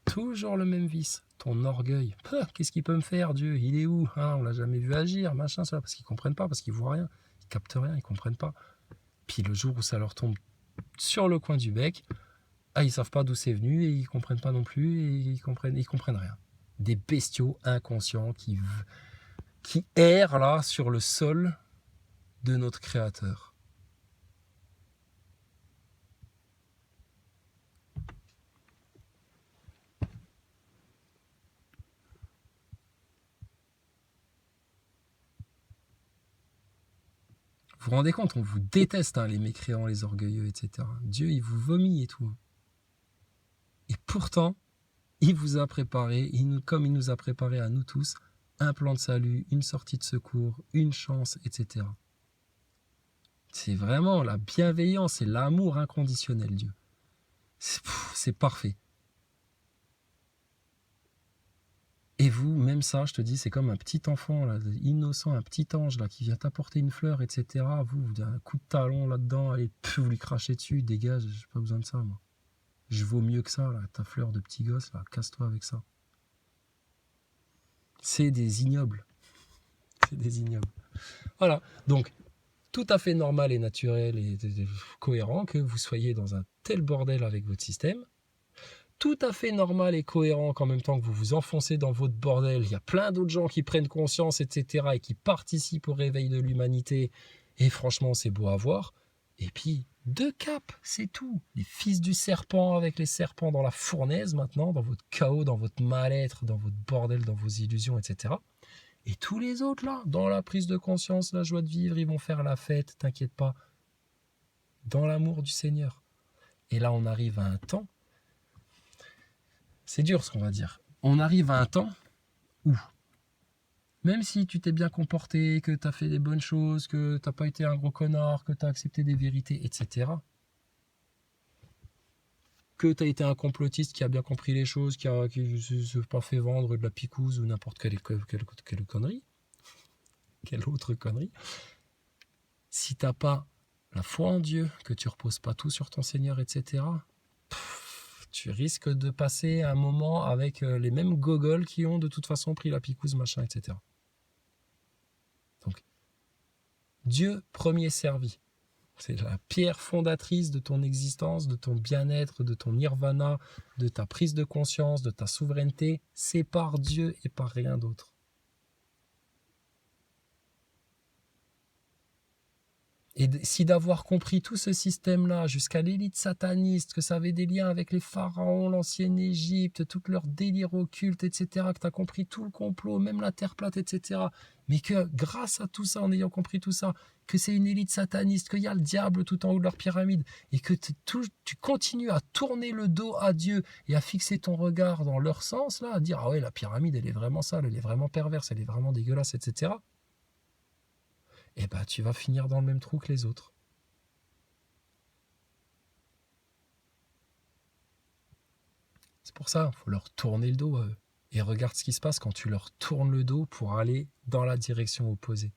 Toujours le même vice, ton orgueil. Qu'est-ce qu'il peut me faire, Dieu? Il est où? On l'a jamais vu agir, machin, ça, parce qu'ils ne comprennent pas, parce qu'ils ne voient rien, ils ne captent rien, ils ne comprennent pas. Puis le jour où ça leur tombe sur le coin du bec, ils savent pas d'où c'est venu et ils comprennent pas non plus et ils comprennent rien. Des bestiaux inconscients qui errent là sur le sol de notre Créateur. Vous vous rendez compte, on vous déteste, les mécréants, les orgueilleux, etc. Dieu, il vous vomit et tout. Et pourtant, il vous a préparé, comme il nous a préparé à nous tous, un plan de salut, une sortie de secours, une chance, etc. C'est vraiment la bienveillance et l'amour inconditionnel, Dieu. C'est parfait. Et vous, même ça, je te dis, c'est comme un petit enfant, là, innocent, un petit ange là, qui vient t'apporter une fleur, etc. Vous un coup de talon là-dedans, allez, vous lui crachez dessus, dégage, j'ai pas besoin de ça, moi. Je vaux mieux que ça, là, ta fleur de petit gosse, là, casse-toi avec ça. C'est des ignobles. C'est des ignobles. Voilà, donc, tout à fait normal et naturel et cohérent que vous soyez dans un tel bordel avec votre système. Tout à fait normal et cohérent qu'en même temps que vous vous enfoncez dans votre bordel, il y a plein d'autres gens qui prennent conscience, etc. et qui participent au réveil de l'humanité. Et franchement, c'est beau à voir. Et puis, 2 caps, c'est tout. Les fils du serpent avec les serpents dans la fournaise maintenant, dans votre chaos, dans votre mal-être, dans votre bordel, dans vos illusions, etc. Et tous les autres là, dans la prise de conscience, la joie de vivre, ils vont faire la fête, t'inquiète pas. Dans l'amour du Seigneur. Et là, on arrive à un temps. C'est dur ce qu'on va dire. On arrive à un temps où, même si tu t'es bien comporté, que tu as fait des bonnes choses, que tu n'as pas été un gros connard, que tu as accepté des vérités, etc., que tu as été un complotiste qui a bien compris les choses, qui ne s'est pas fait vendre de la picouse ou n'importe quelle connerie, quelle autre connerie, si tu n'as pas la foi en Dieu, que tu ne reposes pas tout sur ton Seigneur, etc., tu risques de passer un moment avec les mêmes gogoles qui ont de toute façon pris la picouse, machin, etc. Donc, Dieu premier servi. C'est la pierre fondatrice de ton existence, de ton bien-être, de ton nirvana, de ta prise de conscience, de ta souveraineté. C'est par Dieu et par rien d'autre. Et si d'avoir compris tout ce système-là, jusqu'à l'élite sataniste, que ça avait des liens avec les pharaons, l'ancienne Égypte, tout leur délire occulte, etc., que tu as compris tout le complot, même la Terre plate, etc., mais que grâce à tout ça, en ayant compris tout ça, que c'est une élite sataniste, qu'il y a le diable tout en haut de leur pyramide, et que tu continues à tourner le dos à Dieu et à fixer ton regard dans leur sens, là, à dire « Ah ouais, la pyramide, elle est vraiment sale, elle est vraiment perverse, elle est vraiment dégueulasse, etc. » eh ben, tu vas finir dans le même trou que les autres. C'est pour ça, il faut leur tourner le dos à eux. Et regarde ce qui se passe quand tu leur tournes le dos pour aller dans la direction opposée.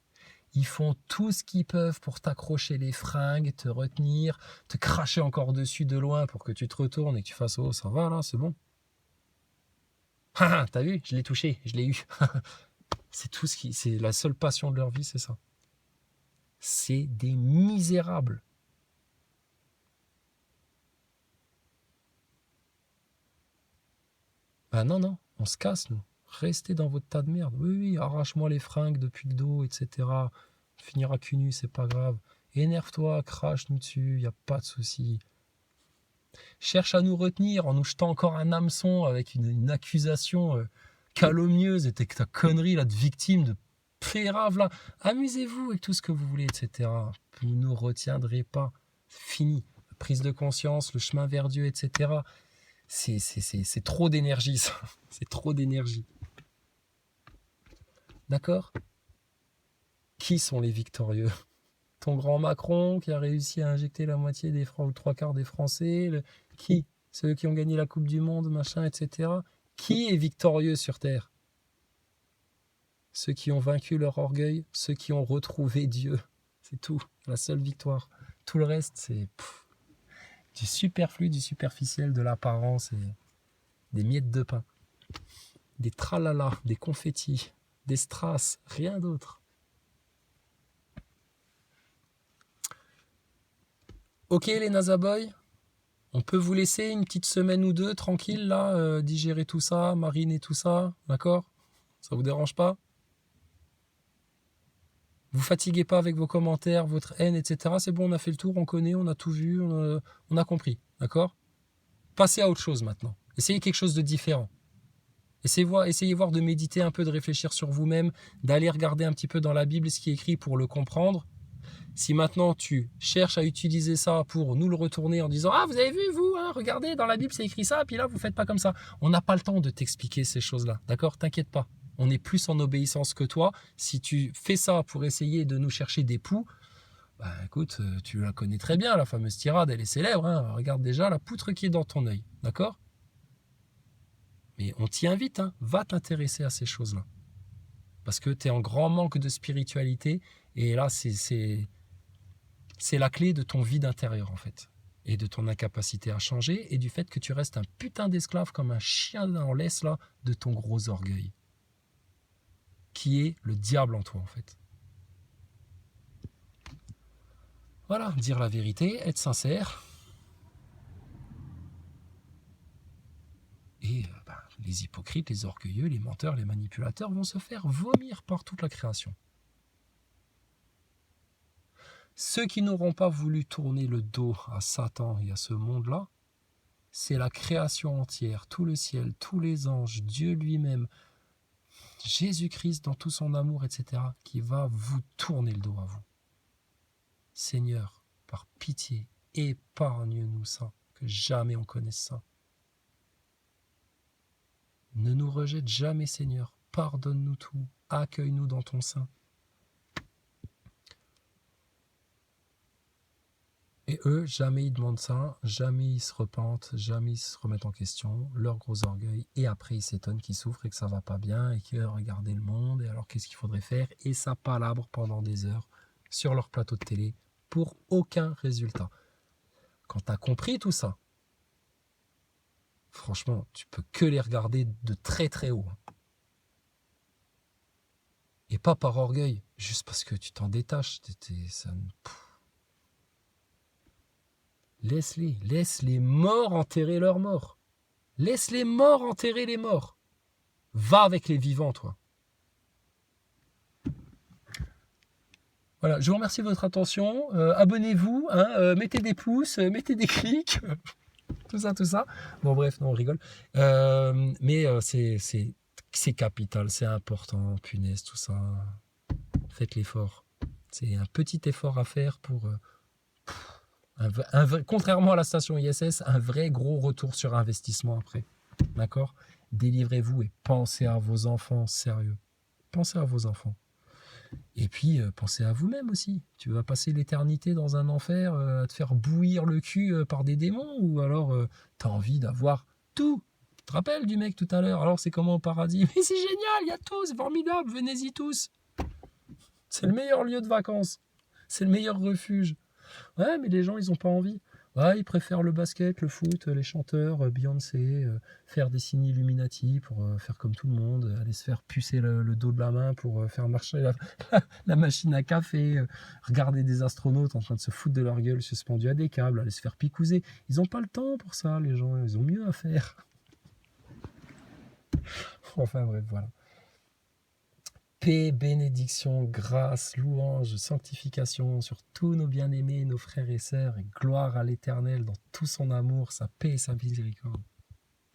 Ils font tout ce qu'ils peuvent pour t'accrocher les fringues, te retenir, te cracher encore dessus de loin pour que tu te retournes et que tu fasses « Oh, ça va là, c'est bon. » T'as vu, je l'ai touché, je l'ai eu. C'est la seule passion de leur vie, c'est ça. C'est des misérables. Non, on se casse, nous. Restez dans votre tas de merde. Oui, arrache-moi les fringues depuis le dos, etc. On finira cul nu, c'est pas grave. Énerve-toi, crache-nous dessus, y a pas de souci. Cherche à nous retenir en nous jetant encore un hameçon avec une accusation calomnieuse et ta connerie là de victime, de grave là, amusez-vous avec tout ce que vous voulez, etc. Vous ne nous retiendrez pas. C'est fini. La prise de conscience, le chemin vers Dieu, etc. C'est trop d'énergie, ça. C'est trop d'énergie. D'accord ? Qui sont les victorieux ? Ton grand Macron qui a réussi à injecter la moitié des ou 3/4 des Français ? Qui ? Ceux qui ont gagné la Coupe du Monde, machin, etc. Qui est victorieux sur Terre ? Ceux qui ont vaincu leur orgueil, ceux qui ont retrouvé Dieu. C'est tout, la seule victoire. Tout le reste, c'est du superflu, du superficiel, de l'apparence et des miettes de pain. Des tralala, des confettis, des strass, rien d'autre. Ok les Nazaboys, on peut vous laisser une petite semaine ou deux tranquille là, digérer tout ça, mariner tout ça, d'accord? Ça vous dérange pas? Vous fatiguez pas avec vos commentaires, votre haine, etc. C'est bon, on a fait le tour, on connaît, on a tout vu, on a compris, d'accord? Passez à autre chose maintenant. Essayez quelque chose de différent. Essayez voir de méditer un peu, de réfléchir sur vous-même, d'aller regarder un petit peu dans la Bible ce qui est écrit pour le comprendre. Si maintenant tu cherches à utiliser ça pour nous le retourner en disant « Ah, vous avez vu, vous, hein, regardez, dans la Bible c'est écrit ça, puis là vous faites pas comme ça ». On n'a pas le temps de t'expliquer ces choses-là, d'accord? T'inquiète pas. On est plus en obéissance que toi. Si tu fais ça pour essayer de nous chercher des poux, bah écoute, tu la connais très bien, la fameuse tirade, elle est célèbre. Hein. Regarde déjà la poutre qui est dans ton œil, d'accord? Mais on t'y invite, hein, va t'intéresser à ces choses-là. Parce que tu es en grand manque de spiritualité, et là, c'est la clé de ton vide intérieur, en fait. Et de ton incapacité à changer, et du fait que tu restes un putain d'esclave comme un chien en laisse, là, de ton gros orgueil. Qui est le diable en toi, en fait. Voilà, dire la vérité, être sincère. Et les hypocrites, les orgueilleux, les menteurs, les manipulateurs vont se faire vomir par toute la création. Ceux qui n'auront pas voulu tourner le dos à Satan et à ce monde-là, c'est la création entière, tout le ciel, tous les anges, Dieu lui-même, Jésus-Christ dans tout son amour, etc., qui va vous tourner le dos à vous. Seigneur, par pitié, épargne-nous ça, que jamais on connaisse ça. Ne nous rejette jamais, Seigneur. Pardonne-nous tout. Accueille-nous dans ton sein. Et eux, jamais ils demandent ça, jamais ils se repentent, jamais ils se remettent en question, leur gros orgueil, et après ils s'étonnent qu'ils souffrent et que ça va pas bien, et que regardez le monde, et alors qu'est-ce qu'il faudrait faire, et ça palabre pendant des heures sur leur plateau de télé, pour aucun résultat. Quand tu as compris tout ça, franchement, tu peux que les regarder de très très haut. Et pas par orgueil, juste parce que tu t'en détaches. Laisse les morts enterrer leurs morts. Laisse les morts enterrer les morts. Va avec les vivants, toi. Voilà, je vous remercie de votre attention. Abonnez-vous, hein, mettez des pouces, mettez des clics. tout ça. Bon, bref, non, on rigole. Mais c'est capital, c'est important, punaise, tout ça. Faites l'effort. C'est un petit effort à faire pour... contrairement à la station ISS, un vrai gros retour sur investissement après. D'accord? Délivrez-vous et pensez à vos enfants, sérieux. Pensez à vos enfants. Et puis, pensez à vous-même aussi. Tu vas passer l'éternité dans un enfer, à te faire bouillir le cul par des démons, ou alors tu as envie d'avoir tout. Tu te rappelles du mec tout à l'heure? Alors c'est comment au paradis? Mais c'est génial, il y a tout, c'est formidable, venez-y tous. C'est le meilleur lieu de vacances. C'est le meilleur refuge. Ouais, mais les gens, ils n'ont pas envie. Ouais, ils préfèrent le basket, le foot, les chanteurs, Beyoncé, faire des signes Illuminati pour faire comme tout le monde, aller se faire pucer le dos de la main pour faire marcher la machine à café, regarder des astronautes en train de se foutre de leur gueule suspendus à des câbles, aller se faire picouser. Ils n'ont pas le temps pour ça, les gens, ils ont mieux à faire. Enfin bref, voilà. Paix, bénédiction, grâce, louange, sanctification sur tous nos bien-aimés, nos frères et sœurs, et gloire à l'Éternel dans tout son amour, sa paix et sa miséricorde.